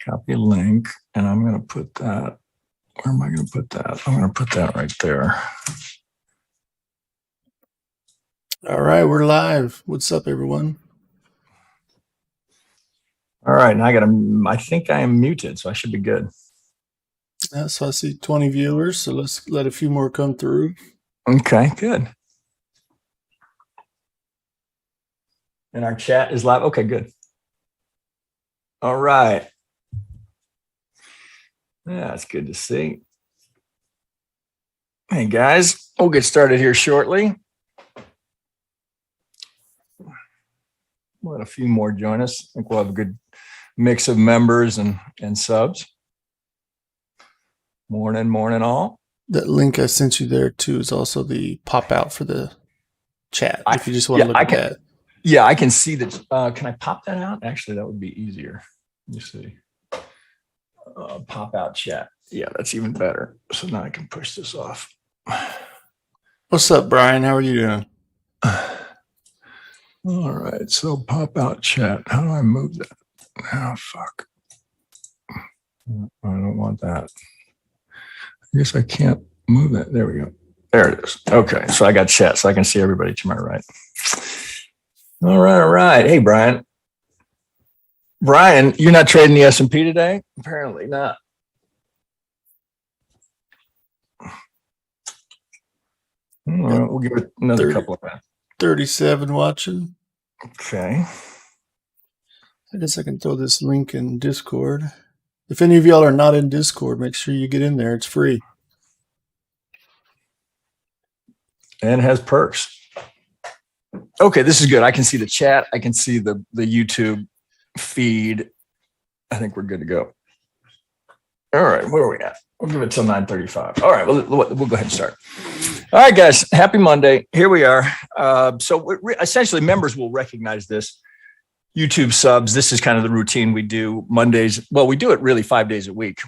Copy link, and I'm going to put that. Where am I going to put that? I'm going to put that right there. All right, we're live. What's up, everyone? All right, now I think I am muted, so I should be good. Yeah, so I see 20 viewers, so let's let a few more come through. Okay, good. And our chat is live. Okay, good. All right. Yeah, it's good to see. Hey, guys, we'll get started here shortly. We'll let a few more join us. I think we'll have a good mix of members and subs. Morning all. That link I sent you there too is also the pop out for the chat. If you just want to look at that. Yeah, I can see that. Can I pop that out? Actually, that would be easier. Let me see. Pop out chat. Yeah, that's even better. So now I can push this off. What's up, Brian? How are you doing? All right, so pop out chat. How do I move that? Oh, fuck. I don't want that. I guess I can't move it. There we go. There it is. Okay, so I got chat, so I can see everybody to my right. All right. Hey, Brian. Brian, you're not trading the S&P today? Apparently not. All right, we'll give it another couple of minutes. 37 watching. Okay. I guess I can throw this link in Discord. If any of y'all are not in Discord, make sure you get in there. It's free. And has perks. Okay, this is good. I can see the chat. I can see the YouTube feed. I think we're good to go. All right, where are we at? We'll give it till 9:35. All right, we'll go ahead and start. All right, guys, happy Monday. Here we are. So essentially, members will recognize this. YouTube subs, this is kind of the routine we do Mondays. Well, we do it really 5 days a week.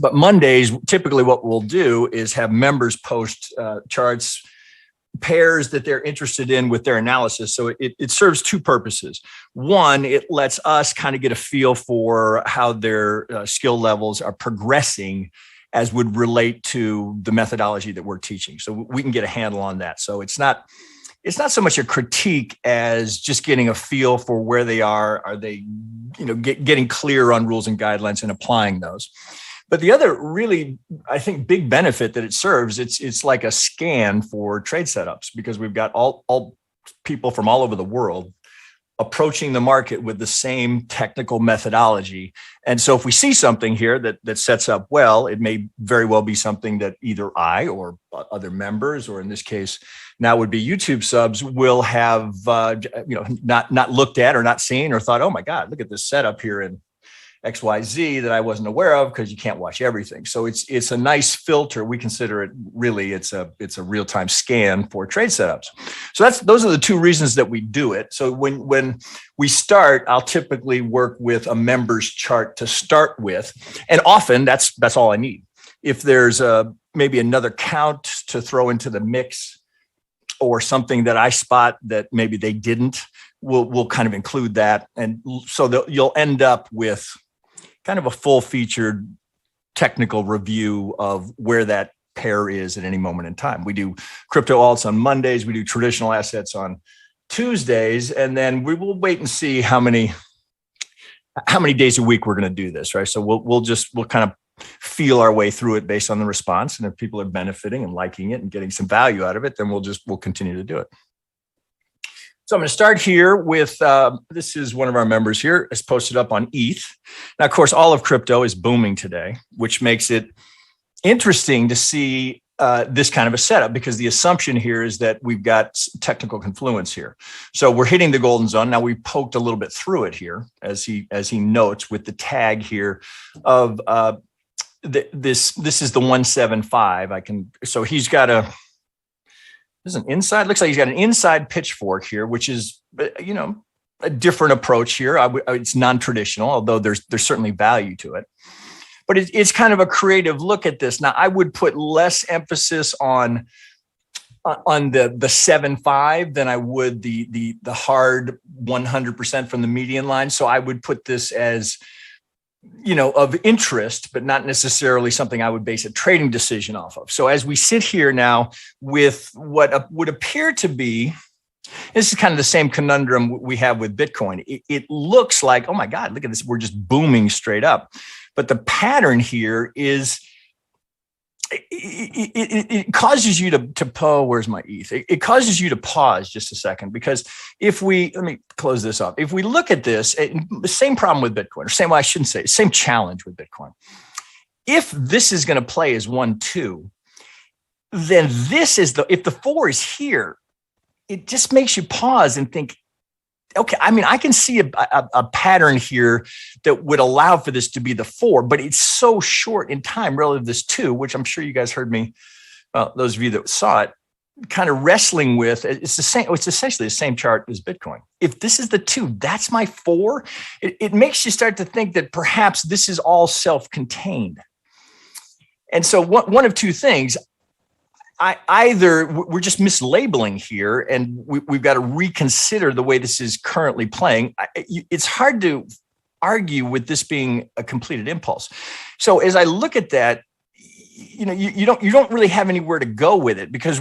But Mondays, typically what we'll do is have members post charts, pairs that they're interested in with their analysis. So it serves two purposes. One, it lets us kind of get a feel for how their skill levels are progressing as would relate to the methodology that we're teaching. So we can get a handle on that. So it's not so much a critique as just getting a feel for where they are. Are they, getting clear on rules and guidelines and applying those? But the other really, I think, big benefit that it serves, it's like a scan for trade setups, because we've got all people from all over the world approaching the market with the same technical methodology. And so if we see something here that sets up well, it may very well be something that either I or other members, or in this case, now would be YouTube subs, will have not looked at or not seen or thought, oh my God, look at this setup here in XYZ that I wasn't aware of, because you can't watch everything. So it's a nice filter. We consider it really, it's a real-time scan for trade setups. So those are the two reasons that we do it. So when we start, I'll typically work with a member's chart to start with. And often that's all I need. If there's maybe another count to throw into the mix, or something that I spot that maybe they didn't, we'll kind of include that. And so you'll end up with kind of a full-featured technical review of where that pair is at any moment in time. We do crypto alts on Mondays. We do traditional assets on Tuesdays. And then we will wait and see how many days a week we're going to do this, right? So we'll kind of feel our way through it based on the response. And if people are benefiting and liking it and getting some value out of it, then we'll continue to do it. So I'm going to start here with, this is one of our members here. It's posted up on ETH. Now, of course, all of crypto is booming today, which makes it interesting to see this kind of a setup, because the assumption here is that we've got technical confluence here. So we're hitting the golden zone. Now we poked a little bit through it here, as he notes with the tag here of this is the 175. So he's got an inside, looks like he's got an inside pitchfork here, which is, a different approach here. It's non-traditional, although there's certainly value to it. But it's kind of a creative look at this. Now, I would put less emphasis on the 7.5 than I would the hard 100% from the median line. So I would put this as of interest, but not necessarily something I would base a trading decision off of. So as we sit here now with what would appear to be, this is kind of the same conundrum we have with Bitcoin. It looks like, oh my God, look at this. We're just booming straight up. But the pattern here is, it causes you to pause. Where's my ETH? It causes you to pause just a second, because let me close this up. If we look at this, the same problem with Bitcoin, or I shouldn't say, same challenge with Bitcoin. If this is going to play as 1-2, then if the 4 is here, it just makes you pause and think, okay, I mean, I can see a pattern here that would allow for this to be the 4, but it's so short in time relative to this 2, which I'm sure you guys heard me, those of you that saw it, kind of wrestling with. It's the same. It's essentially the same chart as Bitcoin. If this is the 2, that's my 4. It makes you start to think that perhaps this is all self-contained. And so one of two things. Either we're just mislabeling here, and we've got to reconsider the way this is currently playing. It's hard to argue with this being a completed impulse. So as I look at that, you don't really have anywhere to go with it, because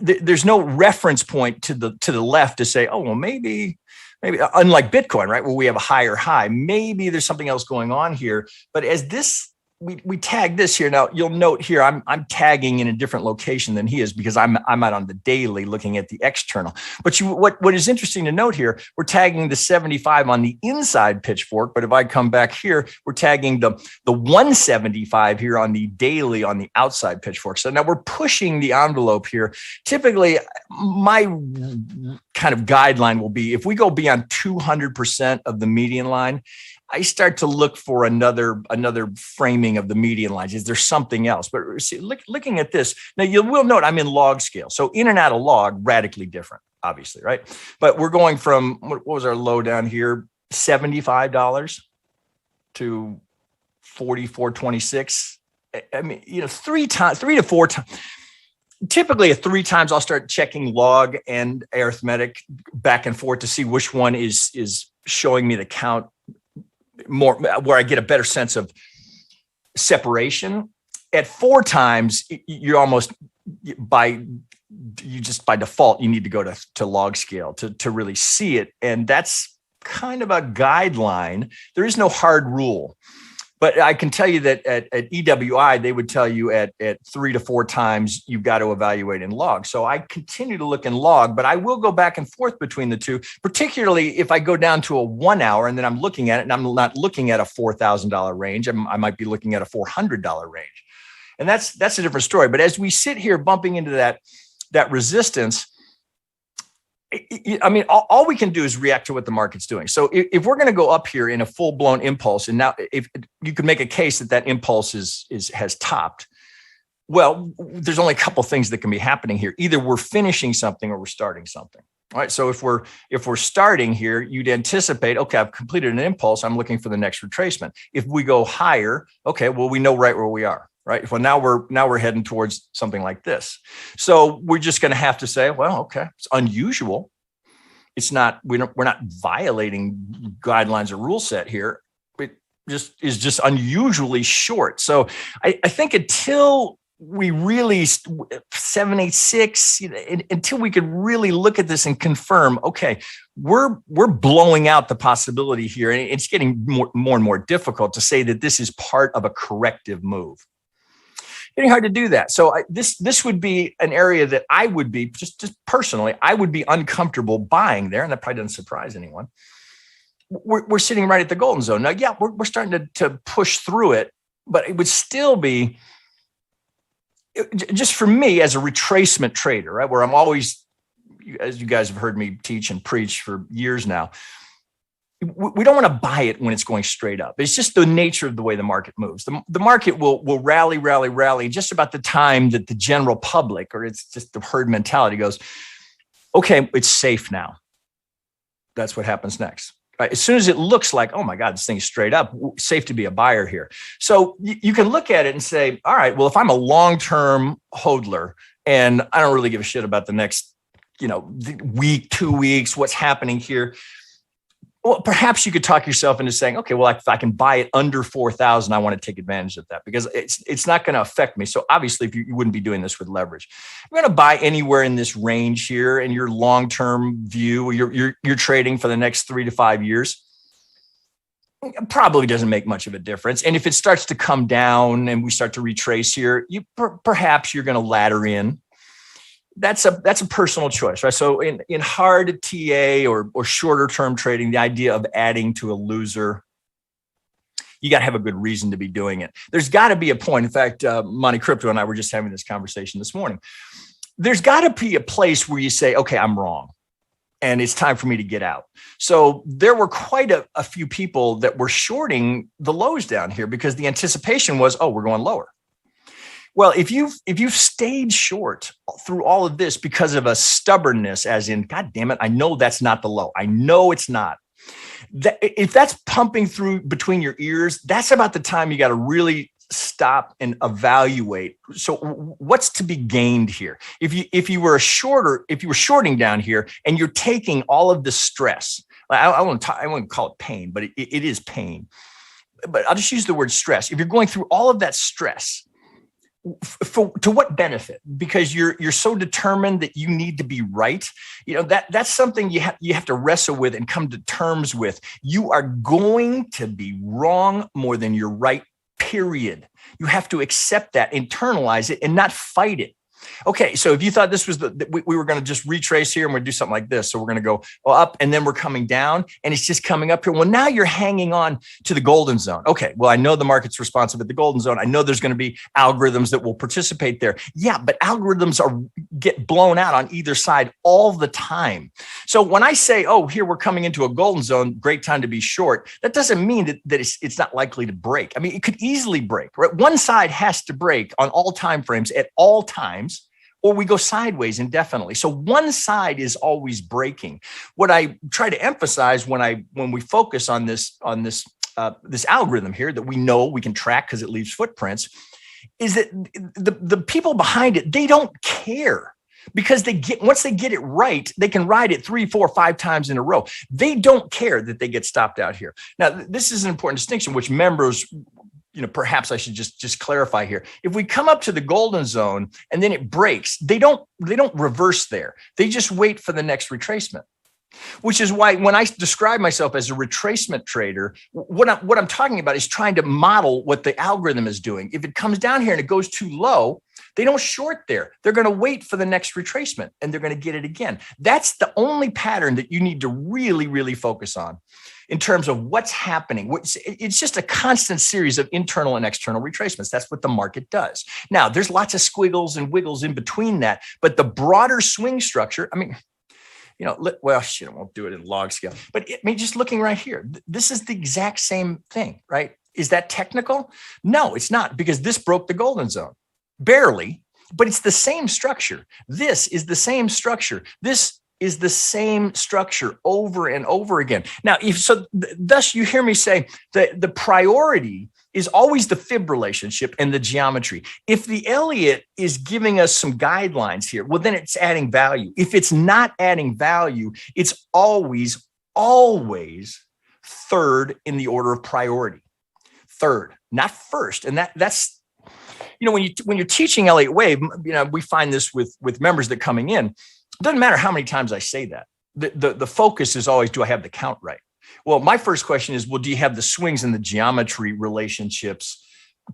there's no reference point to the left to say, oh well, maybe unlike Bitcoin, right, where we have a higher high, maybe there's something else going on here. But as this. We tag this here. Now you'll note here, I'm tagging in a different location than he is, because I'm out on the daily looking at the external. But what is interesting to note here, we're tagging the 75 on the inside pitchfork. But if I come back here, we're tagging the 175 here on the daily on the outside pitchfork. So now we're pushing the envelope here. Typically, my kind of guideline will be, if we go beyond 200% of the median line, I start to look for another framing of the median lines. Is there something else? But see, looking at this, now you will note I'm in log scale. So in and out of log, radically different, obviously, right? But we're going from, what was our low down here? $75 to $44.26. I mean, 3 to 4 times. Typically at 3 times, I'll start checking log and arithmetic back and forth to see which one is showing me the count more, where I get a better sense of separation. At 4 times, you're almost by default, you need to go to log scale to really see it. And that's kind of a guideline. There is no hard rule. But I can tell you that at EWI, they would tell you at 3 to 4 times, you've got to evaluate in log. So I continue to look in log, but I will go back and forth between the two, particularly if I go down to a 1 hour and then I'm looking at it and I'm not looking at a $4,000 range. I might be looking at a $400 range. And that's a different story. But as we sit here bumping into that resistance, I mean, all we can do is react to what the market's doing. So if we're going to go up here in a full blown impulse, and now if you could make a case that impulse has topped, well, there's only a couple things that can be happening here. Either we're finishing something or we're starting something. All right. So if we're starting here, you'd anticipate, okay, I've completed an impulse. I'm looking for the next retracement. If we go higher, okay, well, we know right where we are. Right. Well, now we're heading towards something like this. So we're just going to have to say, well, okay, it's unusual. It's not, we're not violating guidelines or rule set here. It is just unusually short. So I think until we really 786, until we could really look at this and confirm, okay, we're blowing out the possibility here. And it's getting more and more difficult to say that this is part of a corrective move. Getting hard to do that. So this would be an area that I would be, just personally, I would be uncomfortable buying there. And that probably doesn't surprise anyone. We're sitting right at the golden zone. Now, yeah, we're starting to push through it, but it would still be, just for me as a retracement trader, right? Where I'm always, as you guys have heard me teach and preach for years now, we don't want to buy it when it's going straight up. It's just the nature of the way the market moves. The market will rally just about the time that the general public, or it's just the herd mentality, goes, okay, it's safe now. That's what happens next. Right? As soon as it looks like, oh my God, this thing is straight up, safe to be a buyer here. So you can look at it and say, all right, well, if I'm a long-term hodler and I don't really give a shit about the next, week, 2 weeks, what's happening here. Well, perhaps you could talk yourself into saying, okay, well, if I can buy it under 4,000, I want to take advantage of that because it's not going to affect me. So obviously, if you wouldn't be doing this with leverage, you're going to buy anywhere in this range here in your long-term view. You're trading for the next 3 to 5 years. It probably doesn't make much of a difference. And if it starts to come down and we start to retrace here, perhaps you're going to ladder in. That's a personal choice, right? So in hard TA or shorter term trading, the idea of adding to a loser, you got to have a good reason to be doing it. There's got to be a point. In fact, MonteCrypto and I were just having this conversation this morning. There's got to be a place where you say, okay, I'm wrong, and it's time for me to get out. So there were quite a few people that were shorting the lows down here because the anticipation was, oh, we're going lower. Well, if you've stayed short through all of this because of a stubbornness, as in, God damn it, I know that's not the low. I know it's not. If that's pumping through between your ears, that's about the time you got to really stop and evaluate. So what's to be gained here? If you were shorting down here and you're taking all of the stress, I won't call it pain, but it is pain. But I'll just use the word stress. If you're going through all of that stress, to what benefit? Because you're so determined that you need to be right. That's something you have to wrestle with and come to terms with. You are going to be wrong more than you're right, period. You have to accept that, internalize it, and not fight it. Okay, so if you thought this was we were going to just retrace here and we'd do something like this. So we're going to go up and then we're coming down and it's just coming up here. Well, now you're hanging on to the golden zone. Okay, well, I know the market's responsive at the golden zone. I know there's going to be algorithms that will participate there. Yeah, but algorithms get blown out on either side all the time. So when I say, oh, here we're coming into a golden zone, great time to be short, that doesn't mean that it's not likely to break. I mean, it could easily break, right? One side has to break on all time frames at all times, or we go sideways indefinitely. So one side is always breaking. What I try to emphasize when we focus on this algorithm here that we know we can track because it leaves footprints, is that the people behind it, they don't care. Because once they get it right, they can ride it 3, 4, 5 times in a row. They don't care that they get stopped out here. Now, this is an important distinction, which members, perhaps I should just clarify here. If we come up to the golden zone and then it breaks, they don't reverse there. They just wait for the next retracement. Which is why when I describe myself as a retracement trader, what I'm talking about is trying to model what the algorithm is doing. If it comes down here and it goes too low, they don't short there. They're going to wait for the next retracement and they're going to get it again. That's the only pattern that you need to really, really focus on in terms of what's happening. It's just a constant series of internal and external retracements. That's what the market does. Now, there's lots of squiggles and wiggles in between that, but the broader swing structure, I mean, I won't do it in log scale, but just looking right here, this is the exact same thing, right? Is that technical? No, it's not, because this broke the golden zone. Barely, but it's the same structure. This is the same structure. This is the same structure over and over again. Now, thus you hear me say that the priority is always the fib relationship and the geometry. If the Elliott is giving us some guidelines here, well, then it's adding value. If it's not adding value, it's always third in the order of priority. Third, not first. And that's, when you're teaching Elliott Wave, we find this with members that coming in. It doesn't matter how many times I say that. The focus is always, do I have the count right? Well, my first question is, well, do you have the swings and the geometry relationships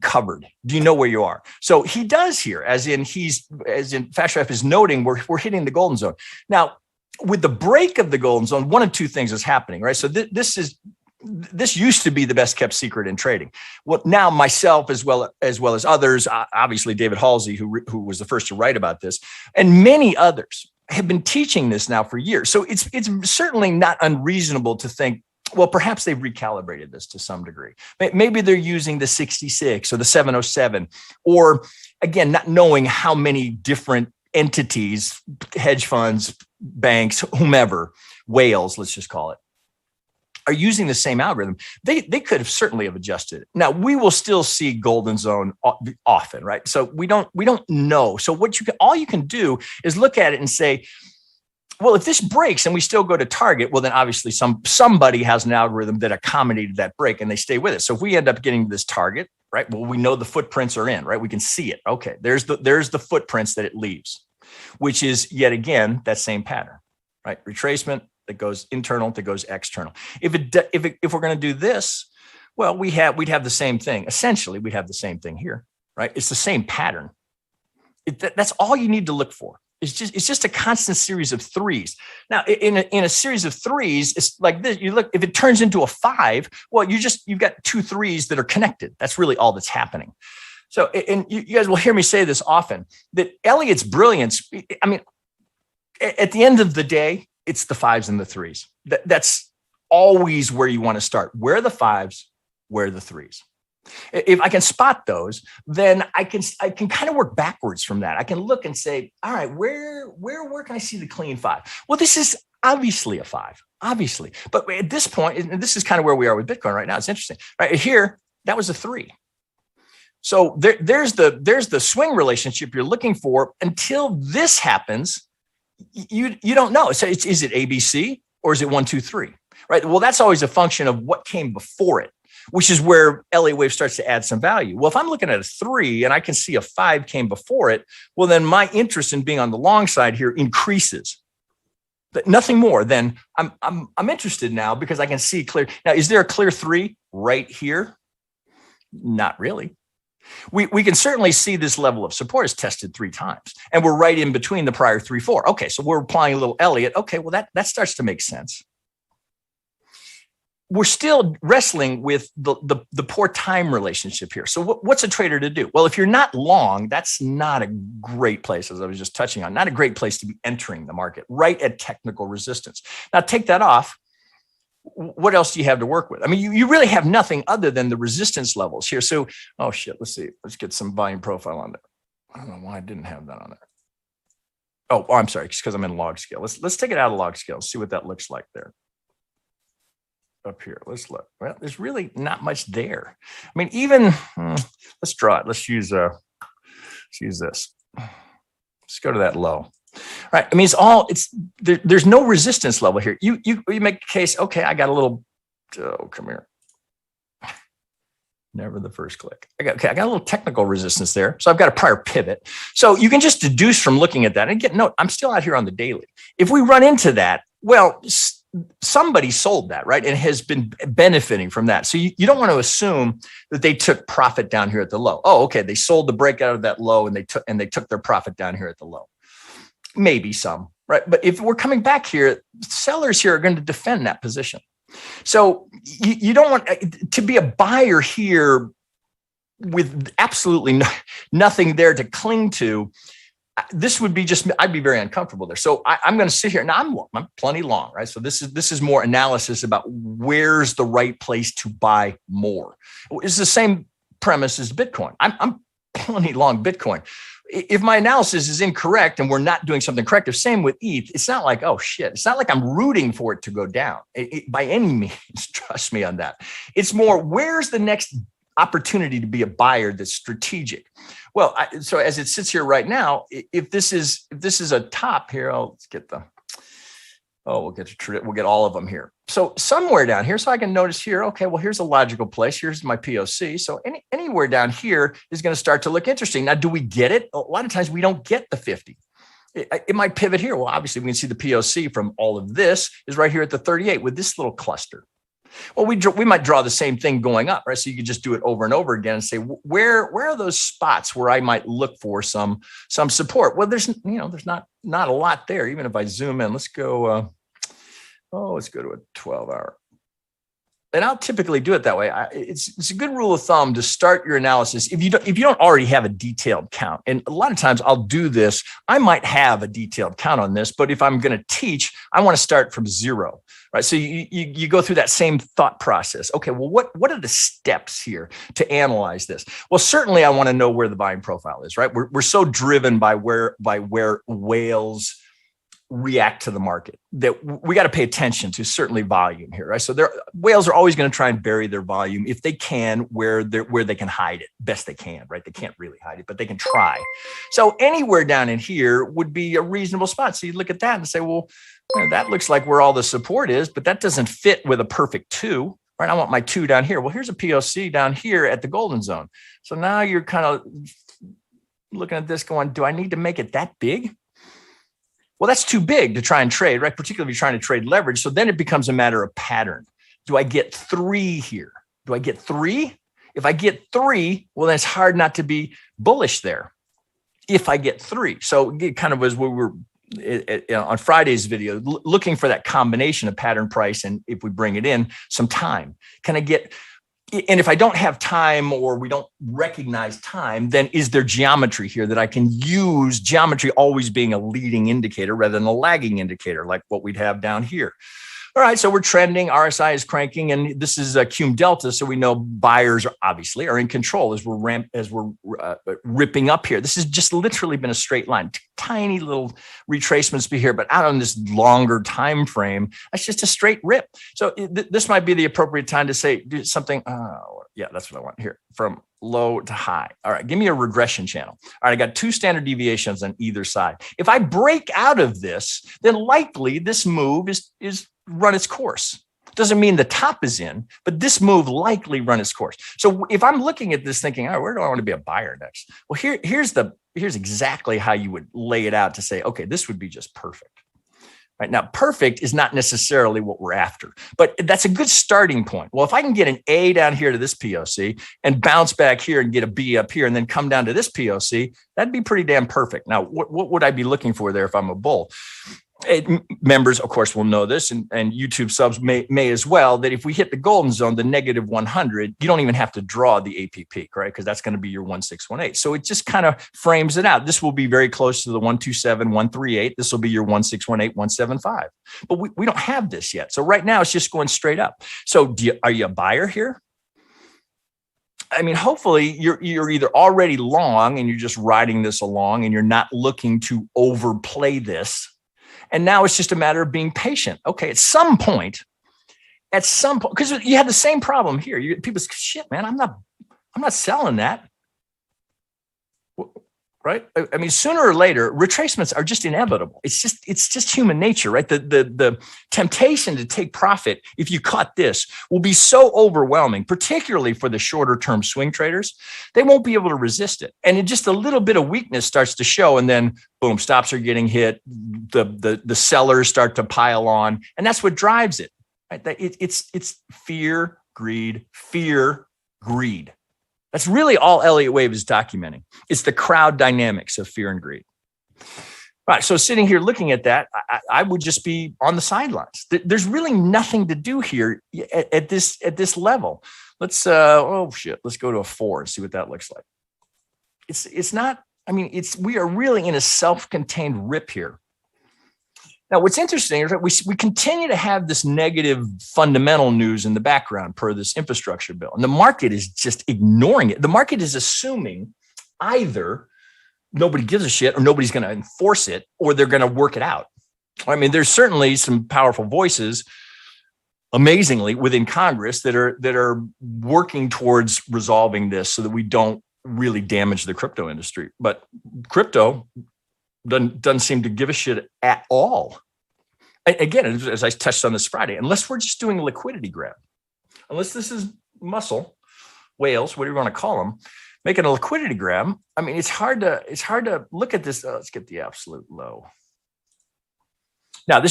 covered? Do you know where you are? So he does here, as in FastRef is noting, we're hitting the golden zone. Now, with the break of the golden zone, one of two things is happening, right? So this used to be the best kept secret in trading. Well, now myself, as well as others, obviously David Halsey, who was the first to write about this, and many others have been teaching this now for years. So it's certainly not unreasonable to think, well, perhaps they've recalibrated this to some degree. Maybe they're using the 66 or the 707, or again, not knowing how many different entities, hedge funds, banks, whomever, whales, let's just call it, are using the same algorithm. They could have certainly have adjusted it. Now, we will still see golden zone often, right? So we don't know. So all you can do is look at it and say, well, if this breaks and we still go to target, well, then obviously somebody has an algorithm that accommodated that break and they stay with it. So if we end up getting this target, right, well, we know the footprints are in, right? We can see it. Okay, there's the footprints that it leaves, which is yet again that same pattern, right? Retracement that goes internal, that goes external. If we're going to do this, well, we'd have the same thing. Essentially, we'd have the same thing here, right? It's the same pattern. That's all you need to look for. It's just a constant series of threes. Now, in a series of threes, it's like this. You look, if it turns into a 5, well, you've got 2 threes that are connected. That's really all that's happening. So, and you guys will hear me say this often, that Elliott's brilliance, I mean, at the end of the day, it's the 5s and the 3s. That's always where you want to start. Where are the 5s? Where are the 3s? If I can spot those, then I can kind of work backwards from that. I can look and say, all right, where can I see the clean 5? Well, this is obviously a 5, obviously. But at this point, and this is kind of where we are with Bitcoin right now. It's interesting, right? Here, that was a 3. So there's the swing relationship you're looking for. Until this happens, you don't know. So is it ABC or is it 1, 2, 3? Right? Well, that's always a function of what came before it, which is where Elliott Wave starts to add some value. Well, if I'm looking at a 3 and I can see a 5 came before it, well, then my interest in being on the long side here increases. But nothing more than I'm interested now because I can see clear. Now, is there a clear 3 right here? Not really. We can certainly see this level of support is tested 3 times, and we're right in between the prior 3, 4. Okay, so we're applying a little Elliott. Okay, well, that starts to make sense. We're still wrestling with the poor time relationship here. So what's a trader to do? Well, if you're not long, that's not a great place, as I was just touching on, not a great place to be entering the market, right at technical resistance. Now, take that off. What else do you have to work with? I mean, you really have nothing other than the resistance levels here. So, oh shit, let's see. Let's get some volume profile on there. I don't know why I didn't have that on there. Oh, I'm sorry, it's because I'm in log scale. Let's take it out of log scale and see what that looks like there. Up here, let's look. Well, there's really not much there. I mean, even let's draw it. Let's use this. Let's go to that low. All right. I mean, there's no resistance level here. You make a case. Okay, I got a little. Oh, come here. Never the first click. I got a little technical resistance there. So I've got a prior pivot. So you can just deduce from looking at that and note, I'm still out here on the daily. If we run into that, well, somebody sold that, right? And has been benefiting from that. So you don't want to assume that they took profit down here at the low. Oh, okay. They sold the breakout of that low and they took their profit down here at the low. Maybe some, right? But if we're coming back here, sellers here are going to defend that position. So you don't want to be a buyer here with absolutely nothing there to cling to. This would be I'd be very uncomfortable there. So I'm going to sit here. Now I'm plenty long, right? So this is more analysis about where's the right place to buy more. It's the same premise as Bitcoin. I'm plenty long Bitcoin. If my analysis is incorrect and we're not doing something corrective, same with ETH, it's not like, oh shit, it's not like I'm rooting for it to go down by any means. Trust me on that. It's more, where's the next opportunity to be a buyer that's strategic? Well, so as it sits here right now, if this is a top here, let's get we'll get all of them here. So somewhere down here, so I can notice here, okay, well, here's a logical place. Here's my POC. So anywhere down here is going to start to look interesting. Now, do we get it? A lot of times we don't get the 50. It might pivot here. Well, obviously we can see the POC from all of this is right here at the 38 with this little cluster. Well, we might draw the same thing going up, right? So you could just do it over and over again and say, where are those spots where I might look for some support? Well, there's not a lot there. Even if I zoom in, let's go. Let's go to a 12-hour. And I'll typically do it that way. It's a good rule of thumb to start your analysis if you don't already have a detailed count. And a lot of times I'll do this. I might have a detailed count on this, but if I'm going to teach, I want to start from 0. Right. So you go through that same thought process. Okay, well, what are the steps here to analyze this? Well, certainly I want to know where the buying profile is, right? We're so driven by where whales react to the market, that we got to pay attention to certainly volume here, right? So whales are always going to try and bury their volume if they can, where they can hide it best they can, right? They can't really hide it, but they can try. So anywhere down in here would be a reasonable spot. So you look at that and say, well, that looks like where all the support is, but that doesn't fit with a perfect 2, right? I want my 2 down here. Well, here's a POC down here at the golden zone. So now you're kind of looking at this going, do I need to make it that big? Well, that's too big to try and trade, right? Particularly if you're trying to trade leverage. So then it becomes a matter of pattern. Do I get 3 here? Do I get 3? If I get 3, well, then it's hard not to be bullish there. If I get 3. So it kind of was where we were on Friday's video, looking for that combination of pattern price. And if we bring it in, some time. Can I get... And if I don't have time, or we don't recognize time, then is there geometry here that I can use, geometry always being a leading indicator rather than a lagging indicator, like what we'd have down here? All right, so we're trending, RSI is cranking, and this is a cum delta, so we know buyers are in control as we're ripping up here. This has just literally been a straight line, tiny little retracements be here, but out on this longer time frame, that's just a straight rip. So this might be the appropriate time to say do something. Yeah, that's what I want here, from low to high. All right, give me a regression channel. All right, I got 2 standard deviations on either side. If I break out of this, then likely this move is run its course. Doesn't mean the top is in, but this move likely run its course. So if I'm looking at this thinking, all right, where do I want to be a buyer next? Well, here's exactly how you would lay it out to say, okay, this would be just perfect. Right now, perfect is not necessarily what we're after, but that's a good starting point. Well, if I can get an A down here to this POC and bounce back here and get a B up here and then come down to this POC, that'd be pretty damn perfect. Now, what would I be looking for there if I'm a bull? Members, of course, will know this, and YouTube subs may as well, that if we hit the golden zone, the negative 100, you don't even have to draw the AP peak, right? Because that's going to be your 1618. So it just kind of frames it out. This will be very close to the 127, 138. This will be your 1618, 175. But we don't have this yet. So right now, it's just going straight up. So are you a buyer here? I mean, hopefully you're either already long and you're just riding this along and you're not looking to overplay this. And now it's just a matter of being patient. Okay, at some point, because you have the same problem here. People say, shit, man, I'm not selling that. Right? I mean, sooner or later, retracements are just inevitable. It's just human nature, right? The temptation to take profit, if you caught this, will be so overwhelming, particularly for the shorter term swing traders. They won't be able to resist it. And just a little bit of weakness starts to show, and then boom, stops are getting hit. The sellers start to pile on, and that's what drives it. Right? It's fear, greed, fear, greed. That's really all Elliott Wave is documenting. It's the crowd dynamics of fear and greed. Right. So sitting here looking at that, I would just be on the sidelines. There's really nothing to do here at this level. Let's go to a 4 and see what that looks like. It's not. I mean, we are really in a self-contained rip here. Now, what's interesting is that we continue to have this negative fundamental news in the background per this infrastructure bill. And the market is just ignoring it. The market is assuming either nobody gives a shit or nobody's going to enforce it or they're going to work it out. I mean, there's certainly some powerful voices, amazingly, within Congress that are working towards resolving this so that we don't really damage the crypto industry. But crypto doesn't seem to give a shit at all. Again, as I touched on this Friday, unless we're just doing a liquidity grab, unless this is muscle, whales, whatever you want to call them, making a liquidity grab. I mean, it's hard to look at this. Let's get the absolute low. Now,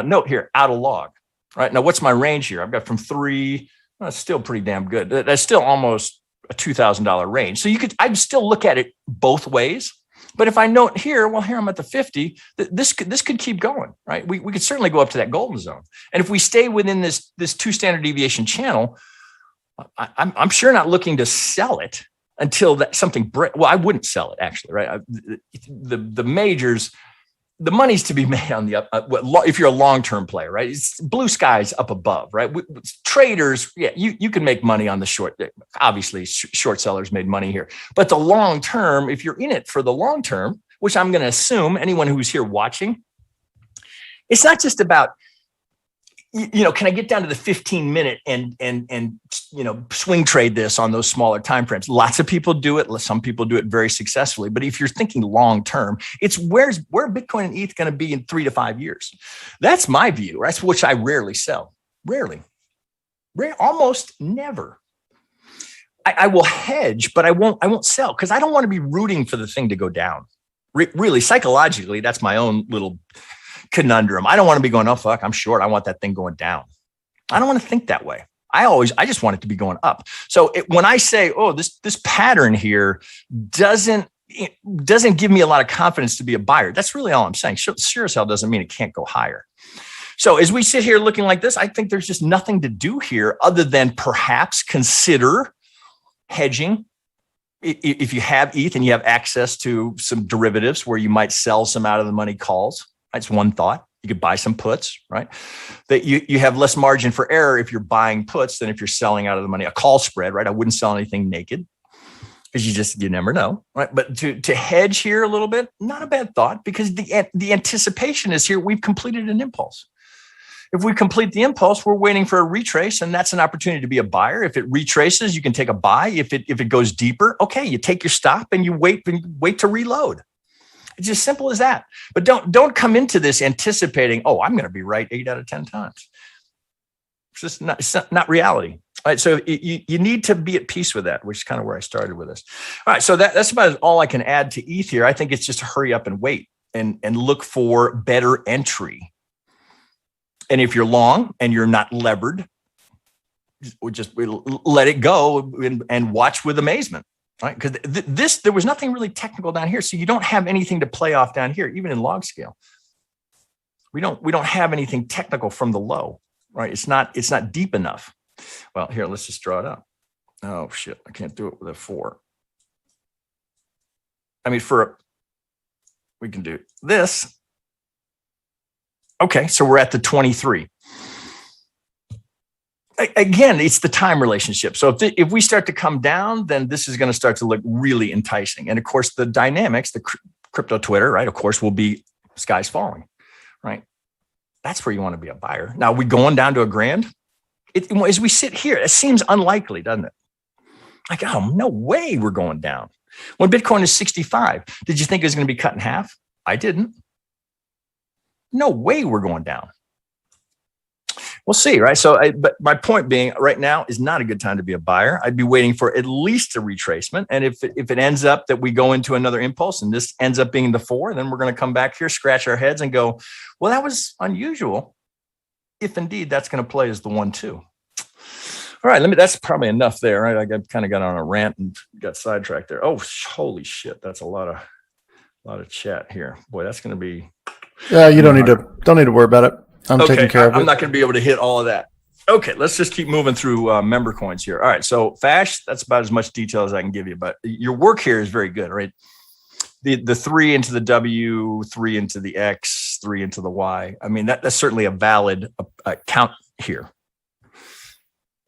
note here, out of log, right? Now, what's my range here? I've got from 3, well, that's still pretty damn good. That's still almost a $2,000 range. So I'd still look at it both ways. But if I note here, well, here I'm at the 50, this could keep going, right? We could certainly go up to that golden zone. And if we stay within this 2 standard deviation channel, I'm sure not looking to sell it until that something breaks. Well, I wouldn't sell it actually, right? The majors, the money's to be made on the up. If you're a long-term player, right? It's blue skies up above, right? Traders, yeah, you can make money on the short. Obviously, short sellers made money here, but the long term, if you're in it for the long term, which I'm going to assume anyone who's here watching it's not just about, can I get down to the 15-minute and swing trade this on those smaller time frames? Lots of people do it. Some people do it very successfully. But if you're thinking long term, it's where Bitcoin and ETH going to be in 3 to 5 years. That's my view. That's which I rarely sell. Rarely, almost never. I will hedge, but I won't sell because I don't want to be rooting for the thing to go down. Really, psychologically, that's my own little conundrum. I don't want to be going, oh, fuck, I'm short. I want that thing going down. I don't want to think that way. I just want it to be going up. So when I say, oh, this pattern here doesn't give me a lot of confidence to be a buyer, that's really all I'm saying. Sure as hell doesn't mean it can't go higher. So as we sit here looking like this, I think there's just nothing to do here other than perhaps consider hedging. If you have ETH and you have access to some derivatives where you might sell some out of the money calls, that's one thought. You could buy some puts, right? That you have less margin for error if you're buying puts than if you're selling out of the money. A call spread, right? I wouldn't sell anything naked because you never know, right? But to hedge here a little bit, not a bad thought because the anticipation is here. We've completed an impulse. If we complete the impulse, we're waiting for a retrace, and that's an opportunity to be a buyer. If it retraces, you can take a buy. If it goes deeper, okay, you take your stop and you wait to reload. It's as simple as that. But don't come into this anticipating, oh, I'm going to be right 8 out of 10 times. It's just not reality. All right, so you need to be at peace with that, which is kind of where I started with this. All right, so that's about all I can add to ETH here. I think it's just hurry up and wait and look for better entry. And if you're long and you're not levered, just let it go and watch with amazement. Right? Because there was nothing really technical down here. So you don't have anything to play off down here, even in log scale. We don't have anything technical from the low, right? It's not deep enough. Well, here, let's just draw it up. Oh shit, I can't do it with a 4. I mean, we can do this. Okay, so we're at the 23. Again, it's the time relationship. So if we start to come down, then this is going to start to look really enticing. And of course, the dynamics, the crypto Twitter, right, of course, will be skies falling, right? That's where you want to be a buyer. Now, we going down to $1,000? As we sit here, it seems unlikely, doesn't it? Like, oh, no way we're going down. When Bitcoin is 65, did you think it was going to be cut in half? I didn't. No way we're going down. We'll see, right? So, but my point being, right now is not a good time to be a buyer. I'd be waiting for at least a retracement. And if it ends up that we go into another impulse and this ends up being the 4, then we're going to come back here, scratch our heads and go, well, that was unusual. If indeed that's going to play as the 1, 2. All right, that's probably enough there, right? I kind of got on a rant and got sidetracked there. Oh, holy shit. That's a lot of chat here. Boy, that's going to be. Yeah, you don't need to worry about it. I'm taking care of it. I'm not going to be able to hit all of that. Okay, let's just keep moving through member coins here. All right, so Fash, that's about as much detail as I can give you, but your work here is very good, right? The 3 into the W, 3 into the X, 3 into the Y. I mean, that's certainly a valid count here.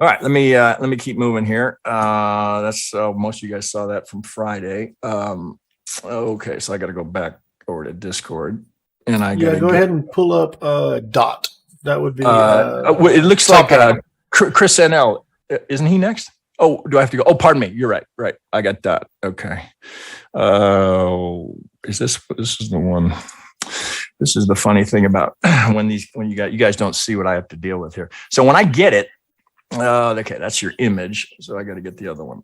All right, let me keep moving here. That's most of you guys saw that from Friday. Okay, so I got to go back over to Discord. And go ahead and pull up Dot. That would be. It looks like Chris NL. Isn't he next? Oh, do I have to go? Oh, pardon me. You're right. Right. I got Dot. Okay. This is the one. This is the funny thing about when you guys don't see what I have to deal with here. So when I get it, okay, that's your image. So I got to get the other one.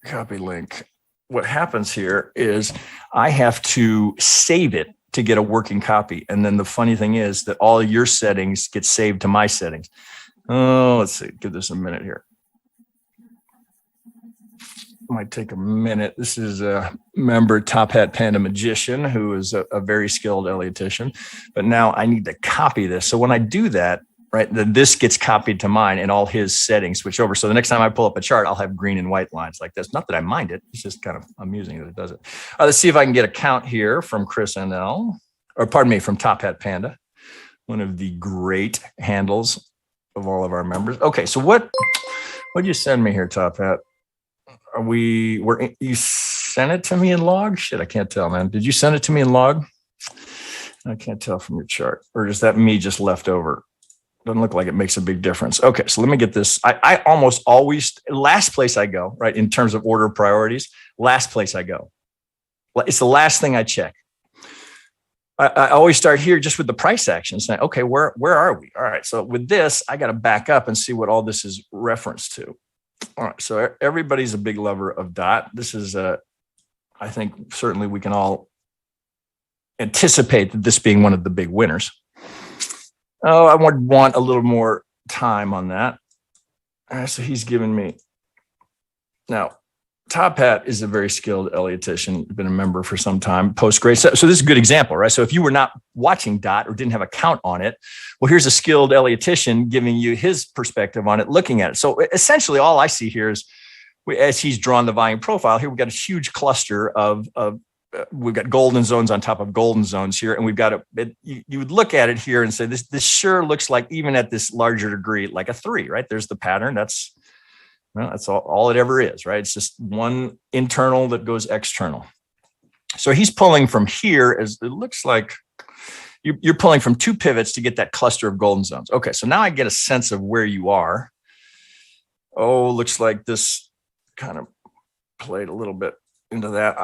Copy link. What happens here is I have to save it to get a working copy. And then the funny thing is that all your settings get saved to my settings. Oh, let's see. Give this a minute here. Might take a minute. This is a member Top Hat Panda Magician, who is a very skilled Elliotician. But now I need to copy this. So when I do that, right, then this gets copied to mine and all his settings switch over. So the next time I pull up a chart, I'll have green and white lines like this. Not that I mind it. It's just kind of amusing that it does it. Let's see if I can get a count here from Chris NL, or pardon me, from Top Hat Panda, one of the great handles of all of our members. Okay, so what did you send me here, Top Hat? You sent it to me in log? Shit, I can't tell, man. Did you send it to me in log? I can't tell from your chart. Or is that me just left over? Doesn't look like it makes a big difference. Okay, so let me get this. I almost always, last place I go, right, in terms of order of priorities, last place I go. It's the last thing I check. I always start here just with the price action, saying, okay, where are we? All right, so with this, I got to back up and see what all this is referenced to. All right, so everybody's a big lover of DOT. This is, I think, certainly we can all anticipate that this being one of the big winners. Oh, I would want a little more time on that. All right, so he's given me. Now, Top Hat is a very skilled Elliottian, been a member for some time, post-Craze. So this is a good example, right? So if you were not watching DOT or didn't have a count on it, well, here's a skilled Elliottian giving you his perspective on it, looking at it. So essentially all I see here is, as he's drawn the volume profile, here we've got a huge cluster of we've got golden zones on top of golden zones here. And we've got you would look at it here and say, this sure looks like, even at this larger degree, like a 3, right? There's the pattern. That's all it ever is, right? It's just one internal that goes external. So he's pulling from here, as it looks like you're pulling from 2 pivots to get that cluster of golden zones. Okay, so now I get a sense of where you are. Oh, looks like this kind of played a little bit into that.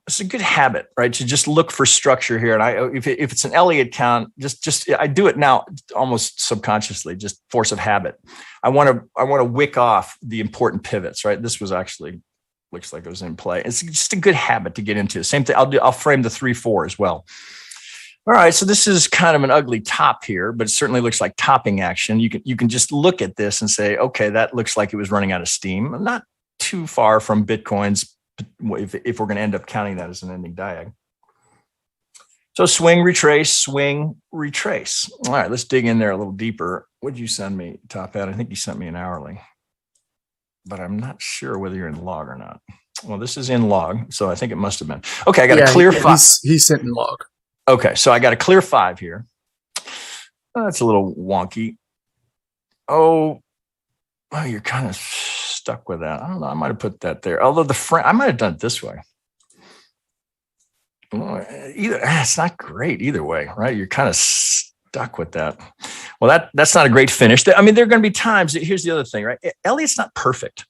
It's a good habit, right? To just look for structure here. And if it's an Elliott count, I do it now almost subconsciously, just force of habit. I want to wick off the important pivots, right? This was actually, looks like it was in play. It's just a good habit to get into. Same thing. I'll frame the 3-4 as well. All right, so this is kind of an ugly top here, but it certainly looks like topping action. You can just look at this and say, okay, that looks like it was running out of steam. Not too far from Bitcoin's, if we're going to end up counting that as an ending diag. So swing, retrace. All right, let's dig in there a little deeper. What did you send me, Top Hat? I think you sent me an hourly, but I'm not sure whether you're in log or not. Well, this is in log, so I think it must have been. Okay, I got a clear 5. He sent in log. Okay, so I got a clear 5 here. That's a little wonky. Oh, you're kind of stuck with that. I don't know. I might have put that there. Although I might have done it this way. It's not great either way, right? You're kind of stuck with that. Well, that's not a great finish. I mean, there are going to be times. Here's the other thing, right? Elliott's not perfect,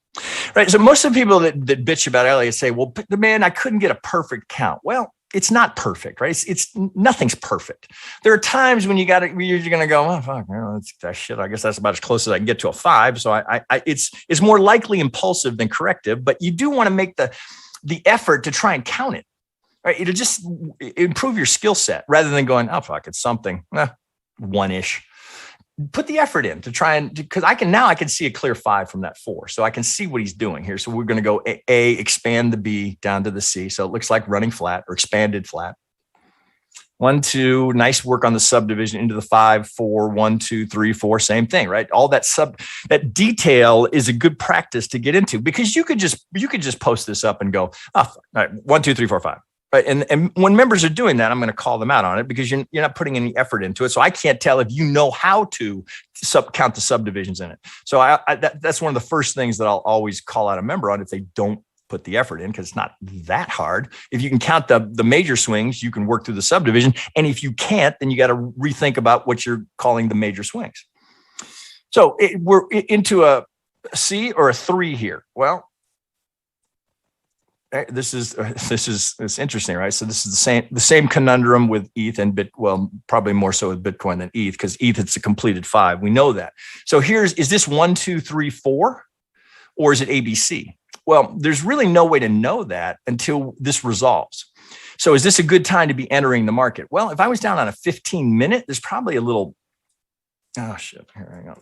right? So most of the people that bitch about Elliott say, "Well, man, I couldn't get a perfect count." Well, it's not perfect, right? It's nothing's perfect. There are times when you're going to go, oh, fuck, that's that shit. I guess that's about as close as I can get to a 5. So it's more likely impulsive than corrective, but you do want to make the effort to try and count it, right? It'll just improve your skill set rather than going, oh, fuck, it's something, 1-ish. Put the effort in to try and, because I can see a clear 5 from that 4. So I can see what he's doing here. So we're going to go A, expand the B down to the C. So it looks like running flat or expanded flat. 1, 2, nice work on the subdivision into the 5, 4, 1, 2, 3, 4, same thing, right? All that detail is a good practice to get into, because you could just post this up and go, oh, all right, 1, 2, 3, 4, 5. Right. And when members are doing that, I'm going to call them out on it, because you're not putting any effort into it. So I can't tell if you know how to count the subdivisions in it. So that's one of the first things that I'll always call out a member on if they don't put the effort in, because it's not that hard. If you can count the major swings, you can work through the subdivision. And if you can't, then you got to rethink about what you're calling the major swings. So we're into a C or a 3 here. Well, this is interesting, right? So this is the same conundrum with ETH and probably more so with Bitcoin than ETH, because ETH, it's a completed 5. We know that. So is this 1, 2, 3, 4, or is it ABC? Well, there's really no way to know that until this resolves. So is this a good time to be entering the market? Well, if I was down on a 15-minute, there's probably a little, oh shit, here, hang on.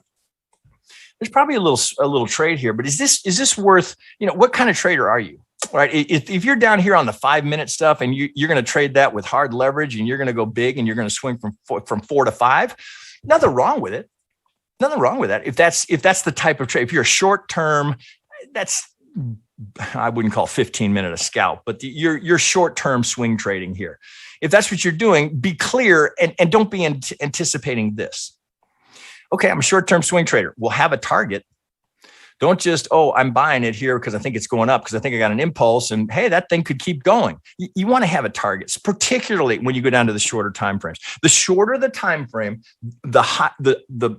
There's probably a little trade here, but is this worth, what kind of trader are you? Right. If you're down here on the 5-minute stuff and you're going to trade that with hard leverage and you're going to go big and you're going to swing from 4 to 5, nothing wrong with it. Nothing wrong with that. If that's the type of trade, if you're a short term, I wouldn't call 15-minute a scalp, but you're short term swing trading here. If that's what you're doing, be clear and don't be anticipating this. Okay, I'm a short term swing trader. We'll have a target. Don't just, oh, I'm buying it here because I think it's going up because I think I got an impulse and hey, that thing could keep going. You want to have a target, particularly when you go down to the shorter time frames. The shorter the time frame, the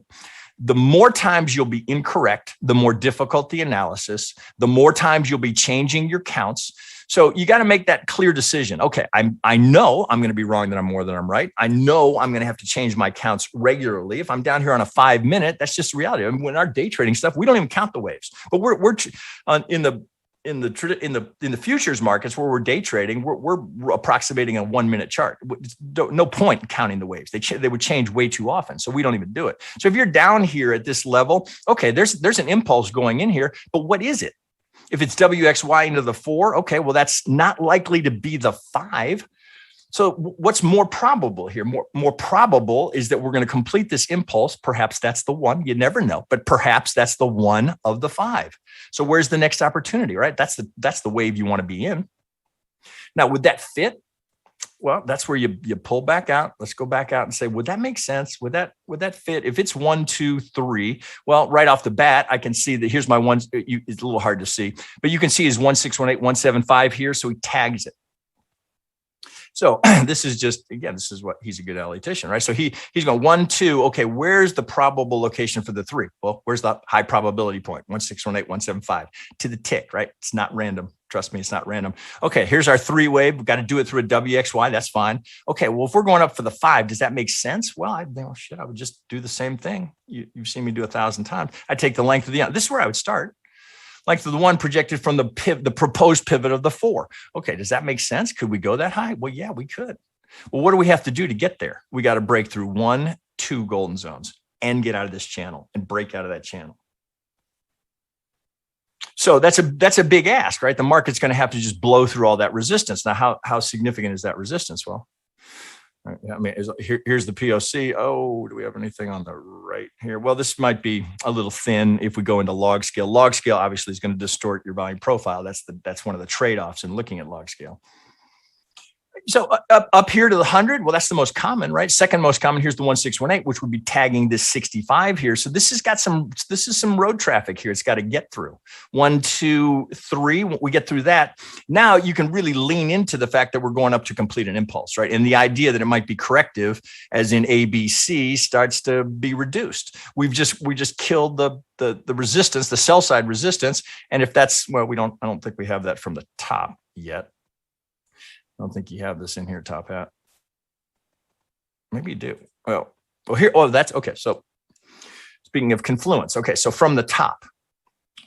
more times you'll be incorrect, the more difficult the analysis, the more times you'll be changing your counts. So you got to make that clear decision. Okay, I know I'm going to be wrong that I'm more than I'm right. I know I'm going to have to change my counts regularly. If I'm down here on a 5 minute, that's just reality. I mean, when our day trading stuff, we don't even count the waves. But we're in the futures markets where we're day trading, we're approximating a 1 minute chart. No point in counting the waves. They would change way too often. So we don't even do it. So if you're down here at this level, okay, there's an impulse going in here, but what is it? If it's WXY into the 4, okay, well, that's not likely to be the 5. So what's more probable here? More probable is that we're going to complete this impulse. Perhaps that's the 1. You never know, but perhaps that's the 1 of the 5. So where's the next opportunity, right? That's the wave you want to be in. Now, would that fit? Well, that's where you pull back out. Let's go back out and say, would that make sense? Would that fit? If it's 1, 2, 3, well, right off the bat, I can see that here's my one. It's a little hard to see, but you can see his 1618, 175 here. So he tags it. So this is just, again, this is what he's a good Elliottician, right? So he's going 1, 2. Okay, where's the probable location for the 3? Well, where's the high probability point? 1618, 175 to the tick, right? It's not random. Trust me, it's not random. Okay, here's our 3 wave. We've got to do it through a WXY. That's fine. Okay, well, if we're going up for the 5, does that make sense? Well, I would just do the same thing. You've seen me do 1,000 times. I take the length of the, this is where I would start. Length of the 1 projected from the proposed pivot of the 4. Okay, does that make sense? Could we go that high? Well, yeah, we could. Well, what do we have to do to get there? We got to break through 1, 2 golden zones and get out of this channel and break out of that channel. So that's a big ask, right? The market's going to have to just blow through all that resistance. Now, how significant is that resistance? Well, I mean, here's the POC. Oh, do we have anything on the right here? Well, this might be a little thin if we go into log scale. Log scale obviously is going to distort your volume profile. That's one of the trade-offs in looking at log scale. So up here to the 100, well, that's the most common, right? Second most common, here's the 1618, which would be tagging this 65 here. So this is some road traffic here. It's got to get through 1, 2, 3. We get through that. Now you can really lean into the fact that we're going up to complete an impulse, right? And the idea that it might be corrective, as in ABC, starts to be reduced. We just killed the resistance, the sell side resistance. And if that's, well, I don't think we have that from the top yet. I don't think you have this in here, Top Hat. Maybe you do. Well, here. Oh, that's okay. So speaking of confluence, okay. So from the top,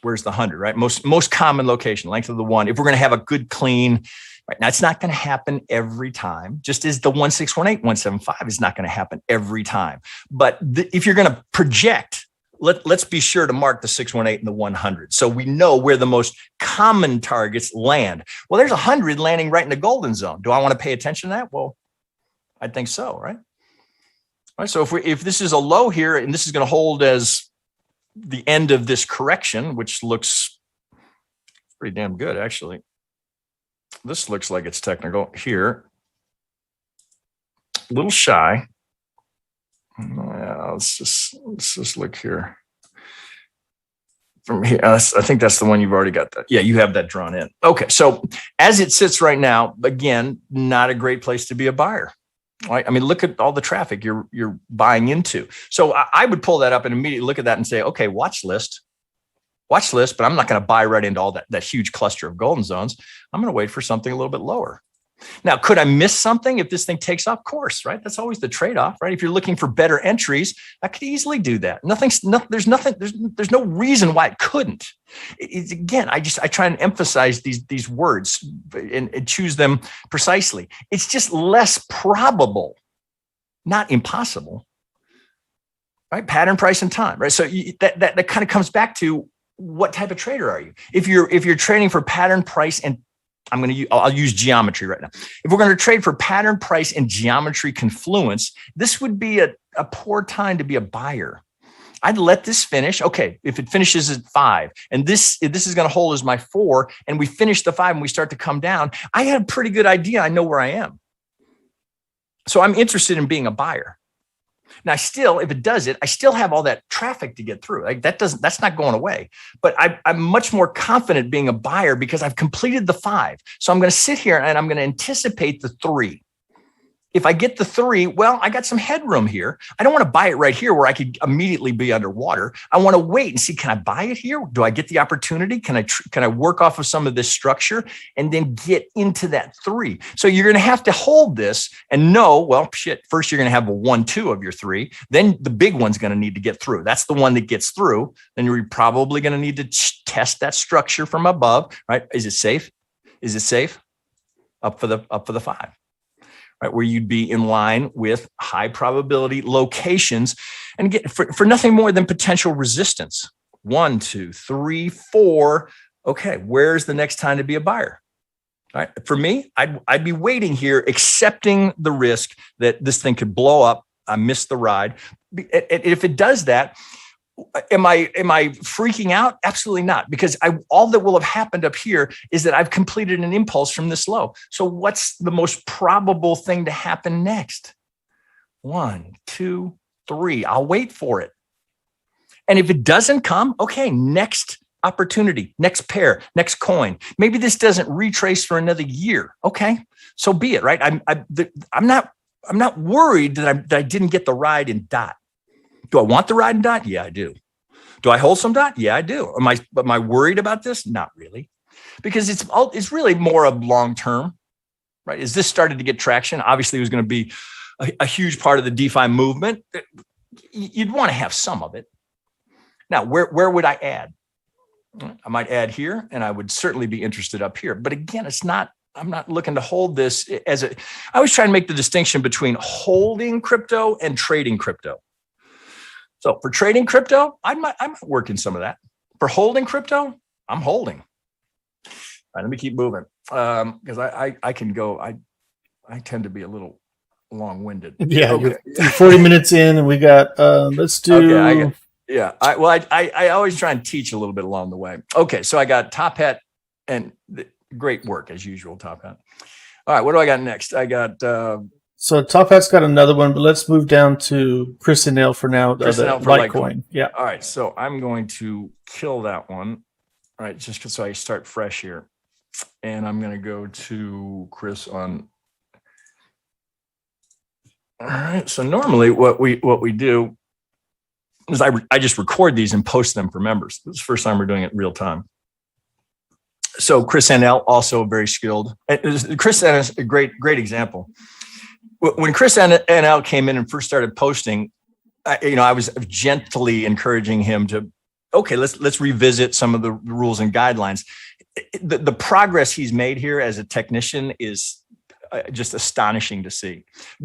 where's the 100, right? Most common location, length of the 1. If we're going to have a good clean, right now, it's not going to happen every time. Just as the 1618, 175 is not going to happen every time. But if you're going to project, let's be sure to mark the 618 and the 100. So we know where the most common targets land. Well, there's 100 landing right in the golden zone. Do I want to pay attention to that? Well, I think so, right? All right. So if this is a low here and this is going to hold as the end of this correction, which looks pretty damn good, actually. This looks like it's technical here. A little shy. Yeah, let's just look here. From here, I think that's the one you've already got. That. Yeah, you have that drawn in. Okay, so as it sits right now, again, not a great place to be a buyer. Right? I mean, look at all the traffic you're buying into. So I would pull that up and immediately look at that and say, okay, watch list, but I'm not going to buy right into all that huge cluster of golden zones. I'm going to wait for something a little bit lower. Now, could I miss something if this thing takes off? Of course, right? That's always the trade-off, right? If you're looking for better entries, I could easily do that. There's no reason why it couldn't. Again, I try and emphasize these words and choose them precisely. It's just less probable, not impossible, right? Pattern, price, and time, right? So that kind of comes back to what type of trader are you? If you're trading for pattern, price, and I'll use geometry right now. If we're going to trade for pattern, price, and geometry confluence, this would be a poor time to be a buyer. I'd let this finish. Okay, if it finishes at 5, and this is going to hold as my 4, and we finish the 5 and we start to come down, I have a pretty good idea. I know where I am. So I'm interested in being a buyer. Now, still, if it does it, I still have all that traffic to get through. Like that's not going away. But I'm much more confident being a buyer because I've completed the 5. So I'm going to sit here and I'm going to anticipate the 3. If I get the 3, well, I got some headroom here. I don't want to buy it right here where I could immediately be underwater. I want to wait and see, can I buy it here? Do I get the opportunity? Can I work off of some of this structure and then get into that 3? So you're going to have to hold this and know, well, shit, first you're going to have a 1, 2 of your 3. Then the big one's going to need to get through. That's the one that gets through. Then you're probably going to need to test that structure from above, right? Is it safe? Is it safe? Up for the 5. Right, where you'd be in line with high probability locations and get for nothing more than potential resistance. 1, 2, 3, 4. Okay, where's the next time to be a buyer? All right, for me, I'd be waiting here, accepting the risk that this thing could blow up. I missed the ride. If it does that, am I freaking out? Absolutely not, because all that will have happened up here is that I've completed an impulse from this low. So what's the most probable thing to happen next? 1, 2, 3. I'll wait for it. And if it doesn't come, okay, next opportunity, next pair, next coin. Maybe this doesn't retrace for another year. Okay, so be it, right? I'm not worried that I didn't get the ride in DOT. Do I want the ride in DOT? Yeah, I do. Do I hold some DOT? Yeah, I do. Am I worried about this? Not really, because it's really more of long term, right? As this started to get traction, obviously it was going to be a huge part of the DeFi movement. You'd want to have some of it. Now, where would I add? I might add here, and I would certainly be interested up here. But again, I'm not looking to hold this I always try to make the distinction between holding crypto and trading crypto. So for trading crypto, I might work in some of that. For holding crypto, I'm holding. All right, let me keep moving because I can go. I tend to be a little long-winded. Yeah, okay. You're 40 minutes in, and we got. Let's do. Okay, I always try and teach a little bit along the way. Okay, so I got Top Hat and great work as usual, Top Hat. All right, what do I got next? I got. So Top Hat's got another one, but let's move down to Chris and L for now. The Litecoin. Yeah. All right. So I'm going to kill that one. All right. Just so I start fresh here. And I'm going to go to Chris on. All right. So normally what we do is I just record these and post them for members. This is the first time we're doing it real time. So Chris NL, also very skilled. Chris NL is a great example. When Chris NL came in and first started posting, I was gently encouraging him to, okay, let's revisit some of the rules and guidelines. The progress he's made here as a technician is just astonishing to see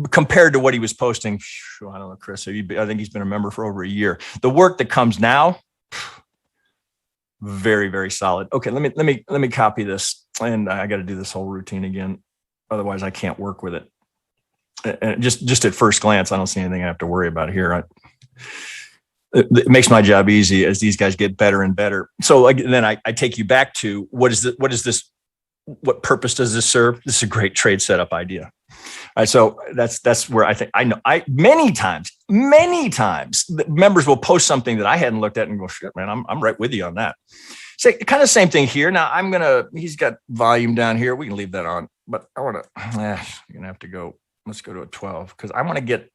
compared to what he was posting. I don't know, Chris. I think he's been a member for over a year. The work that comes now, very, very solid. Okay, let me copy this, and I got to do this whole routine again. Otherwise, I can't work with it. And just at first glance, I don't see anything I have to worry about here. It makes my job easy as these guys get better and better. So then I take you back to what is this? What purpose does this serve? This is a great trade setup idea. All right, so that's where I think many times the members will post something that I hadn't looked at and go, shit, man, I'm right with you on that. So kind of same thing here. Now he's got volume down here. We can leave that on, but you're gonna have to go. Let's go to a 12 because I want to get,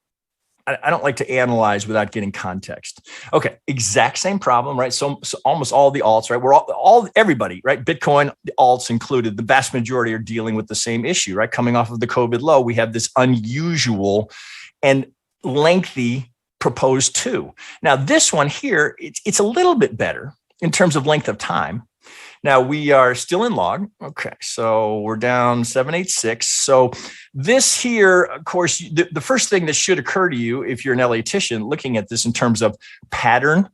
I don't like to analyze without getting context. Okay, exact same problem, right? So almost all the alts, right? We're everybody, right? Bitcoin, the alts included, the vast majority are dealing with the same issue, right? Coming off of the COVID low, we have this unusual and lengthy proposed 2. Now this one here, it's a little bit better in terms of length of time. Now we are still in log. Okay, so we're down 786. So this here, of course, the first thing that should occur to you if you're an Elliottician looking at this in terms of pattern,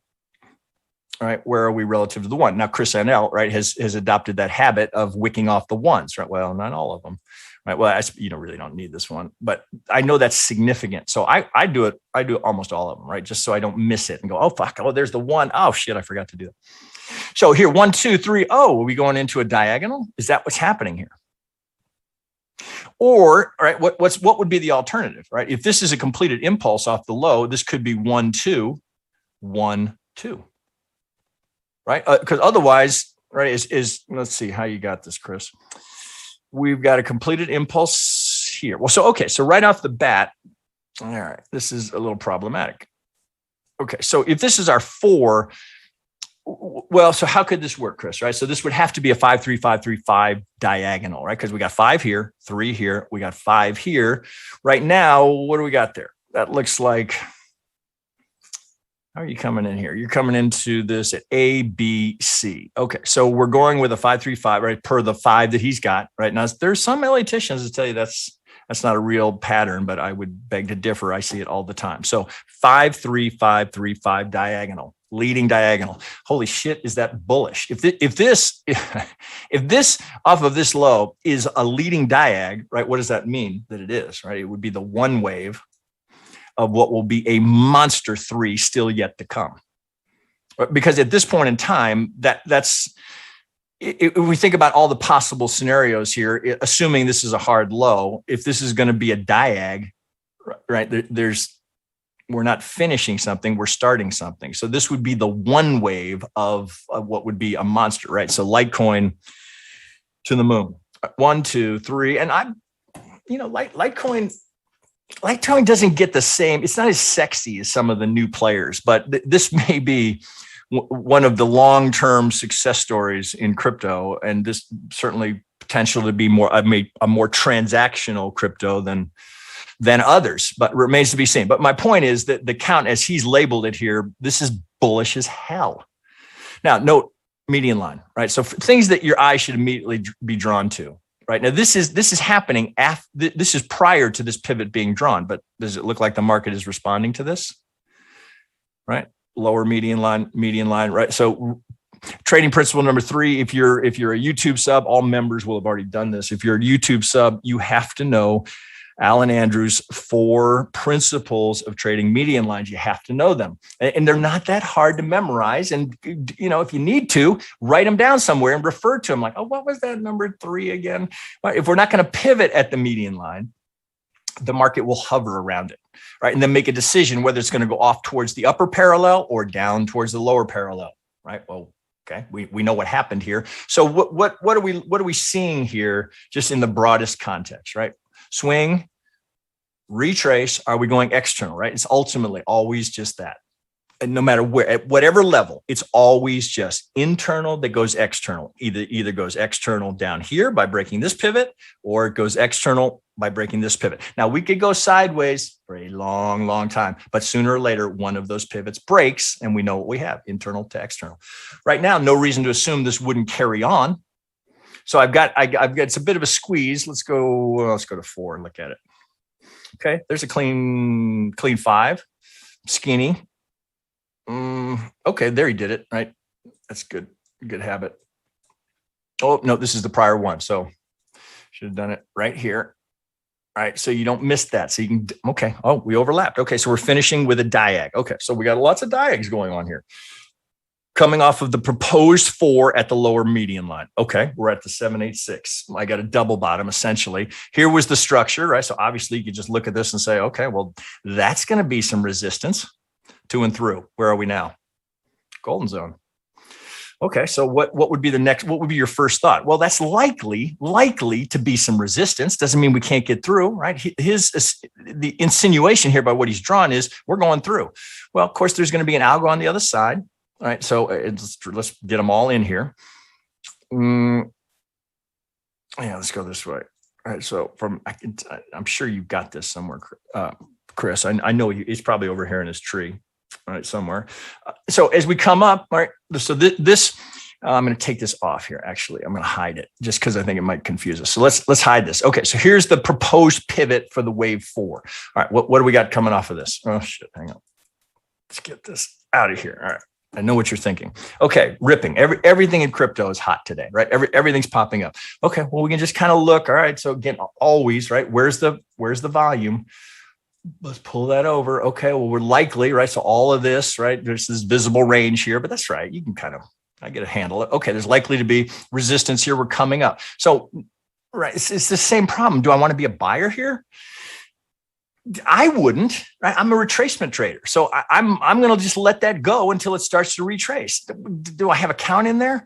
all right, where are we relative to the 1? Now Chris NL, right, has adopted that habit of wicking off the 1s, right? Well, not all of them, right? Well, really don't need this one, but I know that's significant. So I do it almost all of them, right? Just so I don't miss it and go, oh fuck, oh there's the 1. Oh shit, I forgot to do that. So here, 1, 2, 3. Oh, are we going into a diagonal? Is that what's happening here? Or, all right, what would be the alternative, right? If this is a completed impulse off the low, this could be 1, 2, 1, 2, right? Because otherwise, right, is let's see how you got this, Chris. We've got a completed impulse here. Well, so right off the bat, all right, this is a little problematic. Okay, so if this is our 4, well, so how could this work, Chris, right? So this would have to be a 5, 3, 5, 3, 5 diagonal, right? Because we got 5 here, 3 here, we got 5 here. Right now, what do we got there? That looks like, how are you coming in here? You're coming into this at A, B, C. Okay, so we're going with a 5, 3, 5, right? Per the 5 that he's got right now. There's some Elliottians that tell you that's not a real pattern, but I would beg to differ. I see it all the time. So 5, 3, 5, 3, 5 diagonal, leading diagonal. Holy shit, is that bullish? If this off of this low is a leading diag, right? What does that mean that it is, right? It would be the one wave of what will be a monster 3 still yet to come. Because at this point in time, that's if we think about all the possible scenarios here, assuming this is a hard low, if this is going to be a diag, right? We're not finishing something, we're starting something. So this would be the one wave of what would be a monster, right? So Litecoin to the moon, 1, 2, 3, and Litecoin doesn't get the same. It's not as sexy as some of the new players, but this may be one of the long-term success stories in crypto, and this certainly potential to be a more transactional crypto than others, but remains to be seen. But my point is that the count, as he's labeled it here, this is bullish as hell. Now, note median line, right? So things that your eye should immediately be drawn to. Right now, this is happening after. This is prior to this pivot being drawn. But does it look like the market is responding to this? Right, lower median line, right? So, trading principle number 3. If you're a YouTube sub, all members will have already done this. If you're a YouTube sub, you have to know Alan Andrews' 4 principles of trading median lines. You have to know them, and they're not that hard to memorize. And if you need to, write them down somewhere and refer to them. Like, oh, what was that number 3 again? If we're not going to pivot at the median line, the market will hover around it, right, and then make a decision whether it's going to go off towards the upper parallel or down towards the lower parallel, right? Well, okay, we know what happened here. So what are we seeing here, just in the broadest context, right? Swing, retrace, are we going external, right? It's ultimately always just that. And no matter where, at whatever level, it's always just internal that goes external. Either goes external down here by breaking this pivot, or it goes external by breaking this pivot. Now, we could go sideways for a long, long time, but sooner or later, one of those pivots breaks, and we know what we have, internal to external. Right now, no reason to assume this wouldn't carry on. So I've got it's a bit of a squeeze. Let's go to 4 and look at it. Okay, there's a clean 5, skinny. Okay, there he did it, right? That's good habit. Oh, no, this is the prior one. So should have done it right here. All right, so you don't miss that. So you can, okay. Oh, we overlapped. Okay, so we're finishing with a diag. Okay, so we got lots of diags going on here. Coming off of the proposed 4 at the lower median line. Okay, we're at the 786. I got a double bottom, essentially. Here was the structure, right? So obviously you could just look at this and say, okay, well, that's going to be some resistance to and through. Where are we now? Golden zone. Okay, so what would be the next? What would be your first thought? Well, that's likely to be some resistance. Doesn't mean we can't get through, right? The insinuation here by what he's drawn is we're going through. Well, of course, there's going to be an algo on the other side. All right, so let's get them all in here. Yeah, let's go this way. All right, so I'm sure you got this somewhere, Chris. I know he's probably over here in his tree, all right, somewhere. So as we come up, all right, so this I'm going to take this off here. Actually, I'm going to hide it just because I think it might confuse us. So let's hide this. Okay, so here's the proposed pivot for the wave 4. All right, what do we got coming off of this? Oh shit, hang on. Let's get this out of here. All right. I know what you're thinking. Okay, ripping. Everything in crypto is hot today, right? Everything's popping up. Okay, well, we can just kind of look. All right, so again, always, right? Where's the volume? Let's pull that over. Okay, well, we're likely, right? So all of this, right? There's this visible range here, but that's right. You can I get a handle it. Okay, there's likely to be resistance here. We're coming up. So right? It's the same problem. Do I want to be a buyer here? I wouldn't, right? I'm a retracement trader. So I'm going to just let that go until it starts to retrace. Do I have a count in there?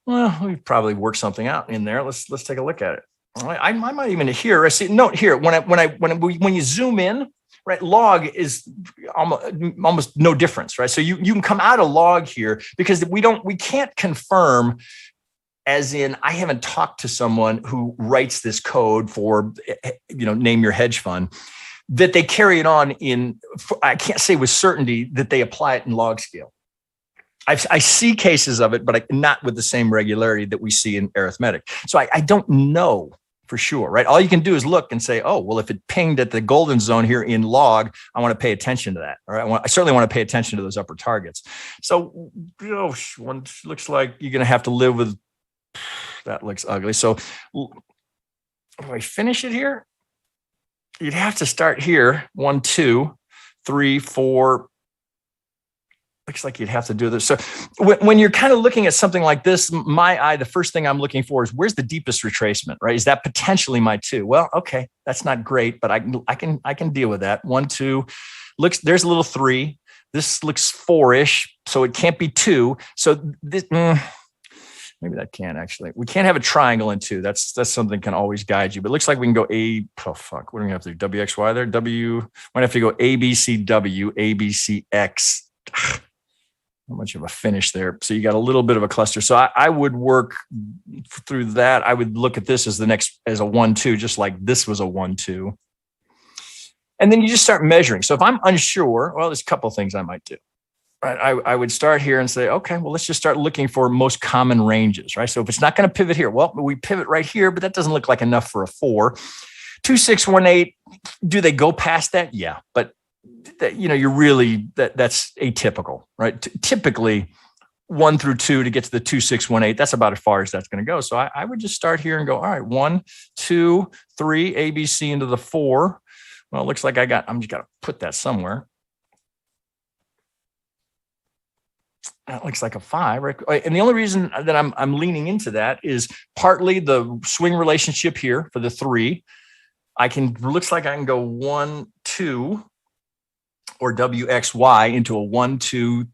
Well, we probably work something out in there. Let's take a look at it. I might even here. I see note here when you zoom in, right? Log is almost no difference, right? So you can come out of log here because we can't confirm. As in, I haven't talked to someone who writes this code for, name your hedge fund, that they carry it on I can't say with certainty that they apply it in log scale. I see cases of it, but not with the same regularity that we see in arithmetic. So I don't know for sure, right? All you can do is look and say, oh, well, if it pinged at the golden zone here in log, I want to pay attention to that. All right. I certainly want to pay attention to those upper targets. So one looks like you're going to have to live with, that looks ugly. So if I finish it here, you'd have to start here. 1, 2, 3, 4. Looks like you'd have to do this. So when you're kind of looking at something like this, the first thing I'm looking for is where's the deepest retracement, right? Is that potentially my 2? Well, okay, that's not great, but I can deal with that. 1, 2, there's a little 3. This looks 4-ish, so it can't be 2. So this, maybe that can actually. We can't have a triangle in 2. That's something can always guide you. But it looks like we can go What do we have to do? WXY there? Might have to go ABCW, ABCX. Not much of a finish there. So you got a little bit of a cluster. So I would work through that. I would look at this as a 1, 2, just like this was a 1, 2. And then you just start measuring. So if I'm unsure, well, there's a couple of things I might do. Right? I would start here and say, okay, well, let's just start looking for most common ranges, right? So if it's not going to pivot here, well, we pivot right here, but that doesn't look like enough for a 4. 2, 6, 1, 8. Do they go past that? Yeah, but you're really that's atypical, right? Typically 1 through 2 to get to the 2, 6, 1, 8. That's about as far as that's going to go. So I would just start here and go, all right, 1, 2, 3, ABC into the 4. Well, it looks like I'm just got to put that somewhere. That looks like a 5, right? And the only reason that I'm leaning into that is partly the swing relationship here for the 3. Looks like I can go 1, 2. Or WXY into a 1, 2,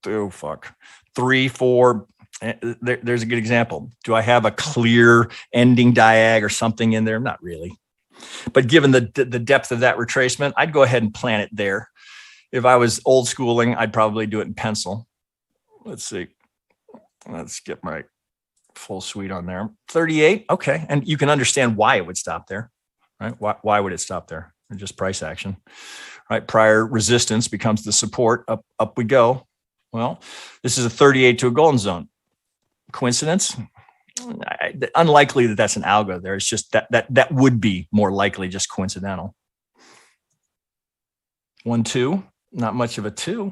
3, 4. There's a good example. Do I have a clear ending diag or something in there? Not really. But given the depth of that retracement, I'd go ahead and plant it there. If I was old schooling, I'd probably do it in pencil. Let's see. Let's get my full suite on there. 38. Okay. And you can understand why it would stop there, right? Why would it stop there? Just price action. Right, prior resistance becomes the support. Up we go. Well, this is a 38 to a golden zone. Coincidence? Unlikely that that's an algo there. It's just that would be more likely just coincidental. 1, 2, not much of a 2,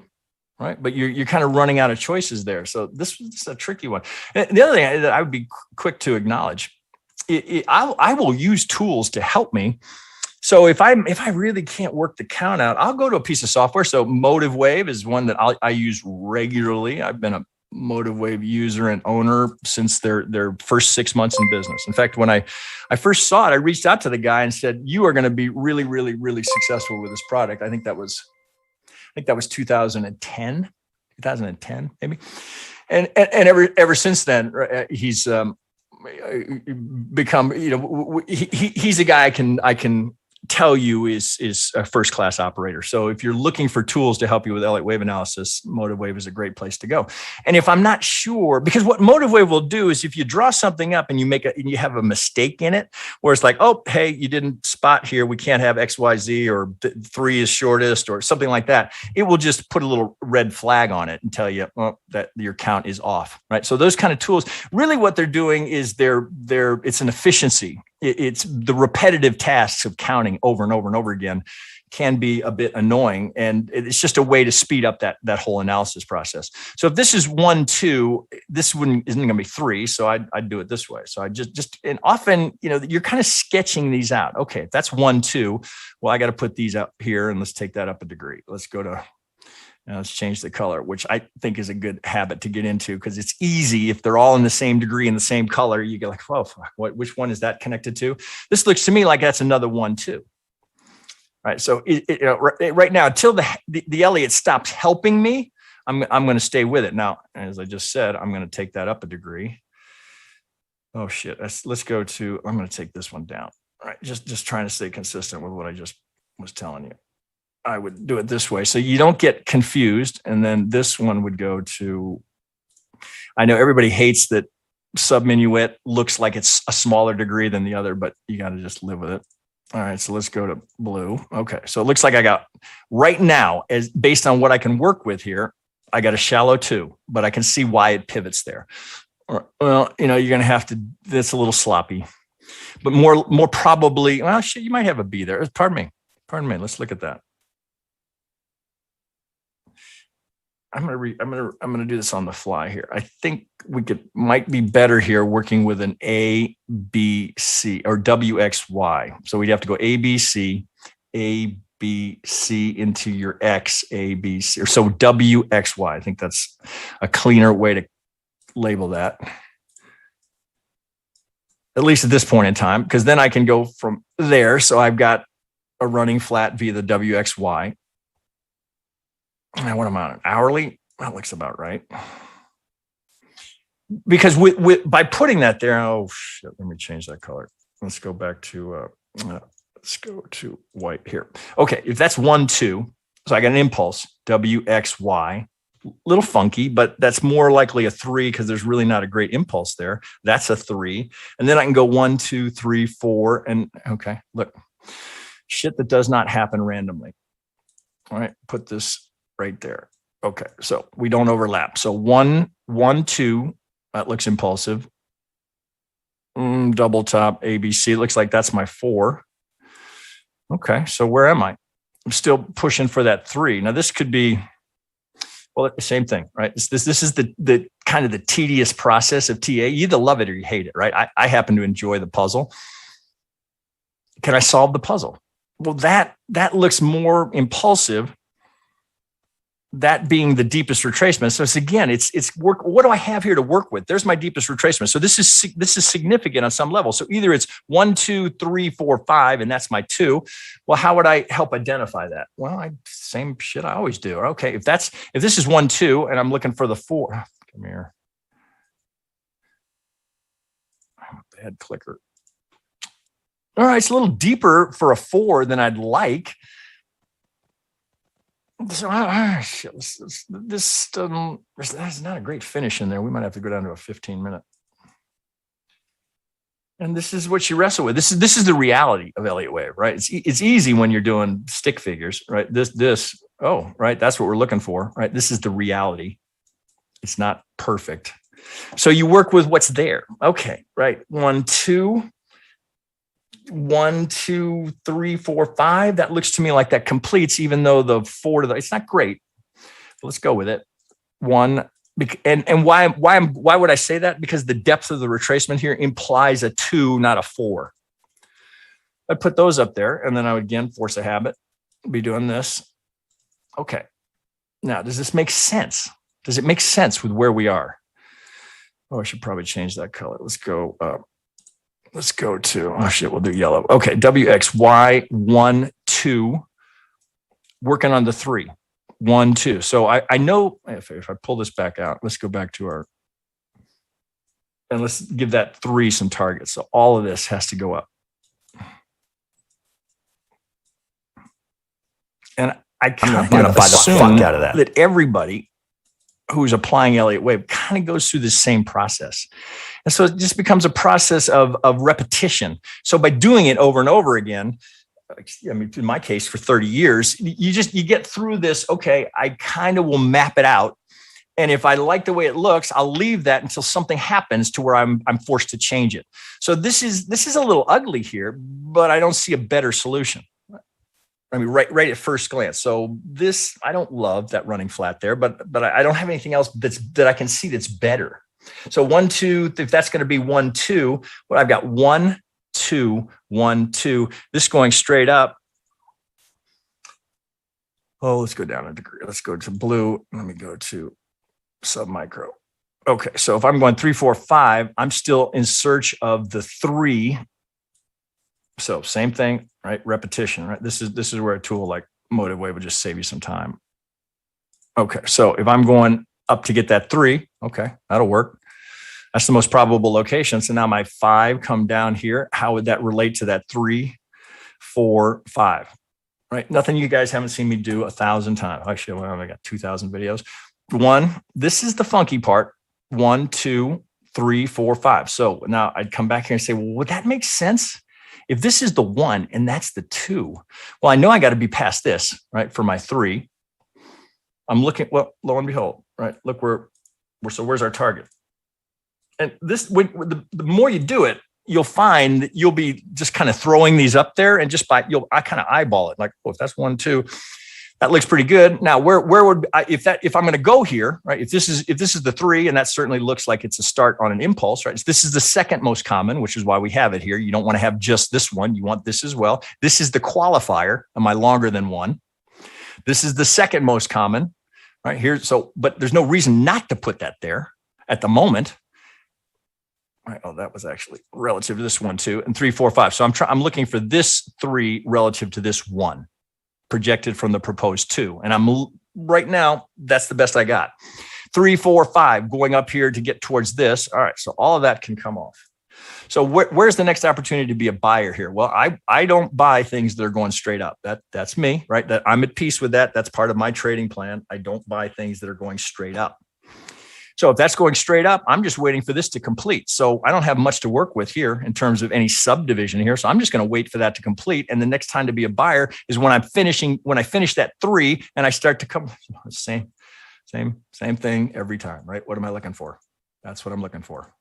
right? But you're kind of running out of choices there. So this is a tricky one. The other thing that I would be quick to acknowledge, I will use tools to help me. So if I really can't work the count out, I'll go to a piece of software. So Motive Wave is one that I use regularly. I've been a Motive Wave user and owner since their first 6 months in business. In fact, when I first saw it, I reached out to the guy and said, "You are going to be really, really, really successful with this product." I think that was 2010 maybe. And ever since then, he's become, he's a guy I can tell you is a first-class operator. So if you're looking for tools to help you with Elliott Wave analysis, Motive Wave is a great place to go. And if I'm not sure, because what Motive Wave will do is if you draw something up and you have a mistake in it, where it's like, oh, hey, you didn't spot here, we can't have XYZ, or 3 is shortest, or something like that, it will just put a little red flag on it and tell you, oh, that your count is off, right? So those kind of tools, really what they're doing is it's an efficiency. It's the repetitive tasks of counting over and over and over again can be a bit annoying. And it's just a way to speed up that whole analysis process. So if this is 1, 2, this isn't going to be 3. So I'd do it this way. So I and often, you're kind of sketching these out. Okay, if that's 1, 2, well, I got to put these up here and let's take that up a degree. Let's go to Now let's change the color, which I think is a good habit to get into because it's easy. If they're all in the same degree in the same color, you get like, oh, fuck, which one is that connected to? This looks to me like that's another 1, 2. Right. So right now, until the Elliott stops helping me, I'm going to stay with it. Now, as I just said, I'm going to take that up a degree. Oh shit. Let's go to, I'm going to take this one down. All right. Just trying to stay consistent with what I just was telling you. I would do it this way. So you don't get confused. And then this one would go to, I know everybody hates that subminuet looks like it's a smaller degree than the other, but you got to just live with it. All right. So let's go to blue. Okay. So it looks like I got right now, as based on what I can work with here, I got a shallow 2, but I can see why it pivots there. Well, you're going to have to, that's a little sloppy, but more probably, well, shit, you might have a B there. Pardon me. Let's look at that. I'm gonna do this on the fly here. I think might be better here working with an A, B, C or W, X, Y. So we'd have to go A, B, C, A, B, C into your X, A, B, C, or so W, X, Y. I think that's a cleaner way to label that. At least at this point in time, because then I can go from there. So I've got a running flat via the W, X, Y. Now, what am I on? Hourly? That looks about right. Because by putting that there, oh shit, let me change that color. Let's go back to let's go to white here. Okay, if that's 1, 2, so I got an impulse, W, X, Y. Little funky, but that's more likely a 3 because there's really not a great impulse there. That's a 3. And then I can go 1, 2, 3, 4. And okay, look, shit that does not happen randomly. All right, put this right there. Okay, so we don't overlap. So 1, 1, 2, that looks impulsive. Double top ABC. It looks like that's my 4. Okay, so where am I? I'm still pushing for that 3. Now this could be, well, the same thing, right? This is the kind of the tedious process of TA. You either love it or you hate it, right? I happen to enjoy the puzzle. Can I solve the puzzle? Well, that looks more impulsive. That being the deepest retracement. So it's again, it's work. What do I have here to work with? There's my deepest retracement. So this is significant on some level. So either it's 1, 2, 3, 4, 5, and that's my 2. Well, how would I help identify that? Well, same shit I always do. Okay, if this is 1, 2, and I'm looking for the 4. Come here. I'm a bad clicker. All right, it's a little deeper for a 4 than I'd like. So there's not a great finish in there. We might have to go down to a 15-minute. And this is what you wrestle with. This is the reality of Elliott Wave, right? It's easy when you're doing stick figures, right? Oh, right. That's what we're looking for, right? This is the reality. It's not perfect. So you work with what's there. Okay, right. 1, 2. 1, 2, 3, 4, 5. That looks to me like that completes, even though the 4 to the, it's not great. But let's go with it. 1, and why would I say that? Because the depth of the retracement here implies a 2, not a 4. I'd put those up there, and then I would again force a habit, be doing this. Okay. Now, does this make sense? Does it make sense with where we are? Oh, I should probably change that color. Let's go. Let's go to, oh shit, we'll do yellow. Okay, WXY 1, 2, working on the 3, 1, 2. So I know if I pull this back out, let's go back to our, and let's give that 3 some targets. So all of this has to go up. And I'm going to assume that everybody who's applying Elliott Wave kind of goes through the same process. And so it just becomes a process of repetition. So by doing it over and over again, I mean, in my case, for 30 years, you get through this. Okay, I kind of will map it out. And if I like the way it looks, I'll leave that until something happens to where I'm forced to change it. So this is a little ugly here, but I don't see a better solution. I mean, right at first glance. So this, I don't love that running flat there, but I don't have anything else that I can see that's better. So 1, 2, if that's going to be 1, 2, well, I've got 1, 2, 1, 2. This going straight up. Oh, let's go down a degree. Let's go to blue. Let me go to submicro. Okay, so if I'm going 3, 4, 5, I'm still in search of the 3. So same thing, right? Repetition, right? This is where a tool like Motive Wave would just save you some time. Okay, so if I'm going up to get that 3, okay, that'll work. That's the most probable location. So now my 5 come down here. How would that relate to that 3, 4, 5? Right? Nothing you guys haven't seen me do 1,000 times. Actually, well, I got 2,000 videos. 1, this is the funky part. 1, 2, 3, 4, 5. So now I'd come back here and say, well, would that make sense? If this is the 1 and that's the 2, well, I know I got to be past this, right? For my 3. I'm looking, well, lo and behold, right? Look, so where's our target? And this, the more you do it, you'll find that you'll be just kind of throwing these up there, and just I kind of eyeball it, like, oh, if that's 1, 2, that looks pretty good. Now, where would I, if I'm going to go here, right? If this is the 3, and that certainly looks like it's a start on an impulse, right? This is the second most common, which is why we have it here. You don't want to have just this one. You want this as well. This is the qualifier. Am I longer than 1? This is the second most common, right here. So, but there's no reason not to put that there at the moment. Right. Oh, that was actually relative to this 1, 2, and 3, 4, 5. So I'm looking for this 3 relative to this 1 projected from the proposed 2. And I'm right now, that's the best I got. 3, 4, 5 going up here to get towards this. All right. So all of that can come off. So where's the next opportunity to be a buyer here? Well, I don't buy things that are going straight up. That's me, right? That I'm at peace with that. That's part of my trading plan. I don't buy things that are going straight up. So if that's going straight up, I'm just waiting for this to complete. So I don't have much to work with here in terms of any subdivision here. So I'm just going to wait for that to complete. And the next time to be a buyer is when I finish that 3 and I start to come, same thing every time, right? What am I looking for? That's what I'm looking for.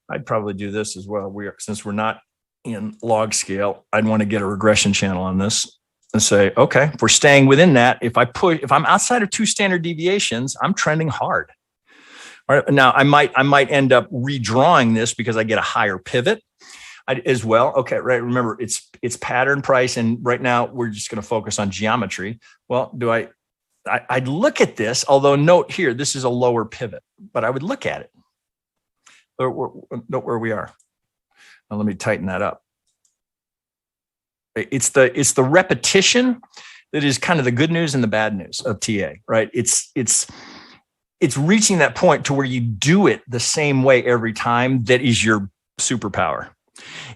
I'd probably do this as well. Since we're not in log scale, I'd want to get a regression channel on this and say, okay, if we're staying within that, if I'm outside of 2 standard deviations, I'm trending hard. All right. Now I might end up redrawing this because I get a higher pivot as well. Okay. Right. Remember it's pattern price. And right now we're just going to focus on geometry. Well, I'd look at this, although note here, this is a lower pivot, but I would look at it. Note where we are. Now let me tighten that up. It's the repetition that is kind of the good news and the bad news of TA, right? It's reaching that point to where you do it the same way every time. That is your superpower.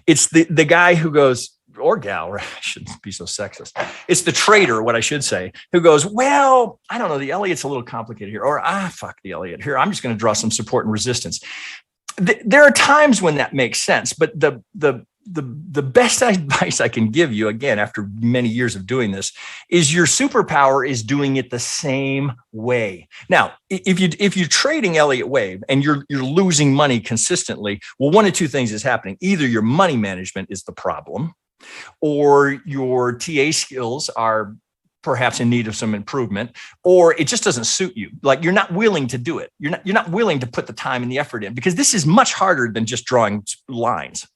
It's the guy who goes, or gal, right? I shouldn't be so sexist. It's the trader, what I should say, who goes, well, I don't know, the Elliott's a little complicated here, or fuck the Elliott here. I'm just going to draw some support and resistance. There are times when that makes sense, but the best advice I can give you, again, after many years of doing this, is your superpower is doing it the same way. Now, if you're trading Elliott Wave and you're losing money consistently, well, one of 2 things is happening. Either your money management is the problem, or your TA skills are perhaps in need of some improvement, or it just doesn't suit you. Like you're not willing to do it. You're not willing to put the time and the effort in, because this is much harder than just drawing lines.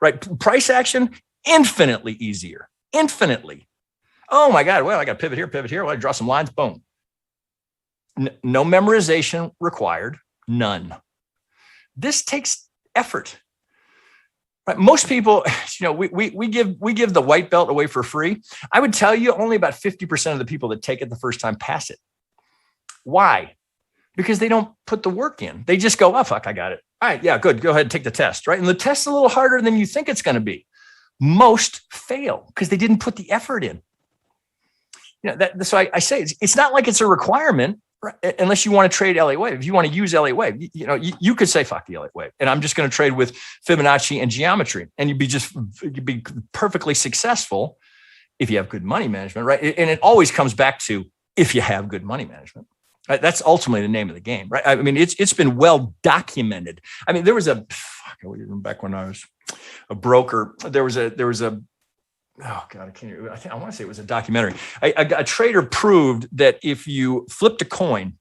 Right? Price action, infinitely easier. Infinitely. Oh my God. Well, I got pivot here. Well, I draw some lines. Boom. No memorization required. None. This takes effort. Right? Most people, we give the white belt away for free. I would tell you only about 50% of the people that take it the first time pass it. Why? Because they don't put the work in. They just go, oh, fuck, I got it. All right, yeah, good. Go ahead and take the test, right? And the test's a little harder than you think it's going to be. Most fail because they didn't put the effort in. So I say it's not like it's a requirement, right? Unless you want to trade Elliott Wave. If you want to use Elliott Wave, you could say, fuck the Elliott Wave, and I'm just going to trade with Fibonacci and geometry, and you'd be perfectly successful if you have good money management, right? And it always comes back to if you have good money management. Right? That's ultimately the name of the game, right? I mean, it's been well documented. I mean, there was back when I was a broker, there was a oh God, I want to say it was a documentary. A trader proved that if you flipped a coin,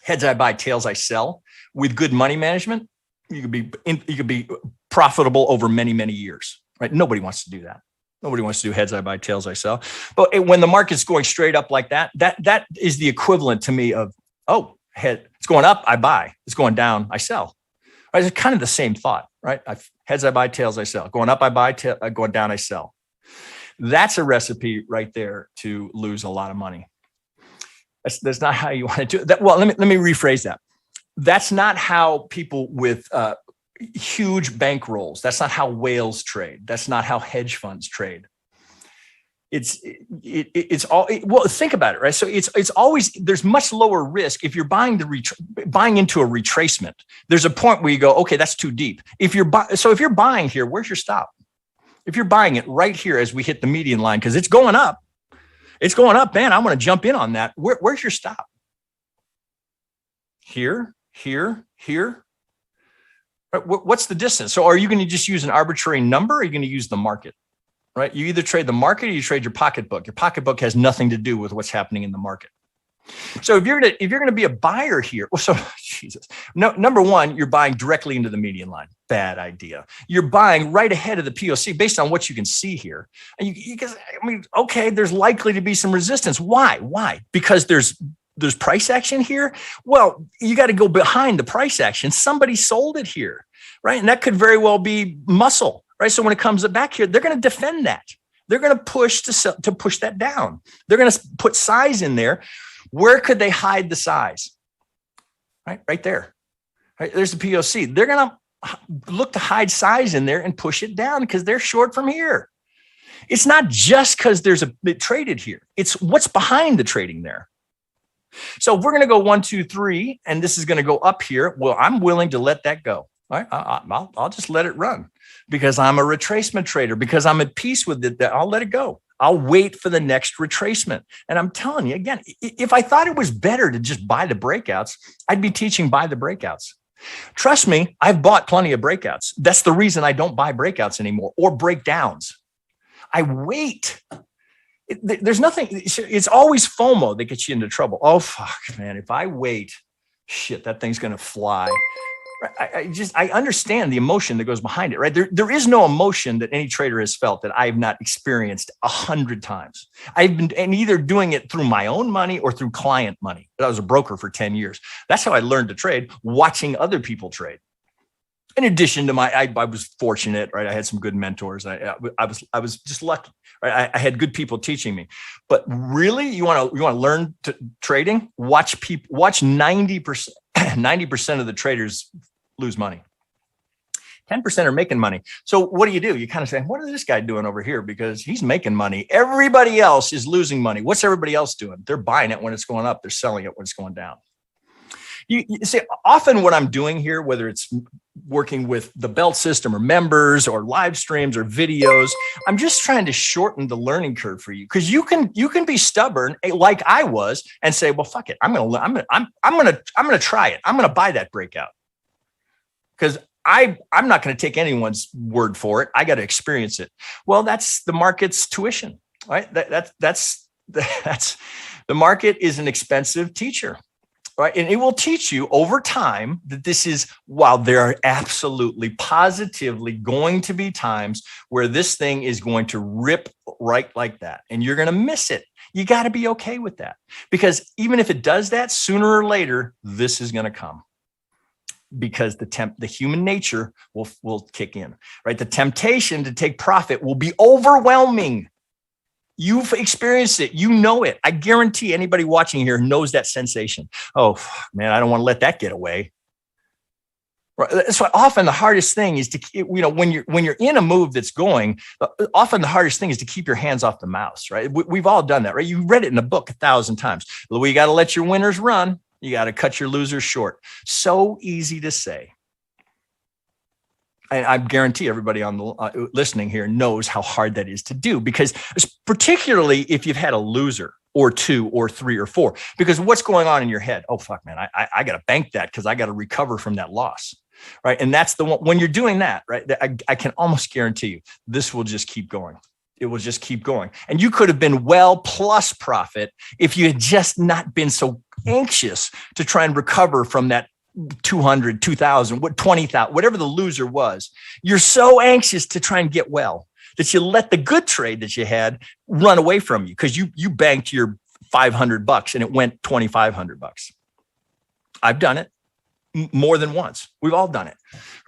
heads I buy, tails I sell, with good money management, you could be profitable over many, many years, right? Nobody wants to do that. Nobody wants to do heads I buy, tails I sell. But when the market's going straight up like that, that is the equivalent to me of, oh, it's going up, I buy. It's going down, I sell. Right? It's kind of the same thought, right? Heads I buy, tails I sell. Going up, I buy. Going down, I sell. That's a recipe right there to lose a lot of money. That's not how you want to do it. Well, let me rephrase that. That's not how people with huge bankrolls. That's not how whales trade. That's not how hedge funds trade. It's all, well, think about it, right? So it's always, there's much lower risk if you're buying into a retracement. There's a point where you go, okay, that's too deep. If you're buying here, where's your stop? If you're buying it right here as we hit the median line, because it's going up, man, I want to jump in on that. Where's your stop? Here. What's the distance? So are you going to just use an arbitrary number, or are you going to use the market? Right? You either trade the market or you trade your pocketbook. Your pocketbook has nothing to do with what's happening in the market. So if you're going to be a buyer here, well, so Jesus, no, number one, you're buying directly into the median line. Bad idea. You're buying right ahead of the POC based on what you can see here. And okay, there's likely to be some resistance. Why? Because there's price action here. Well, you got to go behind the price action. Somebody sold it here, right? And that could very well be muscle, right? So when it comes back here, they're going to defend that. They're going to push to push that down. They're going to put size in there. Where could they hide the size? Right there. Right, there's the POC. They're going to look to hide size in there and push it down because they're short from here. It's not just because it traded here. It's what's behind the trading there. So if we're going to go 1, 2, 3, and this is going to go up here, well, I'm willing to let that go. All right, I'll just let it run because I'm a retracement trader, because I'm at peace with it. I'll let it go. I'll wait for the next retracement. And I'm telling you, again, if I thought it was better to just buy the breakouts, I'd be teaching buy the breakouts. Trust me, I've bought plenty of breakouts. That's the reason I don't buy breakouts anymore or breakdowns. I wait. There's nothing. It's always FOMO that gets you into trouble. Oh, fuck, man. If I wait, shit, that thing's going to fly. I understand the emotion that goes behind it, right? There is no emotion that any trader has felt that I've not experienced 100 times. I've been either doing it through my own money or through client money. I was a broker for 10 years. That's how I learned to trade, watching other people trade. In addition to I was fortunate, right? I had some good mentors. I was just lucky, right? I had good people teaching me. But really, you want to learn trading? Watch 90% of the traders lose money. 10% are making money. So what do? You kind of say, what is this guy doing over here? Because he's making money. Everybody else is losing money. What's everybody else doing? They're buying it when it's going up. They're selling it when it's going down. You see, often what I'm doing here, whether it's working with the belt system or members or live streams or videos, I'm just trying to shorten the learning curve for you, because you can be stubborn like I was and say, well, fuck it, I'm gonna try it. I'm gonna buy that breakout because I'm not going to take anyone's word for it. I got to experience it. Well, that's the market's tuition, right? That's the market is an expensive teacher. Right. And it will teach you over time that this is, while there are absolutely positively going to be times where this thing is going to rip right like that, and you're going to miss it. You got to be okay with that, because even if it does that, sooner or later, this is going to come, because the human nature will kick in, right? The temptation to take profit will be overwhelming. You've experienced it. You know it. I guarantee anybody watching here knows that sensation. Oh, man, I don't want to let that get away. Right. That's why often the hardest thing is to, when you're in a move that's going, often the hardest thing is to keep your hands off the mouse, right? We've all done that, right? You read it in a book 1,000 times. Well, you got to let your winners run. You got to cut your losers short. So easy to say. And I guarantee everybody on the listening here knows how hard that is to do, because particularly if you've had a loser or 2 or 3 or 4, because what's going on in your head? Oh, fuck, man, I got to bank that because I got to recover from that loss, right? And that's the one, when you're doing that, right? I can almost guarantee you this will just keep going. It will just keep going. And you could have been well plus profit if you had just not been so anxious to try and recover from that 200, 2,000, 20,000, whatever the loser was. You're so anxious to try and get well that you let the good trade that you had run away from you because you banked your $500 and it went $2,500. I've done it more than once. We've all done it,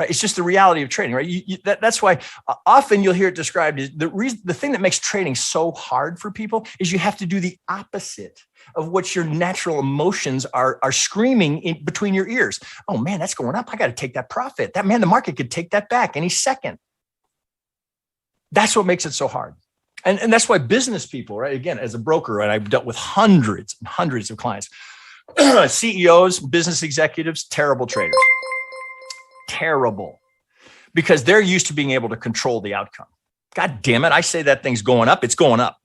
right? It's just the reality of trading, right? That's why often you'll hear it described as the thing that makes trading so hard for people is you have to do the opposite of what your natural emotions are screaming in between your ears. Oh man, that's going up. I got to take that profit. The market could take that back any second. That's what makes it so hard. And that's why business people, right? Again, as a broker, right, I've dealt with hundreds and hundreds of clients. CEOs, business executives, terrible traders. Terrible. Because they're used to being able to control the outcome. God damn it. I say that thing's going up. It's going up.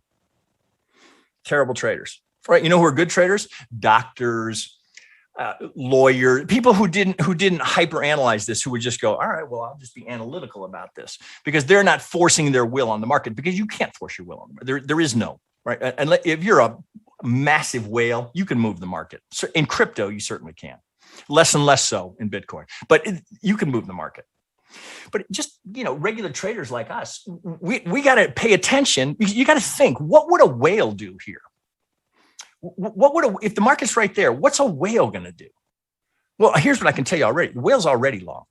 Terrible traders. Right? You know who are good traders? Doctors, lawyers, people who didn't hyperanalyze this, who would just go, all right, well, I'll just be analytical about this because they're not forcing their will on the market because you can't force your will on the market. There is no, right? And if you're a massive whale, you can move the market. So in crypto, you certainly can. Less and less so in Bitcoin, but you can move the market. But just, regular traders like us, we got to pay attention. You got to think, what would a whale do here? If the market's right there, what's a whale going to do? Well, here's what I can tell you already. The whale's already long.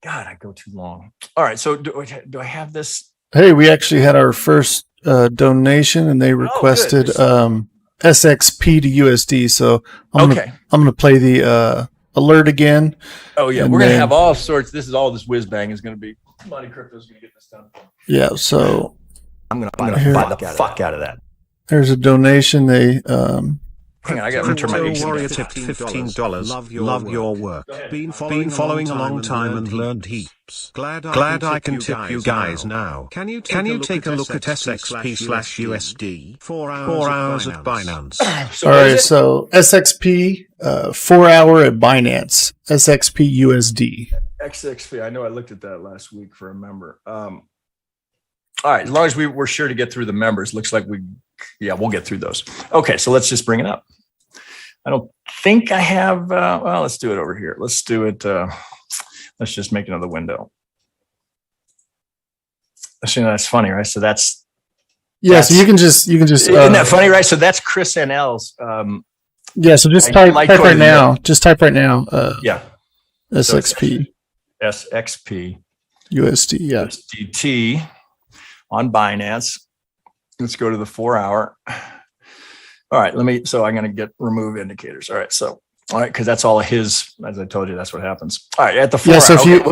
God, I go too long. All right. So do I have this? Hey, we actually had our first donation, and they requested SXP to USD. So I'm going to play the alert again. Oh yeah, we're going to have all sorts. This whiz bang is going to be. MonteCrypto is going to get this done. Yeah. So I'm going to buy the fuck out of that. There's a donation. They hang on, I got to turn my Warrior tipped $15. Love your work. Been following a long time and learned heaps. Glad I can tip you guys now. Can you take a look at SXP/USD? 4 hours at Binance. All right, so SXP 4 hour at Binance. SXP USD. XXP. I know I looked at that last week for a member. All right, as long as we're sure to get through the members, looks like we'll get through those. Okay, so let's just bring it up. I don't think I have, let's do it over here. Let's do it, let's just make another window. That's funny, right? So that's. So you can just. Isn't that funny, right? So that's Chris NL's. Yeah, so just type right now. Just type right now. SXP. SXP. USD, yeah. USDT. On Binance. Let's go to the 4 hour. All right, so I'm going to remove indicators. All right, because that's all his, as I told you, that's what happens. All right, at the 4 hour.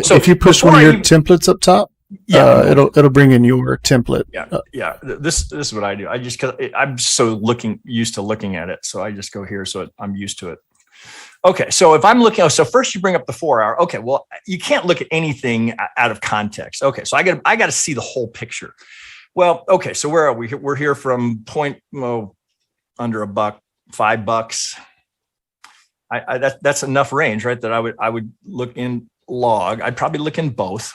So if you push one of your templates up top, it'll bring in your template. Yeah. This is what I do. Because I'm so used to looking at it. So I just go here. So I'm used to it. Okay, so if I'm looking, so first you bring up the 4 hour. Okay, well, you can't look at anything out of context. Okay, so I got to see the whole picture. Well, okay, so where are we? We're here from under $1, $5. That's enough range, right? That I would look in log. I'd probably look in both.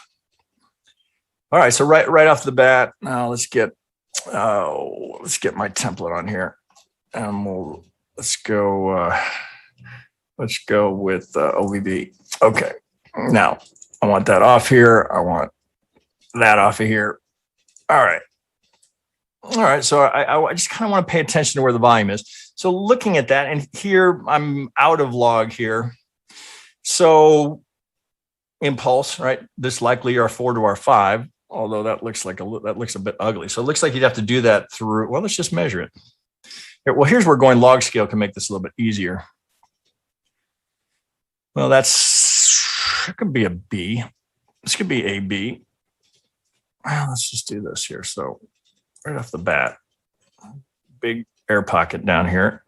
All right, so right off the bat, now let's get my template on here, and let's go. Let's go with OVB. Okay. Now, I want that off here. I want that off of here. All right. So I just kind of want to pay attention to where the volume is. So looking at that, and here I'm out of log here. So impulse, right? This likely R4 to R5, although that looks a bit ugly. So it looks like you'd have to do that through, well, let's just measure it. Well, here's where going log scale can make this a little bit easier. Well, it could be a B. This could be a B. Well, let's just do this here. So right off the bat, big air pocket down here.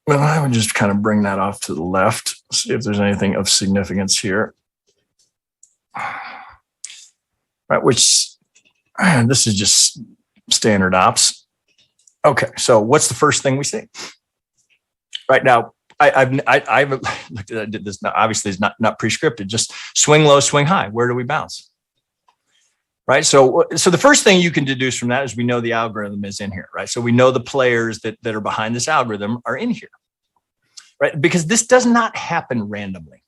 Well, I would just kind of bring that off to the left, see if there's anything of significance here. Right, which this is just standard ops. Okay, so what's the first thing we see? Right now, I've looked at this. Now, obviously, it's not prescripted. Just swing low, swing high. Where do we bounce? Right. So the first thing you can deduce from that is we know the algorithm is in here. Right. So we know the players that are behind this algorithm are in here. Right. Because this does not happen randomly.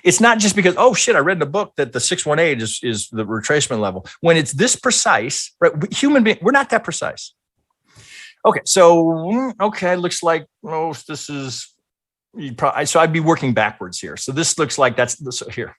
It's not just because, oh shit, I read in a book that the 618 is the retracement level. When it's this precise, right? Human being, we're not that precise. Okay, so looks like this is so I'd be working backwards here. So this looks like that's this here.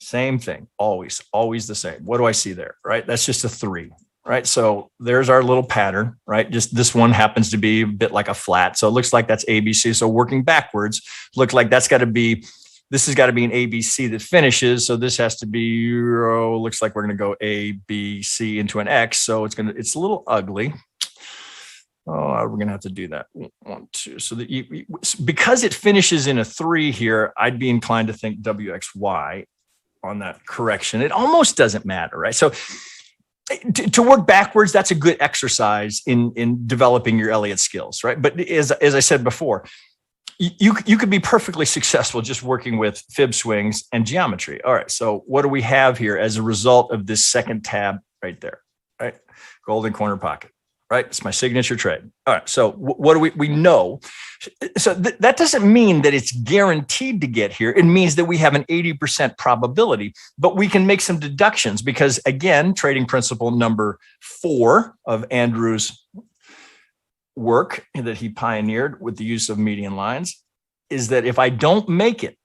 Same thing, always the same. What do I see there? Right, that's just a 3. Right, so there's our little pattern. Right, just this one happens to be a bit like a flat. So it looks like that's ABC. So working backwards, looks like that's got to be. This has got to be an ABC that finishes. So this has to be, looks like we're going to go A, B, C into an X. So it's a little ugly. Oh, we're going to have to do that. 1, 2. So that because it finishes in a 3 here, I'd be inclined to think WXY on that correction. It almost doesn't matter, right? So to work backwards, that's a good exercise in developing your Elliott skills, right? But as I said before, you could be perfectly successful just working with fib swings and geometry. All right, so what do we have here as a result of this second tab right there, right? Golden corner pocket, right? It's my signature trade. All right, so what do we know? So that doesn't mean that it's guaranteed to get here. It means that we have an 80% probability, but we can make some deductions because, again, trading principle number 4 of Andrew's work that he pioneered with the use of median lines is that if I don't make it,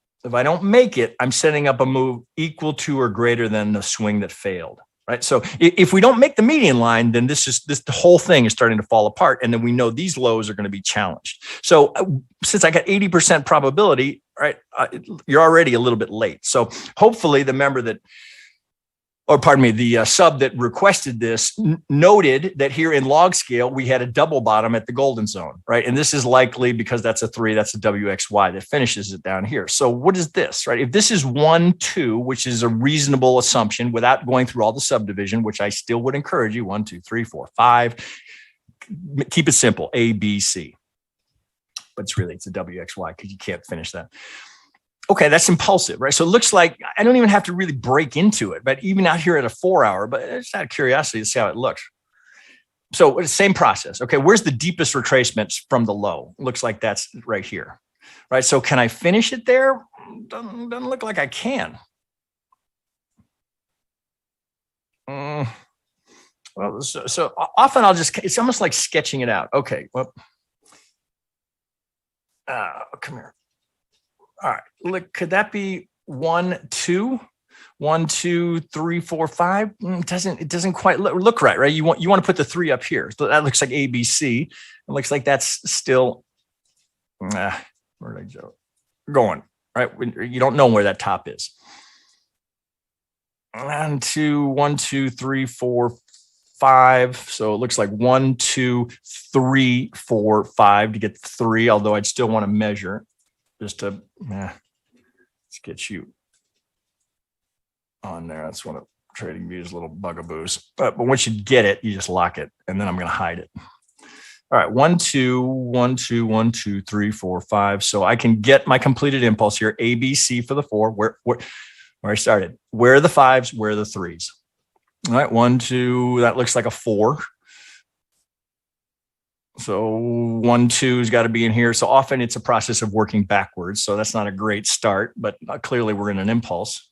I'm setting up a move equal to or greater than the swing that failed, right? So if we don't make the median line, then the whole thing is starting to fall apart. And then we know these lows are going to be challenged. So since I got 80% probability, right, you're already a little bit late. So hopefully the member that, or pardon me, the sub that requested this noted that here in log scale, we had a double bottom at the golden zone, right? And this is likely because that's a 3, that's a WXY that finishes it down here. So what is this, right? If this is 1, 2, which is a reasonable assumption without going through all the subdivision, which I still would encourage you, 1, 2, 3, 4, 5, keep it simple, A, B, C. But it's a WXY because you can't finish that. Okay, that's impulsive, right? So it looks like I don't even have to really break into it, but even out here at a 4-hour, but it's out of curiosity to see how it looks. So same process. Okay, where's the deepest retracement from the low? Looks like that's right here, right? So can I finish it there? Doesn't look like I can. Well, so often it's almost like sketching it out. Okay, well, come here. All right, look, could that be 1, 2, 1, 2, 3, 4, 5? It doesn't quite look right, right? You want to put the 3 up here. So that looks like ABC. It looks like that's still where did I go? Going, right? You don't know where that top is. And 2, 1, 2, 3, 4, 5. So it looks like 1, 2, 3, 4, 5 to get 3, although I'd still want to measure. Just to let's get you on there. That's one of TradingView's little bugaboos. But once you get it, you just lock it, and then I'm going to hide it. All right, 1, 2, 1, 2, 1, 2, 3, 4, 5. So I can get my completed impulse here. A, B, C for the 4. Where I started. Where are the 5s? Where are the 3s? All right, 1, 2. That looks like a 4. So 1, 2 has got to be in here. So often it's a process of working backwards. So that's not a great start, but clearly we're in an impulse.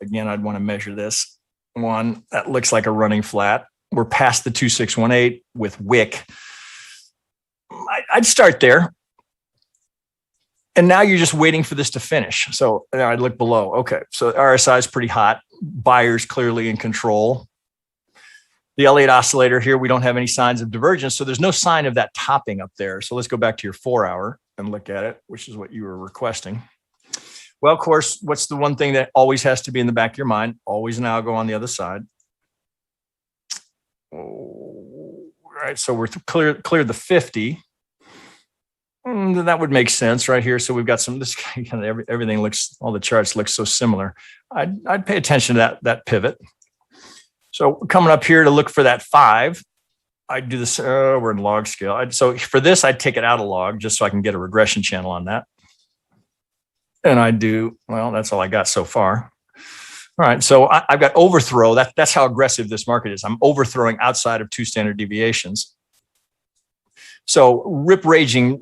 Again, I'd want to measure this. 1, that looks like a running flat. We're past the 2618 with wick. I'd start there. And now you're just waiting for this to finish. So I'd look below. Okay, so RSI is pretty hot. Buyers clearly in control. The Elliott oscillator here, we don't have any signs of divergence. So there's no sign of that topping up there. So let's go back to your 4-hour and look at it, which is what you were requesting. Well, of course, what's the one thing that always has to be in the back of your mind? Always an algo on the other side. All right, so we're clear the 50. That would make sense right here. So we've got this kind of everything looks, all the charts look so similar. I'd pay attention to that pivot. So coming up here to look for that 5, I'd do this. We're in log scale. So for this, I'd take it out of log just so I can get a regression channel on that. And I do, well, that's all I got so far. All right, so I've got overthrow. That's how aggressive this market is. I'm overthrowing outside of 2 standard deviations. So rip raging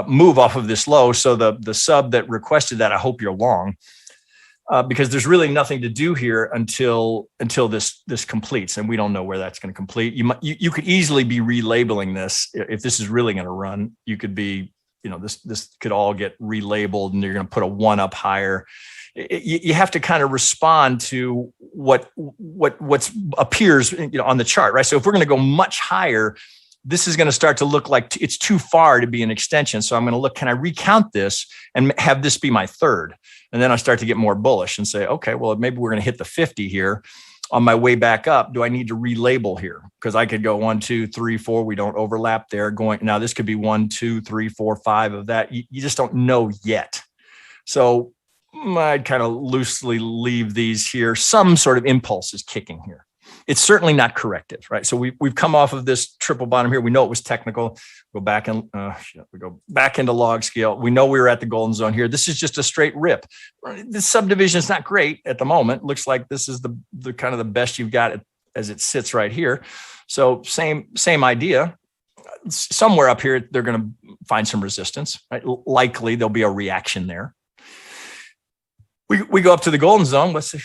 move off of this low. So the sub that requested that, I hope you're long, because there's really nothing to do here until this completes, and we don't know where that's going to complete. You could easily be relabeling this if this is really going to run. You could be, this could all get relabeled, and you're going to put a 1 up higher. You have to kind of respond to what appears on the chart, right? So if we're going to go much higher, this is going to start to look like it's too far to be an extension. So I'm going to look, can I recount this and have this be my third? And then I start to get more bullish and say, okay, well, maybe we're going to hit the 50 here on my way back up. Do I need to relabel here? Because I could go 1, 2, 3, 4. We don't overlap there. Now this could be 1, 2, 3, 4, 5 of that. You just don't know yet. So I'd kind of loosely leave these here. Some sort of impulse is kicking here. It's certainly not corrective, right? So we've come off of this triple bottom here. We know it was technical. Go back and we go back into log scale. We know we were at the golden zone here. This is just a straight rip. This subdivision is not great at the moment. Looks like this is the kind of the best you've got as it sits right here. So same idea. Somewhere up here, they're going to find some resistance, right? Likely there'll be a reaction there. We go up to the golden zone. Let's see.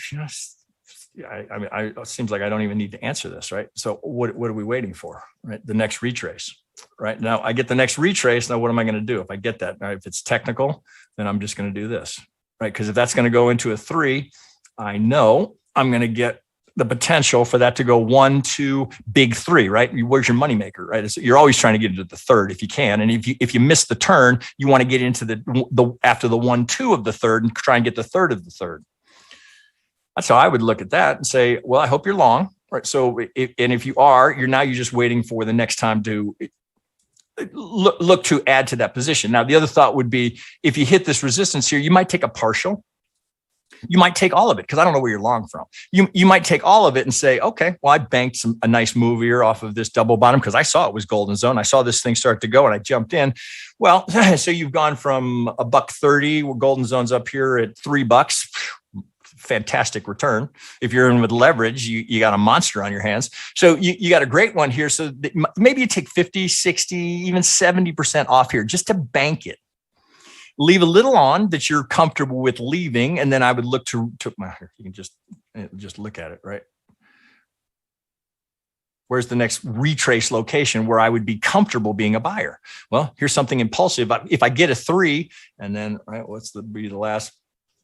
It seems like I don't even need to answer this, right? So what are we waiting for, right? The next retrace, right? Now I get the next retrace. Now what am I going to do if I get that? Right? If it's technical, then I'm just going to do this, right? Because if that's going to go into a 3, I know I'm going to get the potential for that to go 1, 2, big 3, right? Where's your moneymaker, right? You're always trying to get into the third if you can. And if you miss the turn, you want to get into the after the 1, 2 of the third and try and get the third of the third. That's how I would look at that and say, well, I hope you're long, right? So, if you are, you're just waiting for the next time to look to add to that position. Now, the other thought would be, if you hit this resistance here, you might take a partial. You might take all of it, because I don't know where you're long from. You might take all of it and say, okay, well, I banked a nice move here off of this double bottom because I saw it was golden zone. I saw this thing start to go and I jumped in. Well, so you've gone from $1.30, where golden zone's up here at $3. Fantastic return. If you're in with leverage, you got a monster on your hands. So you got a great one here. So maybe you take 50, 60, even 70% off here just to bank it. Leave a little on that you're comfortable with leaving. And then I would look to you can just look at it, right? Where's the next retrace location where I would be comfortable being a buyer? Well, here's something impulsive. If I get a 3, and then, right, be the last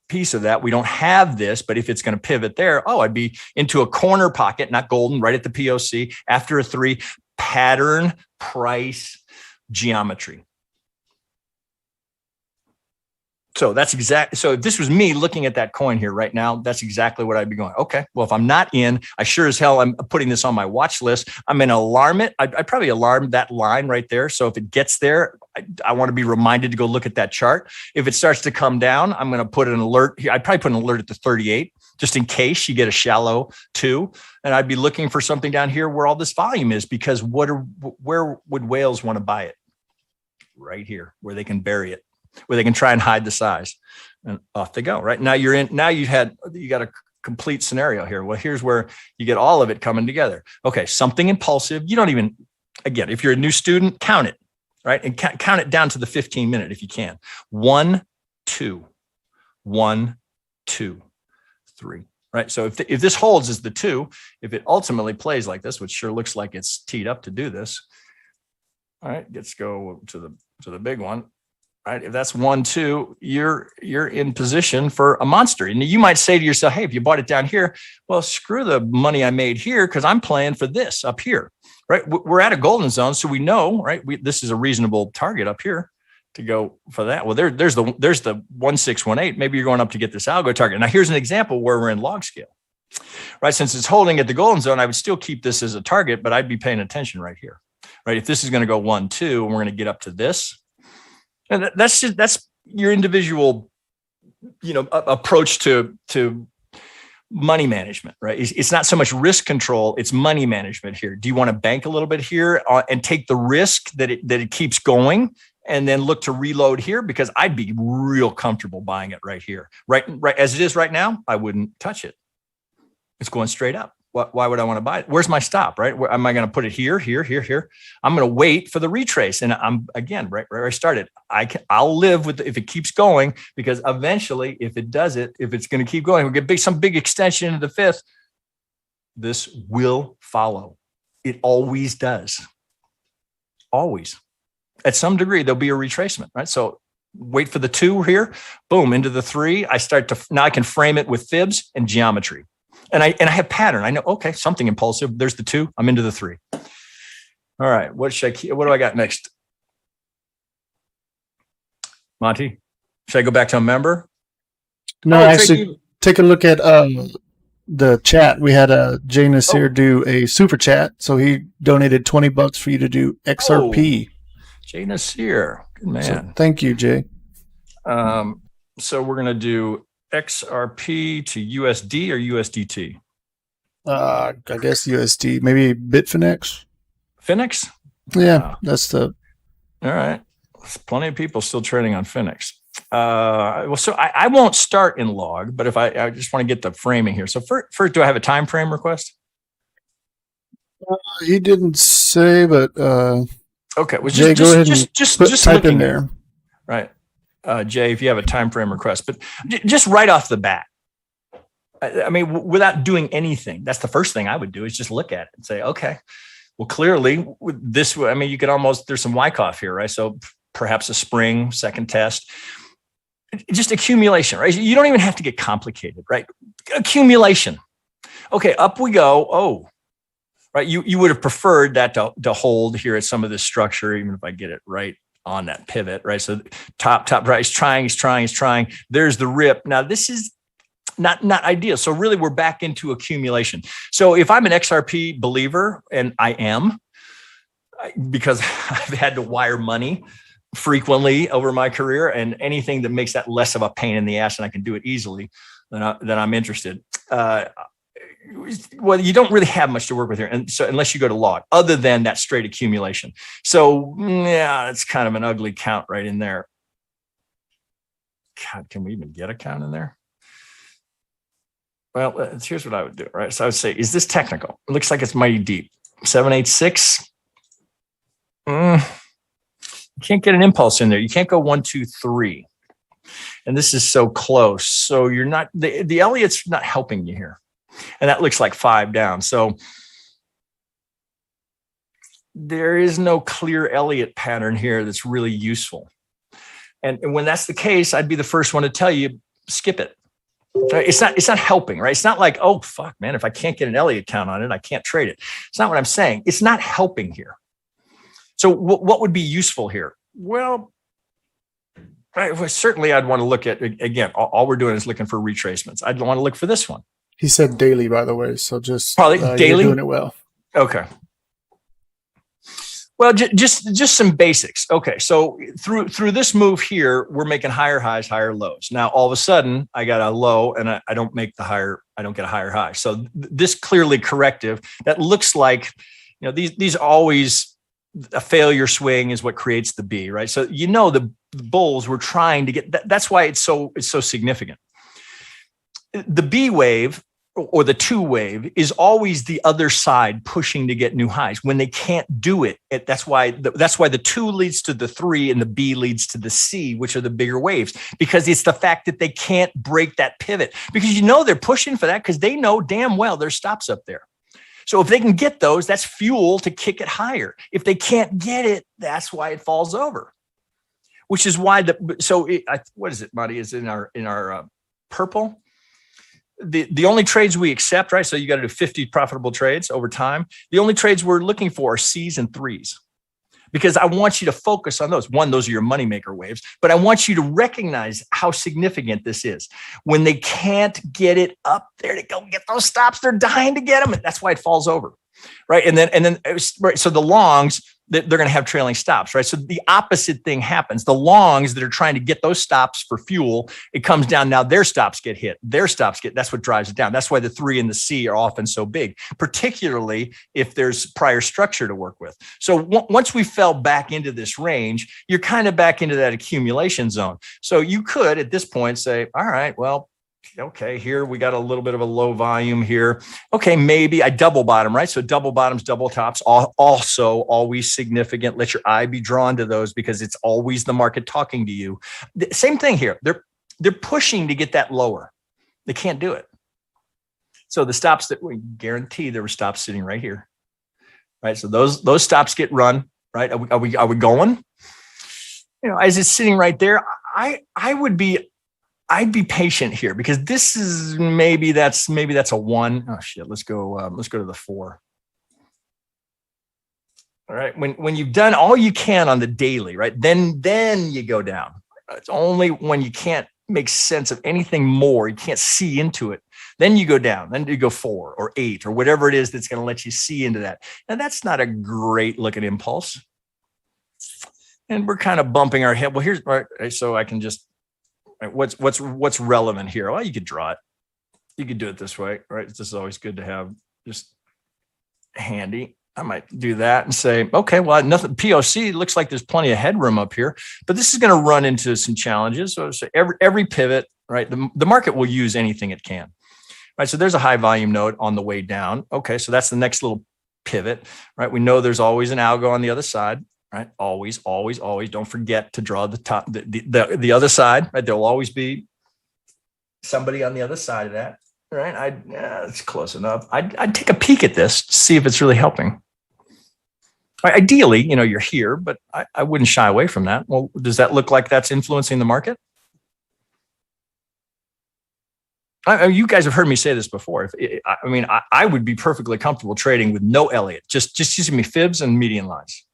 piece of that? We don't have this, but if it's going to pivot there, I'd be into a corner pocket, not golden, right at the POC after a 3, pattern, price, geometry. So that's so if this was me looking at that coin here right now, that's exactly what I'd be going. Okay, well, if I'm not in, I sure as hell I'm putting this on my watch list. I'm going to alarm it. I'd probably alarm that line right there. So if it gets there, I want to be reminded to go look at that chart. If it starts to come down, I'm going to put an alert here. I'd probably put an alert at the 38, just in case you get a shallow 2. And I'd be looking for something down here where all this volume is, because where would whales want to buy it? Right here, where they can bury it, where they can try and hide the size, and off they go. Right now you're in. Now you got a complete scenario here. Well, here's where you get all of it coming together. Okay, something impulsive. You don't even, again, if you're a new student, count it, right, and count it down to the 15-minute if you can. 1, 2, 1, 2, 3. Right. So if this holds as the 2, if it ultimately plays like this, which sure looks like it's teed up to do this. All right, let's go to the big one. Right. If that's 1, 2, you're in position for a monster. And you might say to yourself, hey, if you bought it down here, well, screw the money I made here, because I'm playing for this up here. Right. We're at a golden zone. So we know, right, this is a reasonable target up here to go for that. Well, there's the 1618. Maybe you're going up to get this algo target. Now, here's an example where we're in log scale. Right. Since it's holding at the golden zone, I would still keep this as a target, but I'd be paying attention right here. Right. If this is going to go 1, 2, and we're going to get up to this. And that's your individual, approach to money management, right? It's not so much risk control; it's money management here. Do you want to bank a little bit here and take the risk that it keeps going, and then look to reload here? Because I'd be real comfortable buying it right here, right as it is right now. I wouldn't touch it. It's going straight up. Why would I want to buy it? Where's my stop, right? Where am I going to put it? Here, here, here, here. I'm going to wait for the retrace. And I'm, again, right where I started. I'll live with if it keeps going, because eventually, if it does it, if it's going to keep going, we get some big extension into the fifth, this will follow. It always does. Always. At some degree, there'll be a retracement, right? So wait for the 2 here, boom, into the 3. Now I can frame it with fibs and geometry. And I have pattern. I know, okay, something impulsive. There's the 2. I'm into the 3. All right. What do I got next? Monty, should I go back to a member? No, actually, take a look at the chat. We had Jay Nasir do a super chat. So he donated $20 for you to do XRP. Oh, Jay Nasir. Good man. So thank you, Jay. So we're going to do XRP to USD or USDT? I guess USD, maybe Bitfinex. Finex? Yeah, that's the. All right. There's plenty of people still trading on Finex. Well, so I won't start in log, but if I just want to get the framing here. So first, do I have a time frame request? He didn't say, but okay. Well, Jay, go ahead and just type in there. Right. Jay, if you have a time frame request, but just right off the bat, I mean, without doing anything, that's the first thing I would do is just look at it and say, okay, well, clearly this, I mean, you could almost, there's some Wyckoff here, right? So perhaps a spring, second test, just accumulation, right? You don't even have to get complicated, right? Accumulation. Okay, up we go. Oh, right. You would have preferred that to hold here at some of this structure, even if I get it right on that pivot, right? So top, right, he's trying. There's the rip. Now this is not ideal. So really we're back into accumulation. So if I'm an XRP believer, and I am, because I've had to wire money frequently over my career, and anything that makes that less of a pain in the ass and I can do it easily, then I'm interested. Well, you don't really have much to work with here, and so unless you go to log, other than that straight accumulation. So yeah, it's kind of an ugly count right in there. God, can we even get a count in there? Well, here's what I would do, right? So I would say, is this technical? It looks like it's mighty deep. 786. You can't get an impulse in there. You can't go 1, 2, 3. And this is so close. So you're not, the Elliott's not helping you here. And that looks like 5 down. So there is no clear Elliott pattern here that's really useful. And when that's the case, I'd be the first one to tell you, skip it. It's not helping, right? It's not like, oh, fuck, man, if I can't get an Elliott count on it, I can't trade it. It's not what I'm saying. It's not helping here. So what would be useful here? Well, certainly I'd want to look at, again, all we're doing is looking for retracements. I'd want to look for this one. He said daily, by the way, so just probably daily. You're doing it well. Okay. Well, just some basics. Okay, so through this move here, we're making higher highs, higher lows. Now all of a sudden, I got a low, and I don't make the higher. I don't get a higher high. So this clearly corrective. That looks like, these always a failure swing is what creates the B, right? So the bulls were trying to get. That's why it's so significant. The B wave, or the 2 wave, is always the other side pushing to get new highs. When they can't do it, that's why the 2 leads to the 3 and the B leads to the C, which are the bigger waves, because it's the fact that they can't break that pivot, because they're pushing for that because they know damn well there's stops up there. So if they can get those, that's fuel to kick it higher. If they can't get it, that's why it falls over, which is why what is it, Marty, is in our purple. The only trades we accept, right? So you got to do 50 profitable trades over time. The only trades we're looking for are C's and 3s, because I want you to focus on those. One, those are your moneymaker waves, but I want you to recognize how significant this is. When they can't get it up there to go get those stops, they're dying to get them. And that's why it falls over, right? And then right. So the longs, they're going to have trailing stops, right? So the opposite thing happens. The longs that are trying to get those stops for fuel, it comes down. Now their stops get hit. That's what drives it down. That's why the 3 and the C are often so big, particularly if there's prior structure to work with. So once we fell back into this range, you're kind of back into that accumulation zone. So you could at this point say, all right, well, Okay, here we got a little bit of a low volume here. Okay, maybe I double bottom, right? So double bottoms, double tops, also always significant. Let your eye be drawn to those because it's always the market talking to you. Same thing here. They're pushing to get that lower. They can't do it. So the stops that we guarantee there were stops sitting right here, right? So those stops get run, right? Are we going? You know, as it's sitting right there, I'd be patient here because this is maybe that's a 1. Oh shit, let's go to the 4. All right, when you've done all you can on the daily, right? Then you go down. It's only when you can't make sense of anything more, you can't see into it, then you go down. Then you go 4 or 8 or whatever it is that's going to let you see into that. Now that's not a great looking impulse. And we're kind of bumping our head. Well, here's right. So I can just what's relevant here. Well, you could draw it. You could do it this way, right? This is always good to have just handy. I might do that and say, okay, well, nothing POC looks like there's plenty of headroom up here, but this is going to run into some challenges. So every pivot, right? The market will use anything it can, right? So there's a high volume node on the way down. Okay, so that's the next little pivot, right? We know there's always an algo on the other side, right? Always. Don't forget to draw the top, the other side, right? There'll always be somebody on the other side of that, right? It's close enough. I'd take a peek at this to see if it's really helping. Right, ideally, you know, you're here, but I wouldn't shy away from that. Well, does that look like that's influencing the market? You guys have heard me say this before. I would be perfectly comfortable trading with no Elliott, just using me fibs and median lines.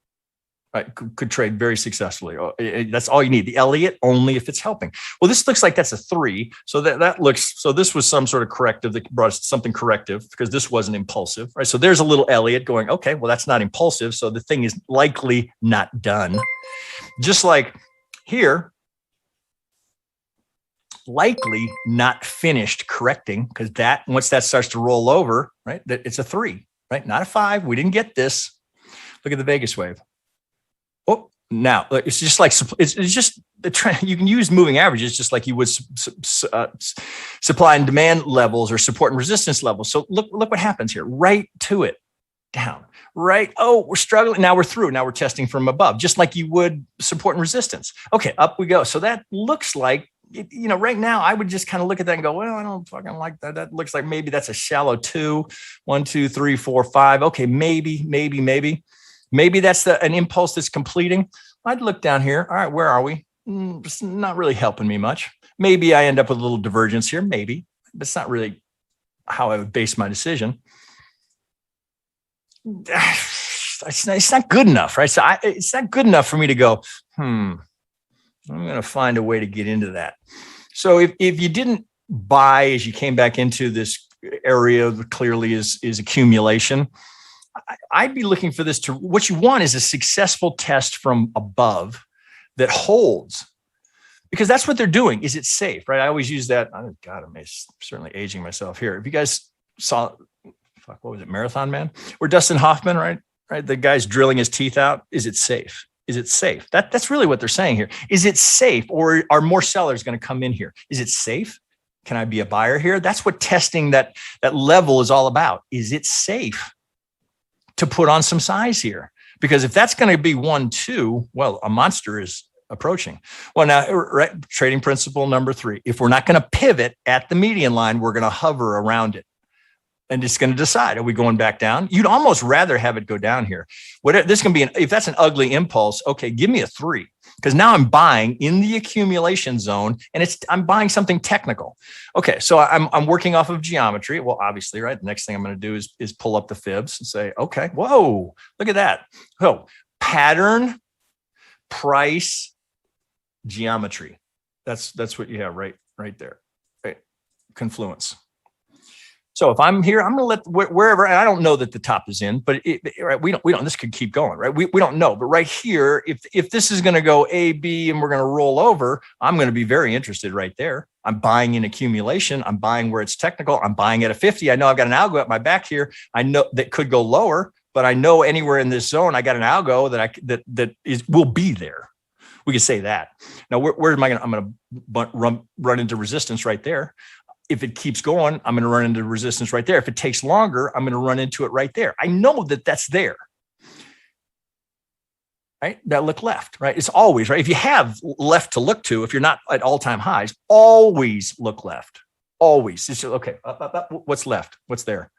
Right, could trade very successfully. That's all you need. The Elliott only if it's helping. Well, this looks like that's a 3. So that looks, so this was some sort of corrective that brought us something corrective because this wasn't impulsive, right? So there's a little Elliott going, okay, well, that's not impulsive. So the thing is likely not done. Just like here, likely not finished correcting because once that starts to roll over, right, that it's a 3, right? Not a 5. We didn't get this. Look at the Vegas wave. Oh, now it's just like it's just the trend. You can use moving averages just like you would supply and demand levels or support and resistance levels. So look what happens here. Right to it, down. Right. Oh, we're struggling. Now we're through. Now we're testing from above, just like you would support and resistance. Okay, up we go. So that looks like, you know, right now I would just kind of look at that and go, well, I don't fucking like that. That looks like maybe that's a shallow 2, 1, 2, 3, 4, 5. Okay, maybe that's an impulse that's completing. I'd look down here. All right, where are we? It's not really helping me much. Maybe I end up with a little divergence here. Maybe, but it's not really how I would base my decision. It's not good enough, right? So it's not good enough for me to go, I'm going to find a way to get into that. So if you didn't buy as you came back into this area that clearly is accumulation, I'd be looking for this to, what you want is a successful test from above that holds, because that's what they're doing. Is it safe, right? I always use that. Oh God, I'm certainly aging myself here. If you guys saw, what was it, Marathon Man? Or Dustin Hoffman, right? The guy's drilling his teeth out. Is it safe? Is it safe? That's really what they're saying here. Is it safe, or are more sellers going to come in here? Is it safe? Can I be a buyer here? That's what testing that level is all about. Is it safe to put on some size here? Because if that's going to be 1, 2, well, a monster is approaching. Well, now, right, trading principle number 3. If we're not going to pivot at the median line, we're going to hover around it. And it's going to decide, are we going back down? You'd almost rather have it go down here. Whatever this can be, if that's an ugly impulse, okay, give me a 3. Because now I'm buying in the accumulation zone, and I'm buying something technical. Okay, so I'm working off of geometry. Well, obviously, right? The next thing I'm going to do is pull up the fibs and say, okay, whoa, look at that. Oh, pattern, price, geometry. That's what you have right there. Right, confluence. So if I'm here, I'm going to let wherever, and I don't know that the top is in, but right, we don't, this could keep going, right? We don't know, but right here, if this is going to go A, B, and we're going to roll over, I'm going to be very interested right there. I'm buying in accumulation. I'm buying where it's technical. I'm buying at a 50. I know I've got an algo at my back here. I know that could go lower, but I know anywhere in this zone, I got an algo that will be there. We could say that. Now, where am I going to, I'm going to run into resistance right there. If it keeps going, I'm going to run into resistance right there. If it takes longer, I'm going to run into it right there. I know that that's there. Right? That look left, right? It's always right. If you have left to look to, if you're not at all-time highs, always look left. Always. It's just, okay. What's left? What's there?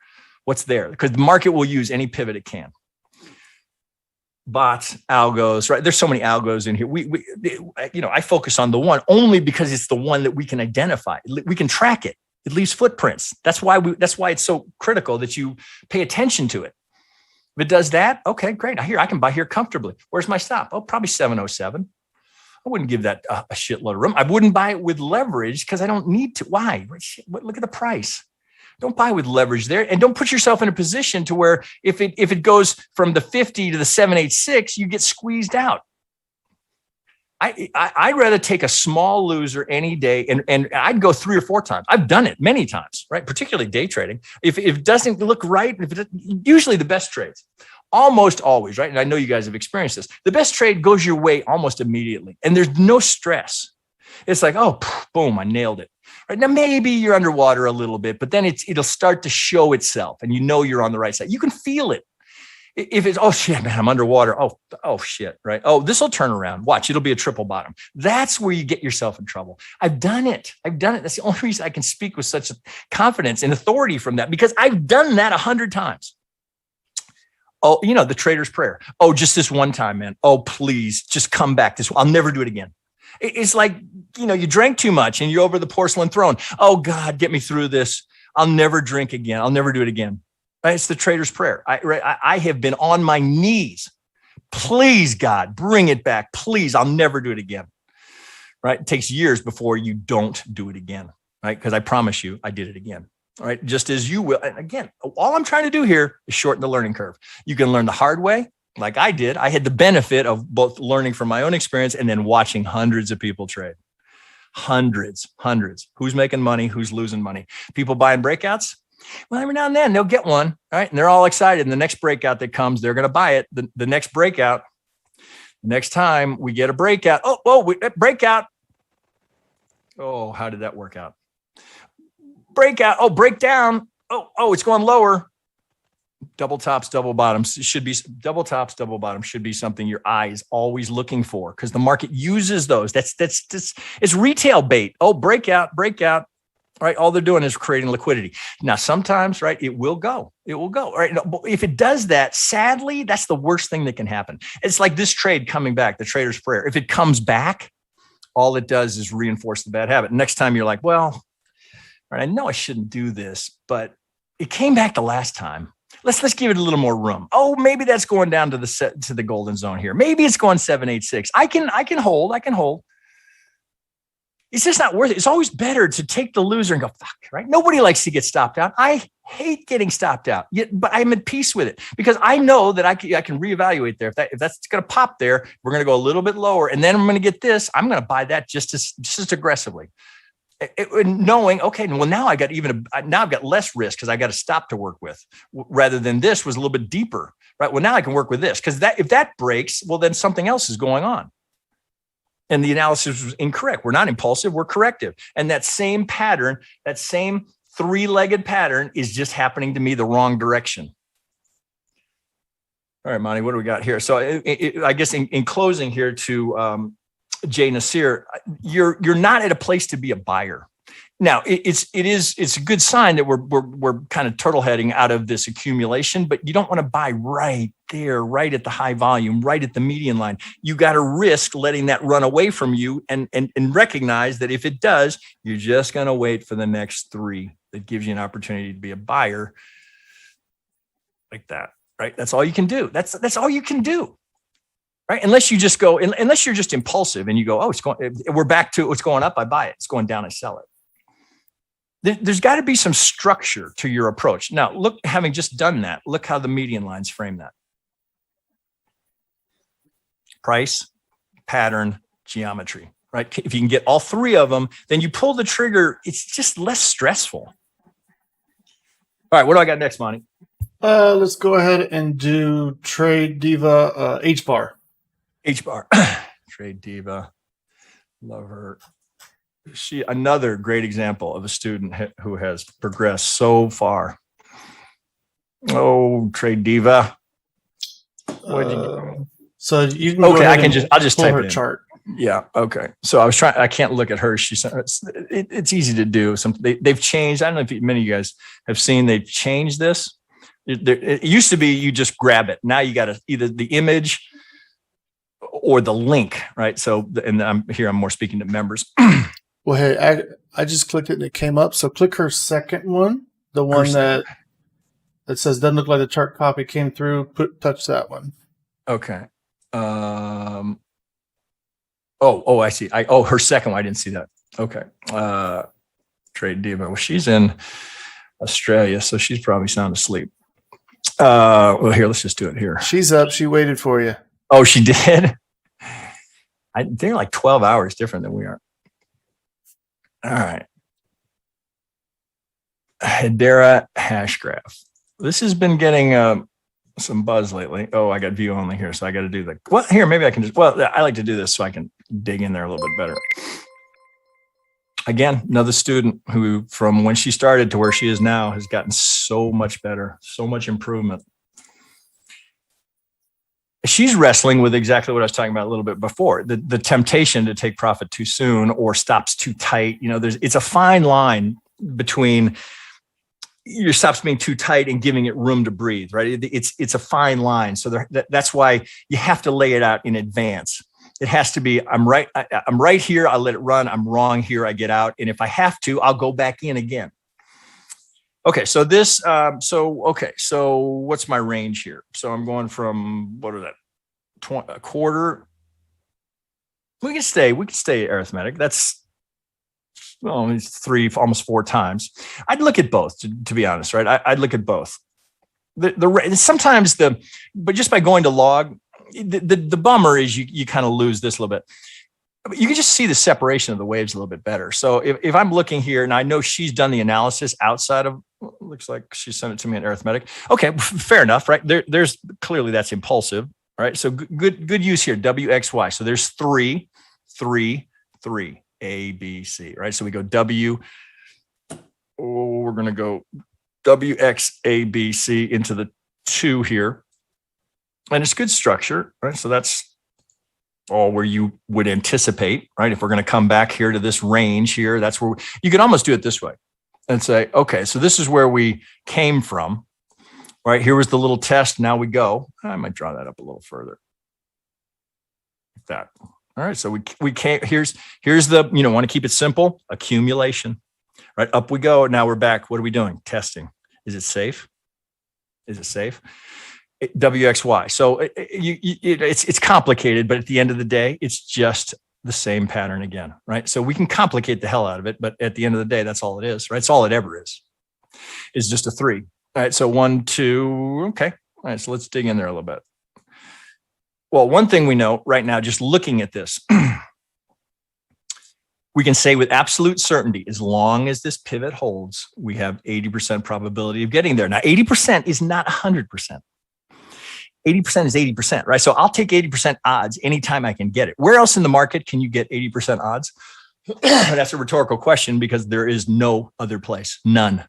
What's there? Because the market will use any pivot it can. Bots, algos, right? There's so many algos in here. I focus on the one only because it's the one that we can identify. We can track it. It leaves footprints. That's why it's so critical that you pay attention to it. If it does that, okay, great. I can buy here comfortably. Where's my stop? Oh, probably 707. I wouldn't give that a shitload of room. I wouldn't buy it with leverage because I don't need to. Why? Look at the price. Don't buy with leverage there, and don't put yourself in a position to where if it goes from the 50 to the 786, you get squeezed out. I'd rather take a small loser any day, and I'd go 3 or 4 times. I've done it many times, right? Particularly day trading. If it doesn't look right, usually the best trades, almost always, right? And I know you guys have experienced this. The best trade goes your way almost immediately, and there's no stress. It's like, oh, boom, I nailed it. Right now, maybe you're underwater a little bit, but then it'll start to show itself, and you're on the right side. You can feel it. If it's, oh shit, man, I'm underwater. Oh shit, right? Oh, this will turn around. Watch, it'll be a triple bottom. That's where you get yourself in trouble. I've done it. That's the only reason I can speak with such confidence and authority from that, because I've done that 100 times. Oh, the trader's prayer. Oh, just this one time, man. Oh, please, just come back. I'll never do it again. It's like, you drank too much and you're over the porcelain throne. Oh God, get me through this. I'll never drink again. I'll never do it again. Right? It's the trader's prayer. I have been on my knees. Please, God, bring it back. Please, I'll never do it again. Right? It takes years before you don't do it again. Right? Because I promise you, I did it again. All right. Just as you will. And again, all I'm trying to do here is shorten the learning curve. You can learn the hard way, like I did. I had the benefit of both learning from my own experience and then watching hundreds of people trade. Hundreds. Who's making money? Who's losing money? People buying breakouts? Well, every now and then they'll get one, right? And they're all excited. And the next breakout that comes, they're going to buy it. The next breakout, next time we get a breakout. Breakout. Oh, how did that work out? Breakout. Oh, breakdown. Oh, it's going lower. Double tops, double bottoms should be double tops, double bottoms should be something your eye is always looking for, because the market uses those. That's it's retail bait. Oh, breakout. Right. All they're doing is creating liquidity. Now, sometimes, right, it will go. Right. If it does that, sadly, that's the worst thing that can happen. It's like this trade coming back, the trader's prayer. If it comes back, all it does is reinforce the bad habit. Next time you're like, well, right, I know I shouldn't do this, but it came back the last time. Let's give it a little more room. Oh, maybe that's going down to the golden zone here. Maybe it's going 786. I can hold. It's just not worth it. It's always better to take the loser and go, fuck, right? Nobody likes to get stopped out. I hate getting stopped out, but I'm at peace with it because I know that I can reevaluate there. If that's going to pop there, we're going to go a little bit lower, and then I'm going to get this. I'm going to buy that just as aggressively. Knowing, okay, well, now I've got less risk because I got a stop to work with, rather than this was a little bit deeper, right? Well, now I can work with this because if that breaks, well, then something else is going on. And the analysis was incorrect. We're not impulsive, we're corrective. And that same pattern, that same 3-legged pattern is just happening to me the wrong direction. All right, Monty, what do we got here? So I guess in closing here to Jay Nasir, you're not at a place to be a buyer. Now, it's a good sign that we're kind of turtle heading out of this accumulation, but you don't want to buy right there, right at the high volume, right at the median line. You got to risk letting that run away from you and recognize that if it does, you're just going to wait for the next 3 that gives you an opportunity to be a buyer like that, right? That's all you can do. That's all you can do. Right? Unless you're just impulsive and you go, oh, we're back to it's going up, I buy it. It's going down, I sell it. There's got to be some structure to your approach. Now, look, having just done that, look how the median lines frame that. Price, pattern, geometry, right? If you can get all 3 of them, then you pull the trigger. It's just less stressful. All right, what do I got next, Monty? Let's go ahead and do TradeDevil HBAR. HBAR. Trade Diva. Love her. Another great example of a student who has progressed so far. Oh, Trade Diva. So you can okay, I'll just pull type her it in. chart. Yeah. Okay. So I can't look at her. It's easy to do. They've changed. I don't know if many of you guys have seen, they've changed this. It used to be you just grab it. Now you got to either the image or the link, right? So, and I'm more speaking to members. Well, hey, I just clicked it and it came up. So click her second one, the one that says doesn't look like the chart copy came through. Touch that one. Okay. I see. Her second one. I didn't see that. Okay. Trade Diva. Well, she's in Australia, so she's probably sound asleep. Well, here, let's just do it here. She's up. She waited for you. Oh, she did? They're like 12 hours different than we are. All right. Hedera hash graph. This has been getting some buzz lately. Oh, I got view only here, so I got to do the. Well, here, maybe I can just. Well, I like to do this so I can dig in there a little bit better. Again, another student who, from when she started to where she is now, has gotten so much better, so much improvement. She's wrestling with exactly what I was talking about a little bit before, the temptation to take profit too soon or stops too tight. You know, it's a fine line between your stops being too tight and giving it room to breathe, right? It's a fine line. So that's why you have to lay it out in advance. It has to be, I'm right here, I let it run. I'm wrong here, I get out. And if I have to, I'll go back in again. Okay, so this, so what's my range here? So I'm going from, what is that, a quarter? We can stay arithmetic. That's, well, it's 3, almost 4 times. I'd look at both, to be honest, right? I'd look at both. Sometimes but just by going to log, the bummer is you kind of lose this a little bit. You can just see the separation of the waves a little bit better. So if I'm looking here, and I know she's done the analysis outside of, looks like she sent it to me in arithmetic. Okay, fair enough, right? There's clearly that's impulsive, right? So good use here, WXY. So there's 3, 3, 3, A, B, C, right? So we go we're going to go WXABC into the 2 here. And it's good structure, right? So that's all where you would anticipate, right? If we're going to come back here to this range here, that's where you could almost do it this way and say, okay, so this is where we came from, right? Here was the little test. Now we go. I might draw that up a little further. Like that. All right. So we can't, here's the, want to keep it simple, accumulation, right? Up we go. Now we're back. What are we doing? Testing. Is it safe? Is it safe? WXY. So it's complicated, but at the end of the day, it's just the same pattern again, right? So we can complicate the hell out of it, but at the end of the day, that's all it is, right? It's all it ever is just a 3. All right. So 1, 2. Okay. All right. So let's dig in there a little bit. Well, one thing we know right now, just looking at this, we can say with absolute certainty, as long as this pivot holds, we have 80% probability of getting there. Now, 80% is not 100%. 80% is 80%, right? So I'll take 80% odds anytime I can get it. Where else in the market can you get 80% odds? That's a rhetorical question because there is no other place. None.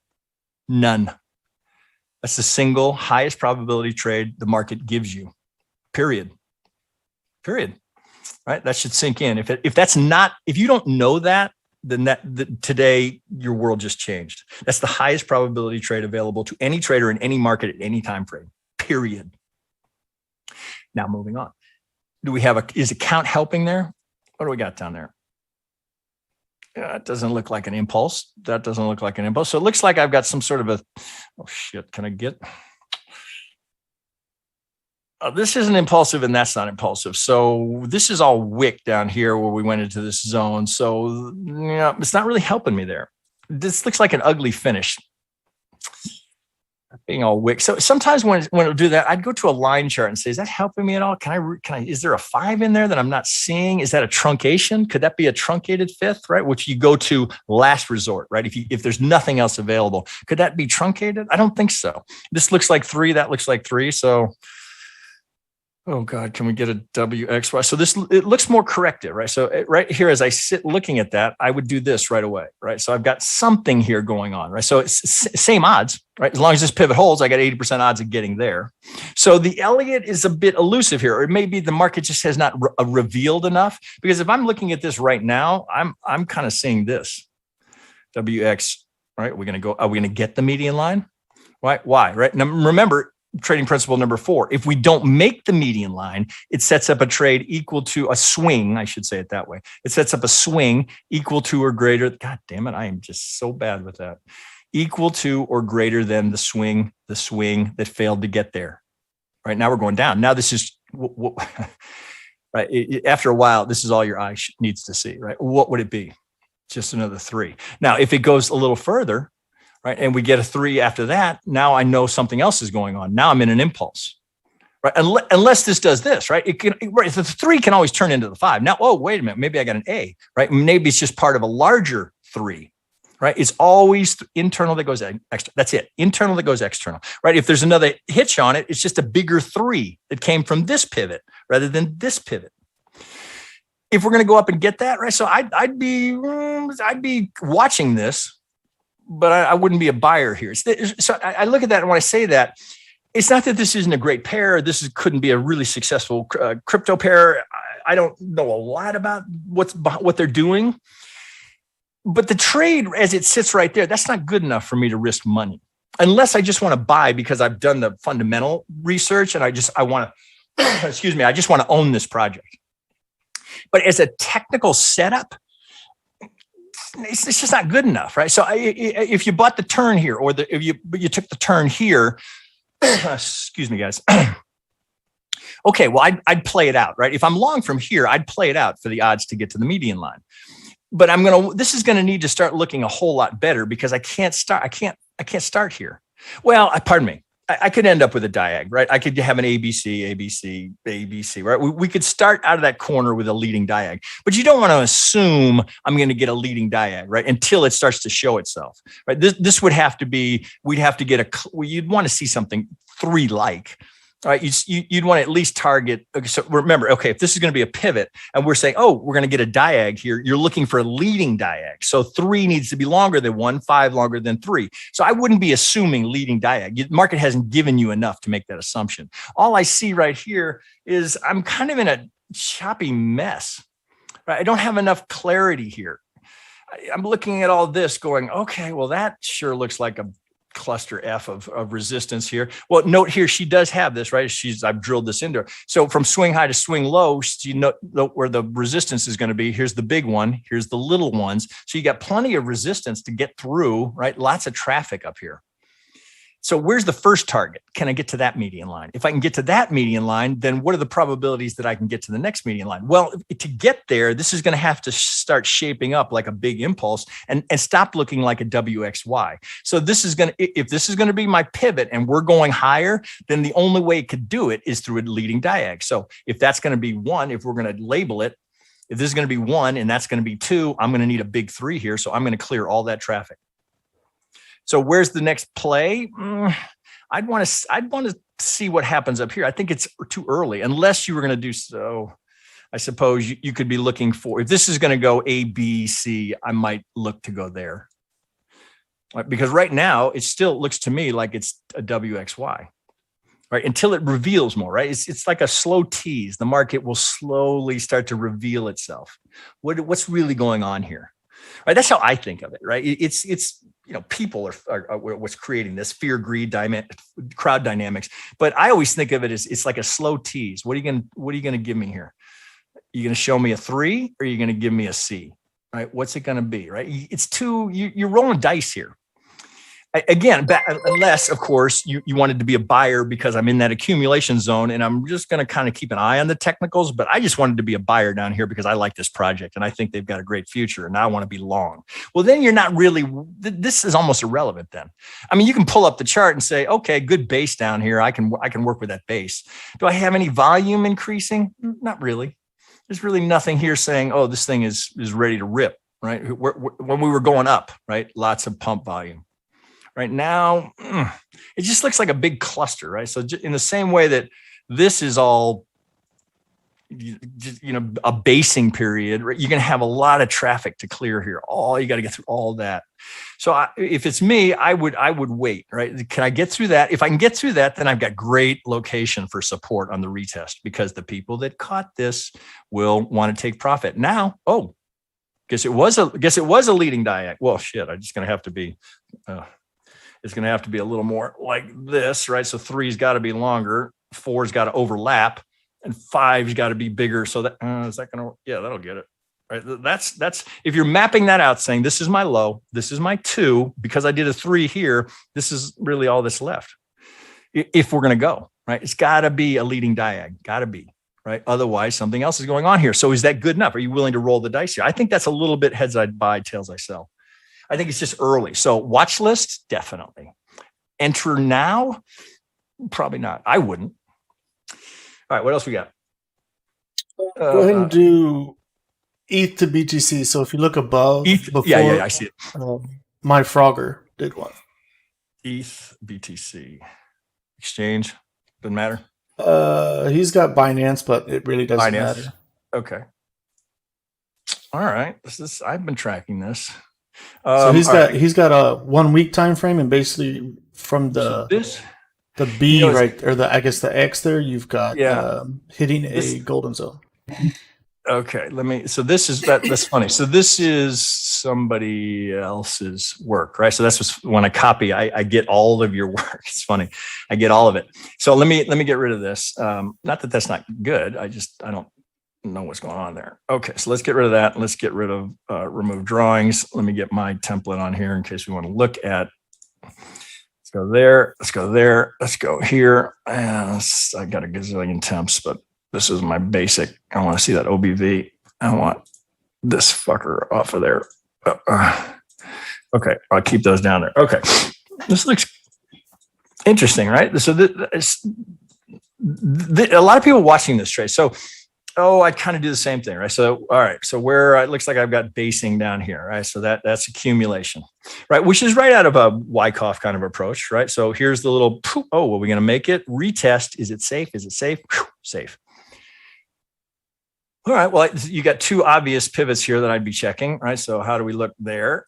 That's the single highest probability trade the market gives you. Period. Right? That should sink in. If you don't know that, then today your world just changed. That's the highest probability trade available to any trader in any market at any time frame. Period. Now moving on. Is account helping there? What do we got down there? It doesn't look like an impulse. That doesn't look like an impulse. So it looks like I've got some sort of can I get? This isn't impulsive and that's not impulsive. So this is all wick down here where we went into this zone. So it's not really helping me there. This looks like an ugly finish. Being all wick. So sometimes when it'll do that, I'd go to a line chart and say, is that helping me at all? Can I, is there a 5 in there that I'm not seeing? Is that a truncation? Could that be a truncated 5th, right? Which you go to last resort, right? If there's nothing else available, could that be truncated? I don't think so. This looks like 3, that looks like 3. So Oh God, can we get a WXY? So it looks more corrected, right? So right here, as I sit looking at that, I would do this right away, right? So I've got something here going on, right? So it's same odds, right? As long as this pivot holds, I got 80% odds of getting there. So the Elliott is a bit elusive here, or maybe the market just has not revealed enough. Because if I'm looking at this right now, I'm kind of seeing this WX, right? Are we going to get the median line? Why? Right? Now remember, trading principle number 4, if we don't make the median line, it sets up a trade equal to a swing. I should say it that way. It sets up a swing equal to or greater. God damn it. I am just so bad with that. Equal to or greater than the swing that failed to get there. Right now we're going down. Now this is right. After a while, this is all your eye needs to see, right? What would it be? Just another 3. Now, if it goes a little further, right, and we get a 3 after that, now I know something else is going on. Now I'm in an impulse, right? Unless this does this, right? Right, the 3 can always turn into the 5. Now, oh, wait a minute, maybe I got an A, right? Maybe it's just part of a larger 3, right? It's always internal that goes external. That's it, internal that goes external, right? If there's another hitch on it, it's just a bigger 3 that came from this pivot rather than this pivot. If we're going to go up and get that, right? So I'd be watching this, but I wouldn't be a buyer here. So I look at that, and when I say that, it's not that this isn't a great pair. Couldn't be a really successful crypto pair. I don't know a lot about what they're doing, but the trade as it sits right there, that's not good enough for me to risk money, unless I just want to buy because I've done the fundamental research and I want to, excuse me, I just want to own this project. But as a technical setup, it's just not good enough, right? So if you bought the turn here, or if you took the turn here, excuse me, guys. Okay, well, I'd play it out, right? If I'm long from here, I'd play it out for the odds to get to the median line. But this is going to need to start looking a whole lot better because I can't start here. Well, pardon me. I could end up with a diag, right? I could have an ABC, ABC, ABC, right? We could start out of that corner with a leading diag, but you don't want to assume I'm going to get a leading diag, right? Until it starts to show itself, right? This would have to be, we'd have to get you'd want to see something 3-like, right? You'd want to at least target. Okay, so remember, okay, if this is going to be a pivot and we're saying, oh, we're going to get a diag here, you're looking for a leading diag. So 3 needs to be longer than 1, 5 longer than 3. So I wouldn't be assuming leading diag. The market hasn't given you enough to make that assumption. All I see right here is I'm kind of in a choppy mess, right? I don't have enough clarity here. I'm looking at all this going, okay, well, that sure looks like a cluster F of resistance here. Well, note here, she does have this, right? I've drilled this into her. So from swing high to swing low, you know where the resistance is going to be. Here's the big one. Here's the little ones. So you got plenty of resistance to get through, right? Lots of traffic up here. So where's the first target? Can I get to that median line? If I can get to that median line, then what are the probabilities that I can get to the next median line? Well, to get there, this is going to have to start shaping up like a big impulse and stop looking like a WXY. So if this is going to be my pivot and we're going higher, then the only way it could do it is through a leading diag. So if that's going to be 1, if we're going to label it, if this is going to be 1 and that's going to be 2, I'm going to need a big 3 here. So I'm going to clear all that traffic. So where's the next play? I'd want to see what happens up here. I think it's too early, unless you were going to do so. I suppose you could be looking for, if this is going to go A, B, C, I might look to go there. Because right now, it still looks to me like it's a WXY, right? Until it reveals more, right? It's like a slow tease. The market will slowly start to reveal itself. What's really going on here? Right? That's how I think of it, right? It's people are what's creating this fear, greed, crowd dynamics. But I always think of it as it's like a slow tease. What are you going to give me here? Are you going to show me a 3 or are you going to give me a C? Right? What's it going to be? Right? It's you're rolling dice here. Again, unless, of course, you wanted to be a buyer because I'm in that accumulation zone and I'm just going to kind of keep an eye on the technicals, but I just wanted to be a buyer down here because I like this project and I think they've got a great future and I want to be long. Well, then you're not really, this is almost irrelevant then. I mean, you can pull up the chart and say, okay, good base down here. I can work with that base. Do I have any volume increasing? Not really. There's really nothing here saying, oh, this thing is ready to rip, right? When we were going up, right? Lots of pump volume. Right now, it just looks like a big cluster, right? So in the same way that this is all a basing period, right? You're going to have a lot of traffic to clear here. You got to get through all that. So if it's me, I would wait, right? Can I get through that? If I can get through that, then I've got great location for support on the retest, because the people that caught this will want to take profit. Now, guess it was a leading diag. Well, shit, I'm just going to have to be, it's going to have to be a little more like this, right? So 3's got to be longer, 4's got to overlap, and 5's got to be bigger. So that is that going to? Yeah, that'll get it. Right. That's if you're mapping that out, saying this is my low, this is my 2, because I did a 3 here. This is really all that's left. If we're going to go, right, it's got to be a leading diag. Got to be. Right. Otherwise, something else is going on here. So is that good enough? Are you willing to roll the dice here? I think that's a little bit heads I buy, tails I sell. I think it's just early. So watch list, definitely. Enter now, probably not. I wouldn't. All right. What else we got? Go ahead and do ETH to BTC. So if you look above, ETH, before, yeah, I see it. My Frogger did one. ETH, BTC. Exchange, doesn't matter. He's got Binance, but it really doesn't matter. Okay. All right. I've been tracking this. So he's got a 1 week time frame, and basically from the B right, or the the X there, you've got hitting a golden zone. Okay, so this is that's funny. So this is somebody else's work, right? So that's just when I copy, I get all of your work. It's funny. I get all of it. So let me get rid of this. Not that that's not good. I don't know what's going on there. Okay, so let's get rid of that. Let's get rid of remove drawings. Let me get my template on here in case we want to look at. Let's go there. Let's go there. Let's go here. I got a gazillion temps, but this is my basic. I want to see that OBV. I want this fucker off of there. Okay, I'll keep those down there. Okay, this looks interesting, right? So a lot of people watching this trade. So, I kind of do the same thing, right? So, all right. So where it looks like I've got basing down here, right? So that's accumulation, right? Which is right out of a Wyckoff kind of approach, right? So here's the little, are we going to make it? Retest. Is it safe? Is it safe? Safe. All right. Well, you got 2 obvious pivots here that I'd be checking, right? So how do we look there?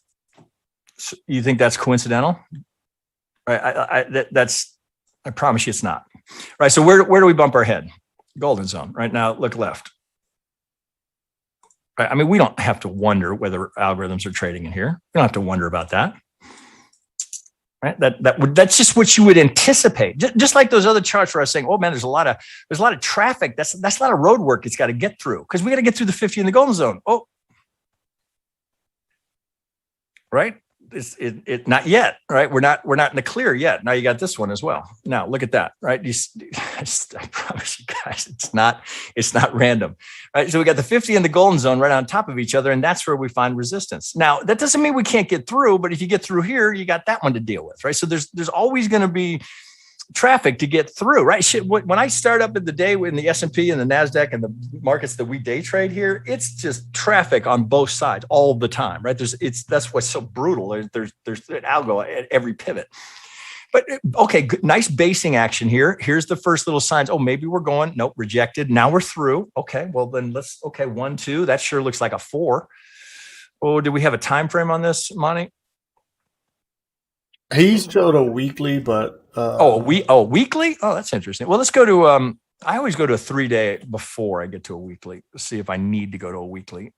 So you think that's coincidental? Right. I promise you it's not. Right. So where do we bump our head? Golden zone. Right now, look left. Right. I mean, we don't have to wonder whether algorithms are trading in here. We don't have to wonder about that. Right. That's just what you would anticipate. Just like those other charts where I was saying, oh man, there's a lot of traffic. That's a lot of road work it's got to get through, because we got to get through the 50 in the golden zone. Oh, right. It not yet, right? We're not in the clear yet. Now you got this one as well. Now look at that, right? I promise you guys, it's not random, right? So we got the 50 and the golden zone right on top of each other, and that's where we find resistance. Now that doesn't mean we can't get through, but if you get through here, you got that one to deal with, right? So there's always going to be traffic to get through, right? When I start up in the day in the S&P and the NASDAQ and the markets that we day trade here, it's just traffic on both sides all the time, right? That's what's so brutal. There's an algo at every pivot. But okay, good, nice basing action here. Here's the first little signs. Oh, maybe we're going. Nope, rejected. Now we're through. Okay, well then 1, 2. That sure looks like a 4. Oh, do we have a time frame on this, Monty? He showed a weekly, but weekly? Oh, that's interesting. Well, let's go to I always go to a 3-day before I get to a weekly. Let's see if I need to go to a weekly.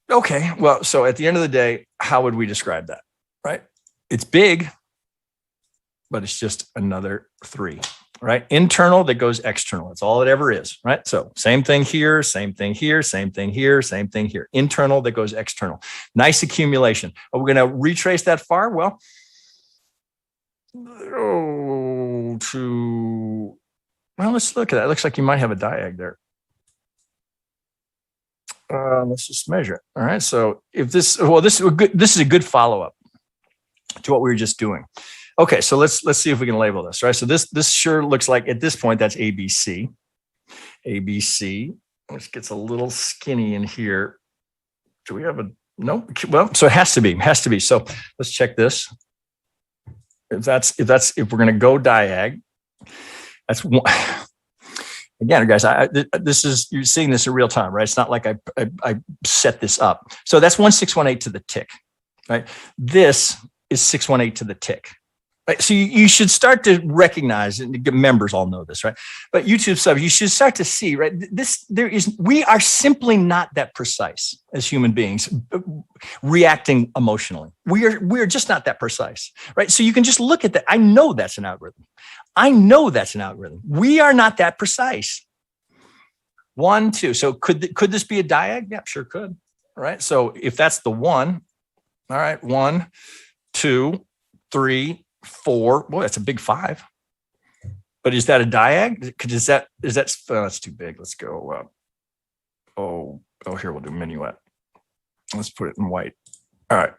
Okay. Well, so at the end of the day, how would we describe that? Right? It's big, but it's just another 3. Right? Internal that goes external. That's all it ever is. Right? So same thing here, same thing here, same thing here, same thing here. Internal that goes external. Nice accumulation. Are we going to retrace that far? Well, let's look at that. It looks like you might have a diag there. Let's just measure it. All right. So if this is a good follow-up to what we were just doing. Okay, so let's see if we can label this, right? So this sure looks like at this point that's ABC. ABC, which gets a little skinny in here. Do we have no? Well, so it has to be. So let's check this. If we're going to go diag, that's one. Again, guys, this is, you're seeing this in real time, right? It's not like I set this up. So that's 1618 to the tick, right? This is 618 to the tick. Right? So you should start to recognize, and members all know this, right? But YouTube subs, you should start to see, right? We are simply not that precise as human beings, reacting emotionally. We're just not that precise, right? So you can just look at that. I know that's an algorithm. I know that's an algorithm. We are not that precise. 1, 2. So could this be a diag? Yeah, sure could. All right. So if that's the 1, all right, 1, 2, 3, 4. Boy, that's a big 5. But is that a diag? Is that that's too big. Let's go. Here we'll do minuet. Let's put it in white. All right.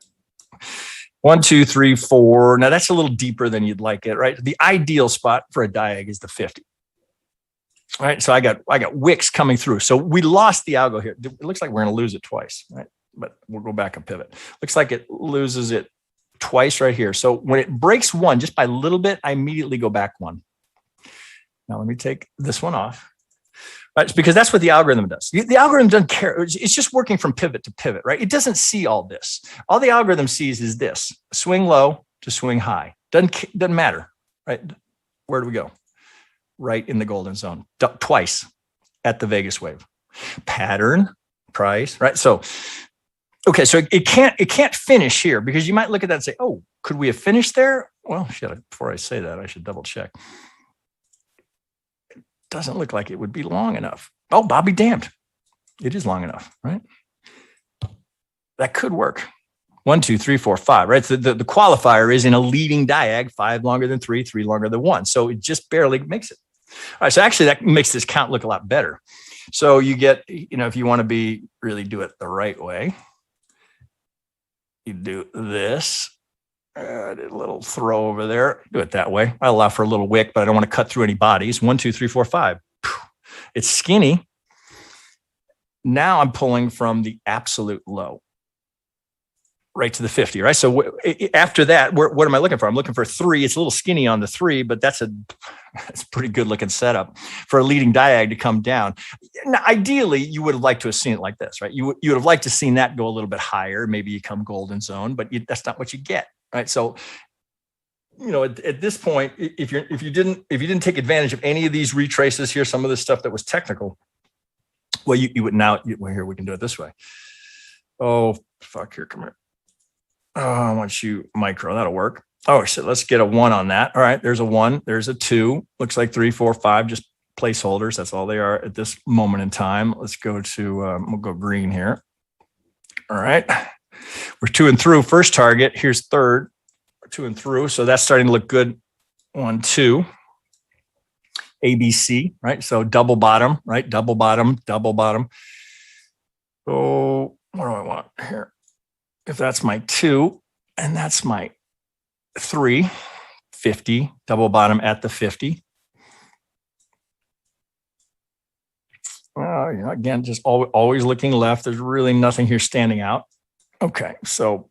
1, 2, 3, 4. Now that's a little deeper than you'd like it, right? The ideal spot for a diag is the 50. All right. So I got wicks coming through. So we lost the algo here. It looks like we're going to lose it twice, right? But we'll go back and pivot. Looks like it loses it twice right here. So when it breaks 1, just by a little bit, I immediately go back 1. Now let me take this one off. Right, because that's what the algorithm does. The algorithm doesn't care. It's just working from pivot to pivot, right? It doesn't see all this. All the algorithm sees is this: swing low to swing high. Doesn't matter, right? Where do we go? Right in the golden zone, twice at the Vegas wave. Pattern, price, right? So, okay, so it can't finish here, because you might look at that and say, oh, could we have finished there? Well, before I say that, I should double check. Doesn't look like it would be long enough. Oh, Bobby damned. It is long enough, right? That could work. 1, 2, 3, 4, 5, right? So the qualifier is in a leading diag, 5 longer than 3, 3 longer than 1. So it just barely makes it. All right, so actually that makes this count look a lot better. So you get, if you want to really do it the right way, you do this. I did a little throw over there. Do it that way. I allow for a little wick, but I don't want to cut through any bodies. 1, 2, 3, 4, 5. It's skinny. Now I'm pulling from the absolute low right to the 50, right? So after that, what am I looking for? I'm looking for 3. It's a little skinny on the 3, but that's a pretty good looking setup for a leading diag to come down. Now, ideally, you would have liked to have seen it like this, right? You would have liked to have seen that go a little bit higher. Maybe you come golden zone, but that's not what you get. Right. So, at this point, if you didn't take advantage of any of these retraces here, some of this stuff that was technical, well, you would now, here, we can do it this way. Oh, fuck, here, come here. Oh, I want you micro, that'll work. Oh, so let's get a 1 on that. All right. There's a 1, there's a 2, looks like 3, 4, 5, just placeholders. That's all they are at this moment in time. Let's go to, we'll go green here. All right. We're 2 and through first target. Here's third. We're 2 and through. So that's starting to look good. 1, 2. ABC, right? So double bottom, right? Double bottom, double bottom. So what do I want here? If that's my 2 and that's my 3, 50, double bottom at the 50. Again, just always looking left. There's really nothing here standing out. Okay, so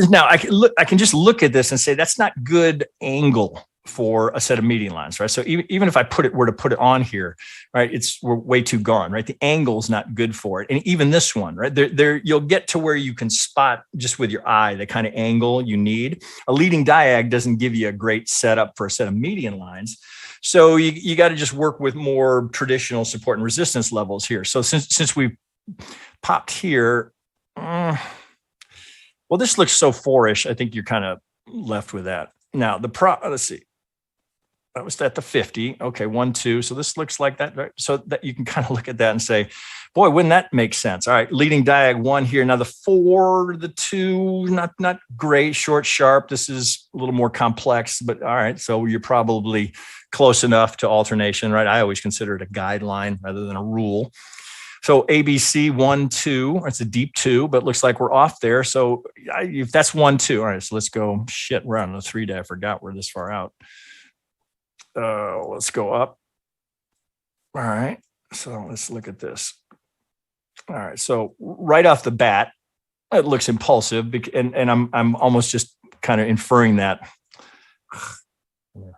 now I can just look at this and say that's not good angle for a set of median lines, right? So even if I were to put it on here, right, we're way too gone, right? The angle's not good for it, and even this one, right? There you'll get to where you can spot just with your eye the kind of angle you need. A leading diag doesn't give you a great setup for a set of median lines. So you got to just work with more traditional support and resistance levels here. So since we've popped here, well, this looks so 4-ish. I think you're kind of left with that. Now let's see. That was at the 50. Okay, 1, 2. So this looks like that. Right? So that you can kind of look at that and say, boy, wouldn't that make sense? All right, leading diag 1 here. Now the 4, the 2, not great, short, sharp. This is a little more complex, but all right. So you're probably close enough to alternation, right? I always consider it a guideline rather than a rule. So ABC 1, 2, it's a deep 2, but it looks like we're off there. So if that's 1, 2, all right, so let's go, shit, we're on the 3 day. I forgot we're this far out. Let's go up. All right, so let's look at this. All right, so right off the bat, it looks impulsive, and I'm almost just kind of inferring that. Oh,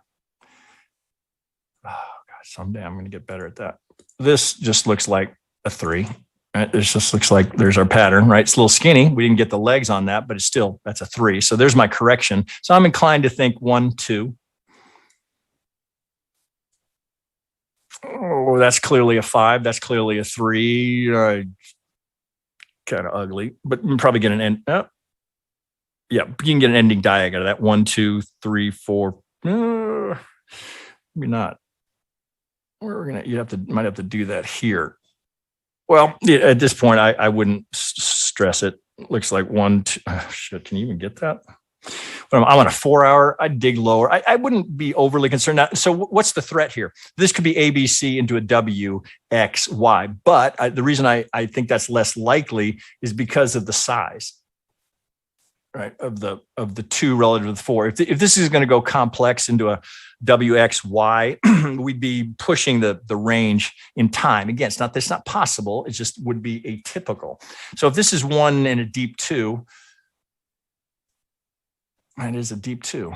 God, Someday I'm going to get better at that. This just looks like a 3. Right? This just looks like there's our pattern, right? It's a little skinny. We didn't get the legs on that, but it's still, that's a 3. So there's my correction. So I'm inclined to think 1, 2. Oh, that's clearly a 5. That's clearly a 3. Kind of ugly, but you can probably get an end. Yeah, you can get an ending diag out of that. 1, 2, 3, 4. Maybe not. You might have to do that here. Well, at this point, I wouldn't stress it. Looks like 1, 2. Shit, can you even get that? I'm on a 4-hour. I'd dig lower. I wouldn't be overly concerned. Now, so what's the threat here? This could be ABC into a W, X, Y. But the reason I think that's less likely is because of the size, right, of the 2 relative to the 4. If this is going to go complex into a WXY, we'd be pushing the range in time. Again, it's not possible. It just would be atypical. So if this is 1 and a deep 2, it is a deep 2.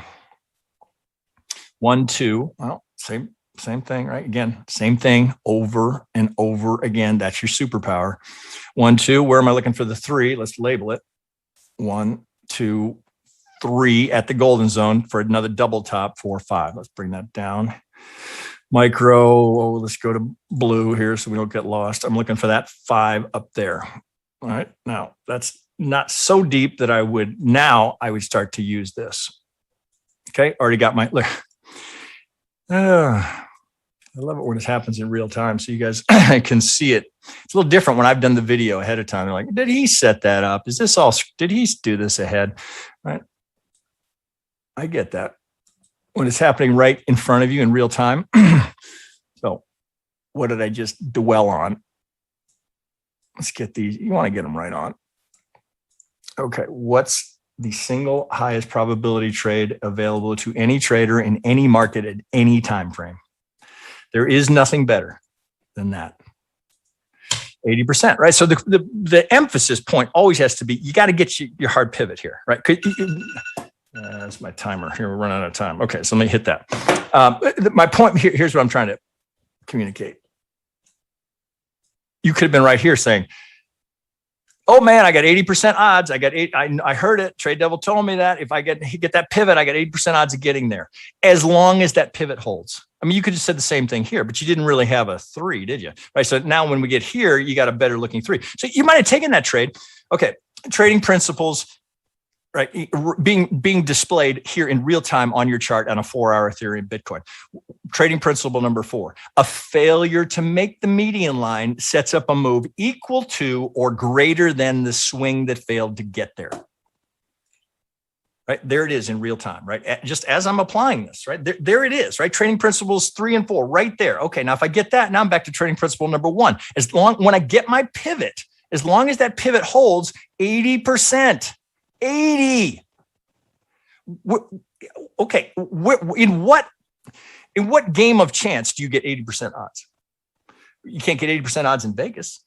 1, 2. Well, same thing, right? Again, same thing over and over again. That's your superpower. 1, 2. Where am I looking for the 3? Let's label it. 1, 2, 3 at the golden zone for another double top. 4, 5. Let's bring that down. Micro. Let's go to blue here so we don't get lost. I'm looking for that 5 up there. All right. Now that's not so deep that I would start to use this. Okay. Already got my look. I love it when this happens in real time. So you guys can see it. It's a little different when I've done the video ahead of time. They're like, did he set that up? Is this all, did he do this ahead? Right. I get that when it's happening right in front of you in real time. So what did I just dwell on? Let's get these. You want to get them right on. Okay. What's the single highest probability trade available to any trader in any market at any time frame? There is nothing better than that. 80%, right? So the emphasis point always has to be, you got to get your hard pivot here, right? That's my timer here. We're running out of time. Okay, so let me hit that. My point here's what I'm trying to communicate. You could have been right here saying, oh man, I got 80% odds. I heard it. TradeDevil told me that if I get that pivot, I got 80% odds of getting there. As long as that pivot holds. I mean, you could have said the same thing here, but you didn't really have a 3, did you? Right. So now when we get here, you got a better looking 3. So you might have taken that trade. Okay. Trading principles, right? Being displayed here in real time on your chart on a 4-hour Ethereum Bitcoin. Trading principle number 4, a failure to make the median line sets up a move equal to or greater than the swing that failed to get there. Right there it is in real time, right? Just as I'm applying this, right? There it is, right? Trading principles 3 and 4 right there. Okay, now if I get that, now I'm back to trading principle number 1. When I get my pivot, as long as that pivot holds 80%, 80. Okay, in what game of chance do you get 80% odds? You can't get 80% odds in Vegas.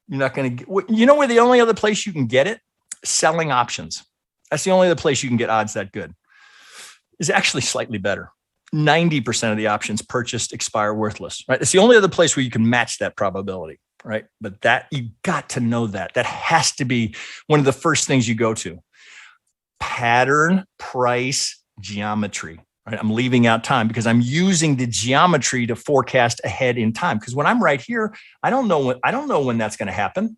You're not going to get, you know where the only other place you can get it? Selling options. That's the only other place you can get odds that good. Is actually slightly better. 90% of the options purchased expire worthless, right? It's the only other place where you can match that probability, right? But that, you got to know that. That has to be one of the first things you go to. Pattern, price, geometry. Right? I'm leaving out time because I'm using the geometry to forecast ahead in time. Because when I'm right here, I don't know when that's going to happen,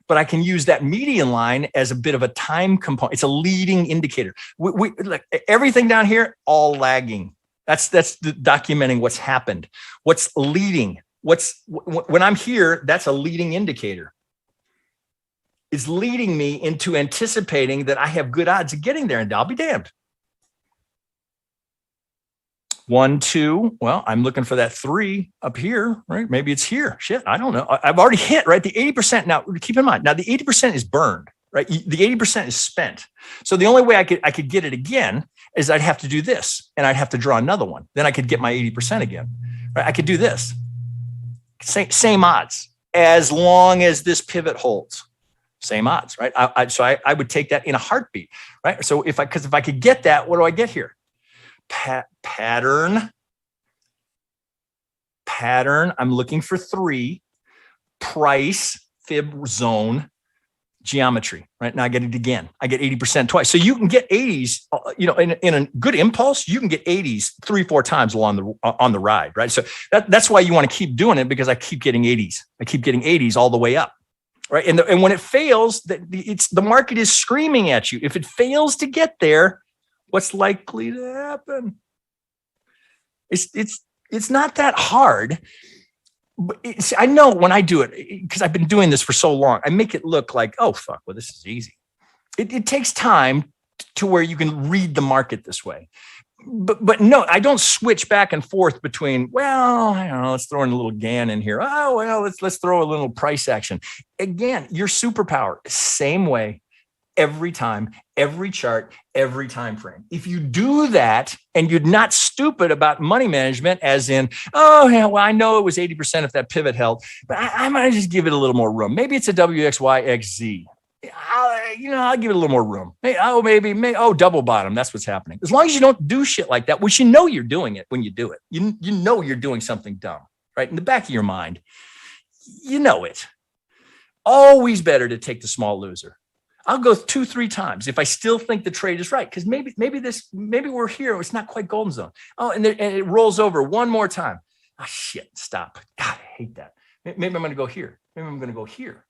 but I can use that median line as a bit of a time component. It's a leading indicator. We like everything down here, all lagging. That's documenting what's happened. What's leading? When I'm here, that's a leading indicator. It's leading me into anticipating that I have good odds of getting there, and I'll be damned. 1, 2. Well, I'm looking for that 3 up here, right? Maybe it's here. Shit, I don't know. I've already hit, right? The 80%. Now, keep in mind, now the 80% is burned, right? The 80% is spent. So the only way I could get it again is I'd have to do this, and I'd have to draw another one. Then I could get my 80% again. Right? I could do this. Same odds, as long as this pivot holds. Same odds, right? So I would take that in a heartbeat, right? So if I could get that, what do I get here? Pattern, pattern. I'm looking for 3, price, fib, zone, geometry. Right now I get it again. I get 80% twice. So you can get 80s, in a good impulse, you can get 80s 3-4 times on the ride, right? So that's why you want to keep doing it, because I keep getting 80s. I keep getting 80s all the way up. Right. And when it fails, the market is screaming at you. If it fails to get there, what's likely to happen? It's not that hard. But I know when I do it, because I've been doing this for so long, I make it look like, oh, fuck, well, this is easy. It takes time to where you can read the market this way. But no, I don't switch back and forth between, well, I don't know, let's throw in a little GAN in here. Oh, well, let's throw a little price action. Again, your superpower, same way, every time, every chart, every time frame. If you do that and you're not stupid about money management, as in, oh, yeah, well, I know it was 80% if that pivot held, but I might just give it a little more room. Maybe it's a WXYXZ. I'll give it a little more room. Maybe, double bottom. That's what's happening. As long as you don't do shit like that, which you know you're doing it when you do it. You know you're doing something dumb, right? In the back of your mind, you know it. Always better to take the small loser. I'll go 2-3 times if I still think the trade is right, because maybe we're here. It's not quite golden zone. Oh, and it rolls over one more time. Ah, shit, stop. God, I hate that. Maybe I'm going to go here. Maybe I'm going to go here.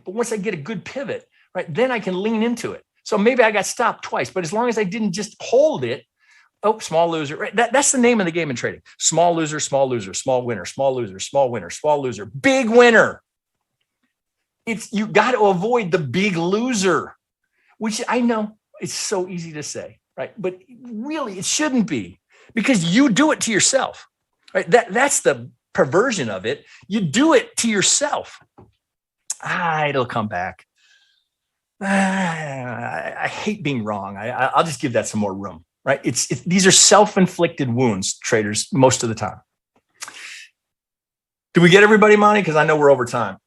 But once I get a good pivot, right, then I can lean into it. So maybe I got stopped twice, but as long as I didn't just hold it, small loser, right? That's the name of the game in trading. Small loser, small winner, small loser, small winner, small loser, big winner. You got to avoid the big loser, which I know it's so easy to say, right? But really it shouldn't be, because you do it to yourself, right? That's the perversion of it. You do it to yourself. It'll come back. I hate being wrong. I'll just give that some more room, right? These are self-inflicted wounds, traders, most of the time. Did we get everybody, Monty? Because I know we're over time.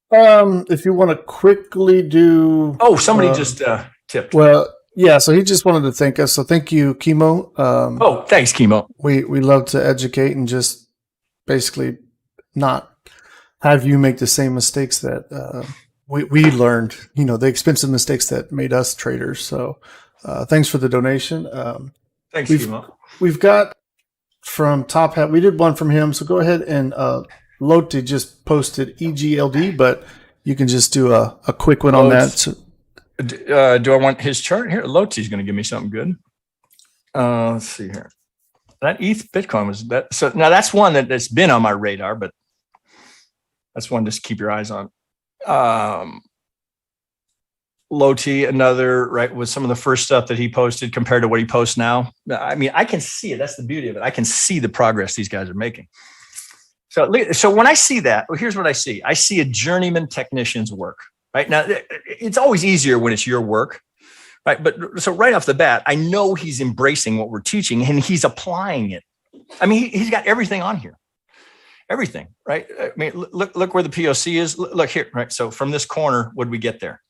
If you want to quickly do... Oh, somebody just tipped. Well, yeah, so he just wanted to thank us. So thank you, Chemo. Thanks, Chemo. We love to educate and just basically not have you make the same mistakes that we learned, the expensive mistakes that made us traders. So thanks for the donation. Thanks, Chemo. We've got from Top Hat, we did one from him. So go ahead and Lotte just posted EGLD, but you can just do a quick one on that. So, do I want his chart here? Lotte's going to give me something good. Let's see here. That ETH Bitcoin was that. So now that's one that's been on my radar, but that's one just keep your eyes on. Lotte, another, right, with some of the first stuff that he posted compared to what he posts now. I mean, I can see it. That's the beauty of it. I can see the progress these guys are making. So when I see that, well, here's what I see. I see a journeyman technician's work, right? Now, it's always easier when it's your work, right? But so right off the bat, I know he's embracing what we're teaching and he's applying it. I mean, he's got everything on here. Everything, right? I mean, look where the POC is. Look here, right? So from this corner, what did we get there?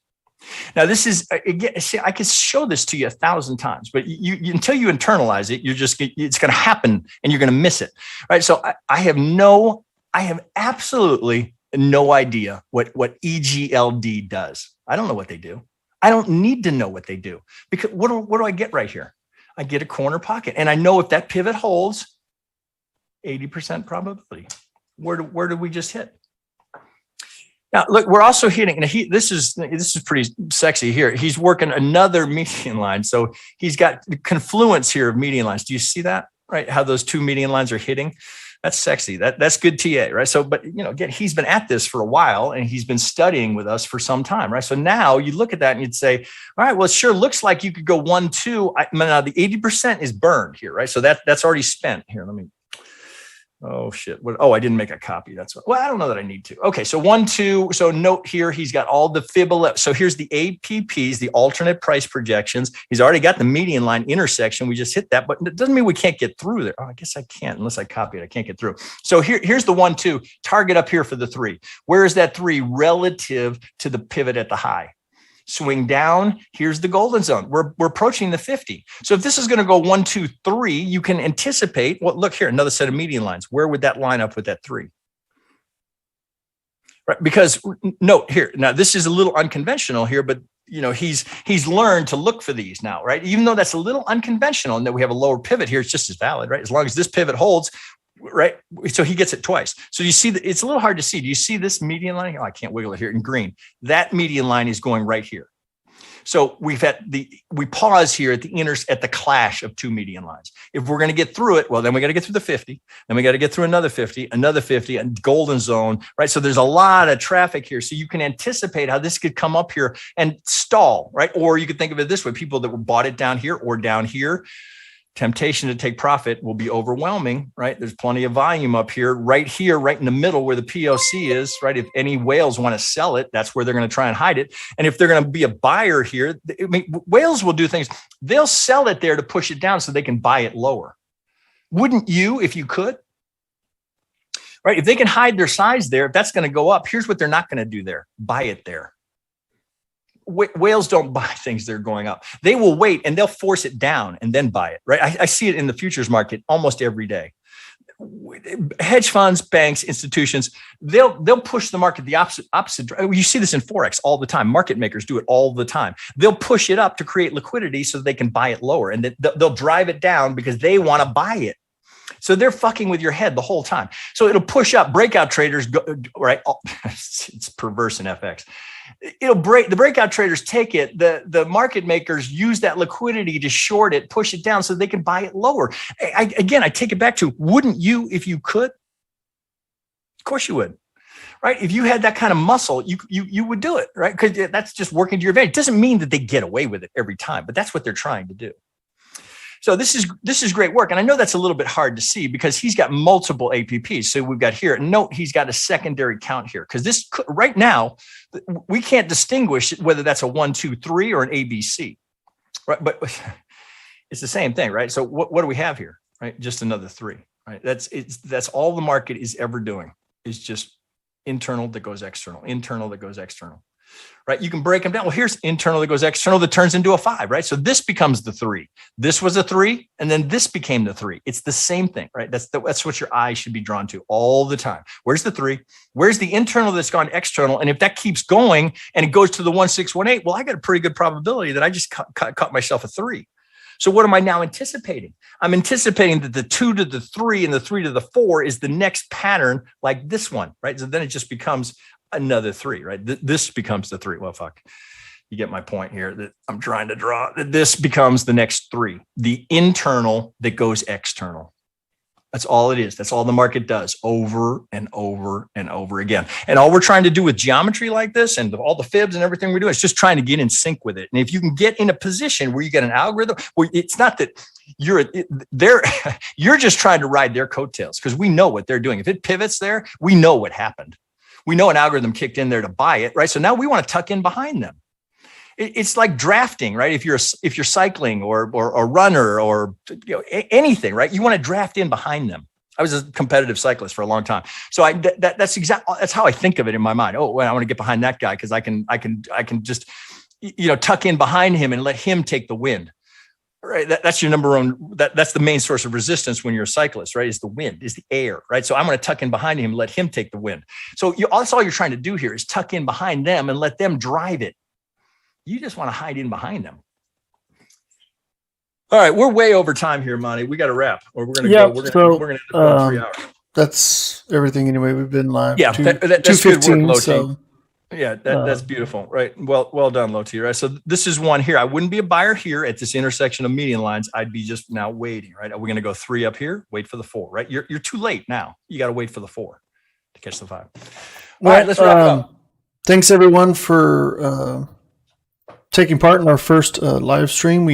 Now, this is, again, see, I could show this to you 1,000 times, but you until you internalize it, it's going to happen and you're going to miss it, right? So I have absolutely no idea what EGLD does. I don't know what they do. I don't need to know what they do, because what do I get right here? I get a corner pocket, and I know if that pivot holds, 80% probability. Where did we just hit? Now, look, we're also hitting, and this is pretty sexy here. He's working another median line. So he's got the confluence here of median lines. Do you see that, right? How those two median lines are hitting? That's sexy. That's good TA, right? So, but again, he's been at this for a while and he's been studying with us for some time, right? So now you look at that and you'd say, all right, well, it sure looks like you could go 1, 2. Now the 80% is burned here, right? So that's already spent here. Let me. Oh shit. I didn't make a copy. That's well, I don't know that I need to. Okay. So 1, 2. So note here, he's got all the Fibonacci. So here's the APPs, the alternate price projections. He's already got the median line intersection. We just hit that, but it doesn't mean we can't get through there. Oh, I guess I can't unless I copy it. I can't get through. So here's the 1, 2 target up here for the 3. Where is that 3 relative to the pivot at the high? swing down. Here's the golden zone. We're approaching the 50. So if this is going to go 1, 2, 3, you can anticipate. Well, look here, another set of median lines. Where would that line up with that 3? Right, because note here, now this is a little unconventional here, but he's learned to look for these now, right? Even though that's a little unconventional and that we have a lower pivot here, it's just as valid, right? As long as this pivot holds, right? So he gets it twice. So you see that it's a little hard to see. Do you see this median line? Oh, I can't wiggle it here in green. That median line is going right here. So we pause here at the clash of 2 median lines. If we're going to get through it, well, then we got to get through the 50. Then we got to get through another 50, and golden zone, right? So there's a lot of traffic here. So you can anticipate how this could come up here and stall, right? Or you could think of it this way: people that bought it down here or down here, temptation to take profit will be overwhelming, right? There's plenty of volume up here, right in the middle where the POC is, right? If any whales want to sell it, that's where they're going to try and hide it. And if they're going to be a buyer here, whales will do things. They'll sell it there to push it down so they can buy it lower. Wouldn't you if you could? Right? If they can hide their size there, if that's going to go up, here's what they're not going to do there: buy it there. Whales don't buy things that are going up. They will wait and they'll force it down and then buy it, right? I see it in the futures market almost every day. Hedge funds, banks, institutions, they'll push the market the opposite. You see this in Forex all the time. Market makers do it all the time. They'll push it up to create liquidity so they can buy it lower, and they'll drive it down because they want to buy it. So they're fucking with your head the whole time. So it'll push up. Breakout traders go, right? It's perverse in FX. The breakout traders take it. The market makers use that liquidity to short it, push it down so they can buy it lower. I take it back to, wouldn't you if you could? Of course you would, right? If you had that kind of muscle, you would do it, right? Because that's just working to your advantage. It doesn't mean that they get away with it every time, but that's what they're trying to do. So this is great work. And I know that's a little bit hard to see because he's got multiple APPs. So we've got here, note he's got a secondary count here because this right now, we can't distinguish whether that's a 1, 2, 3 or an ABC, right? But it's the same thing, right? So what do we have here, right? Just another 3, right? That's all the market is ever doing is just internal that goes external, internal that goes external. Right? You can break them down. Well, here's internal that goes external that turns into a 5, right? So this becomes the 3. This was a 3, and then this became the 3. It's the same thing, right? That's what your eye should be drawn to all the time. Where's the 3? Where's the internal that's gone external? And if that keeps going and it goes to the 1, 6, 1, 8, well, I got a pretty good probability that I just caught myself a 3. So what am I now anticipating? I'm anticipating that the 2 to the 3 and the 3 to the 4 is the next pattern like this one, right? So then it just becomes another 3, right? This becomes the 3. Well, fuck. You get my point here that I'm trying to draw. This becomes the next 3, the internal that goes external. That's all it is. That's all the market does over and over and over again. And all we're trying to do with geometry like this and all the fibs and everything we do is just trying to get in sync with it. And if you can get in a position where you get an algorithm, where it's not that you're just trying to ride their coattails because we know what they're doing. If it pivots there, we know what happened. We know an algorithm kicked in there to buy it, right? So now we want to tuck in behind them. It's like drafting, right? If you're cycling or a runner or anything, right? You want to draft in behind them. I was a competitive cyclist for a long time, so that's how I think of it in my mind. Oh, well, I want to get behind that guy because I can just tuck in behind him and let him take the wind. Right, that's your number one. That's the main source of resistance when you're a cyclist, right? Is the wind, is the air, right? So I'm going to tuck in behind him, let him take the wind. So that's all you're trying to do here is tuck in behind them and let them drive it. You just want to hide in behind them. All right, we're way over time here, Monty. We got to wrap, or we're going to go. We're going to go 3 hours. That's everything anyway. We've been live. Yeah, that's good work, Loti. So. Yeah, that's beautiful, right? Well done, Loti, right? So this is one here. I wouldn't be a buyer here at this intersection of median lines. I'd be just now waiting, right? Are we going to go 3 up here? Wait for the 4, right? You're too late now. You got to wait for the 4 to catch the 5. All right, let's wrap it up. Thanks everyone for taking part in our first live stream.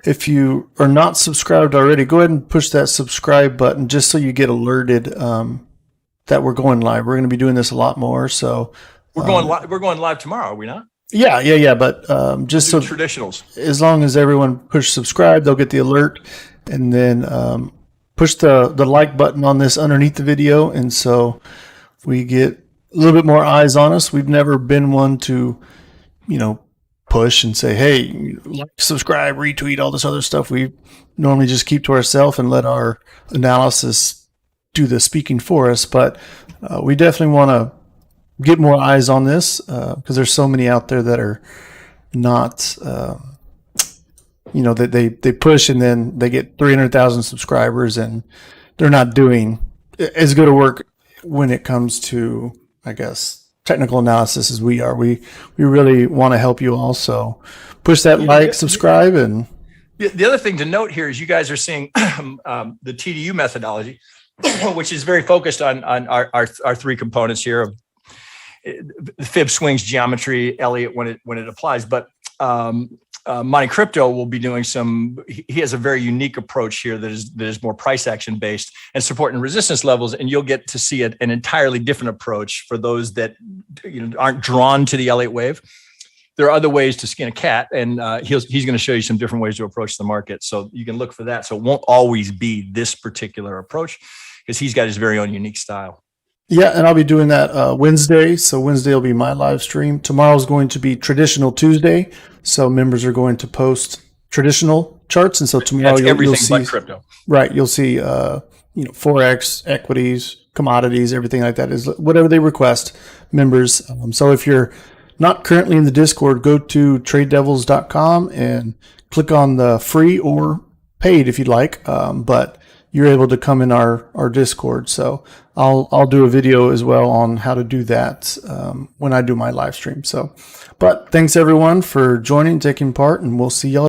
If you are not subscribed already, go ahead and push that subscribe button just so you get alerted that we're going live. We're going to be doing this a lot more. So we're going live tomorrow, are we not? Yeah. But just so traditionals, as long as everyone push subscribe, they'll get the alert, and then push the like button on this underneath the video, and so we get a little bit more eyes on us. We've never been one to, push and say, hey, like, subscribe, retweet, all this other stuff. We normally just keep to ourselves and let our analysis do the speaking for us. But we definitely want to get more eyes on this because there's so many out there that are not, that they push and then they get 300,000 subscribers and they're not doing as good a work when it comes to, I guess, technical analysis as we are. We really want to help you all. So push that like, subscribe, and the other thing to note here is you guys are seeing the TDU methodology, which is very focused on our three components here of fib swings, geometry, Elliott when it applies. But MonteCrypto will be doing he has a very unique approach here that is more price action based and support and resistance levels. And you'll get to see an entirely different approach for those that aren't drawn to the Elliott wave. There are other ways to skin a cat, and he's going to show you some different ways to approach the market. So you can look for that. So it won't always be this particular approach because he's got his very own unique style. Yeah, and I'll be doing that Wednesday. So Wednesday will be my live stream. Tomorrow's going to be Traditional Tuesday. So members are going to post traditional charts, and so tomorrow you'll see but crypto. Right, you'll see forex, equities, commodities, everything like that is whatever they request members. So if you're not currently in the Discord, go to TradeDevils.com and click on the free or paid if you'd like. But you're able to come in our Discord. So I'll do a video as well on how to do that when I do my live stream. So, but thanks everyone for joining, taking part, and we'll see y'all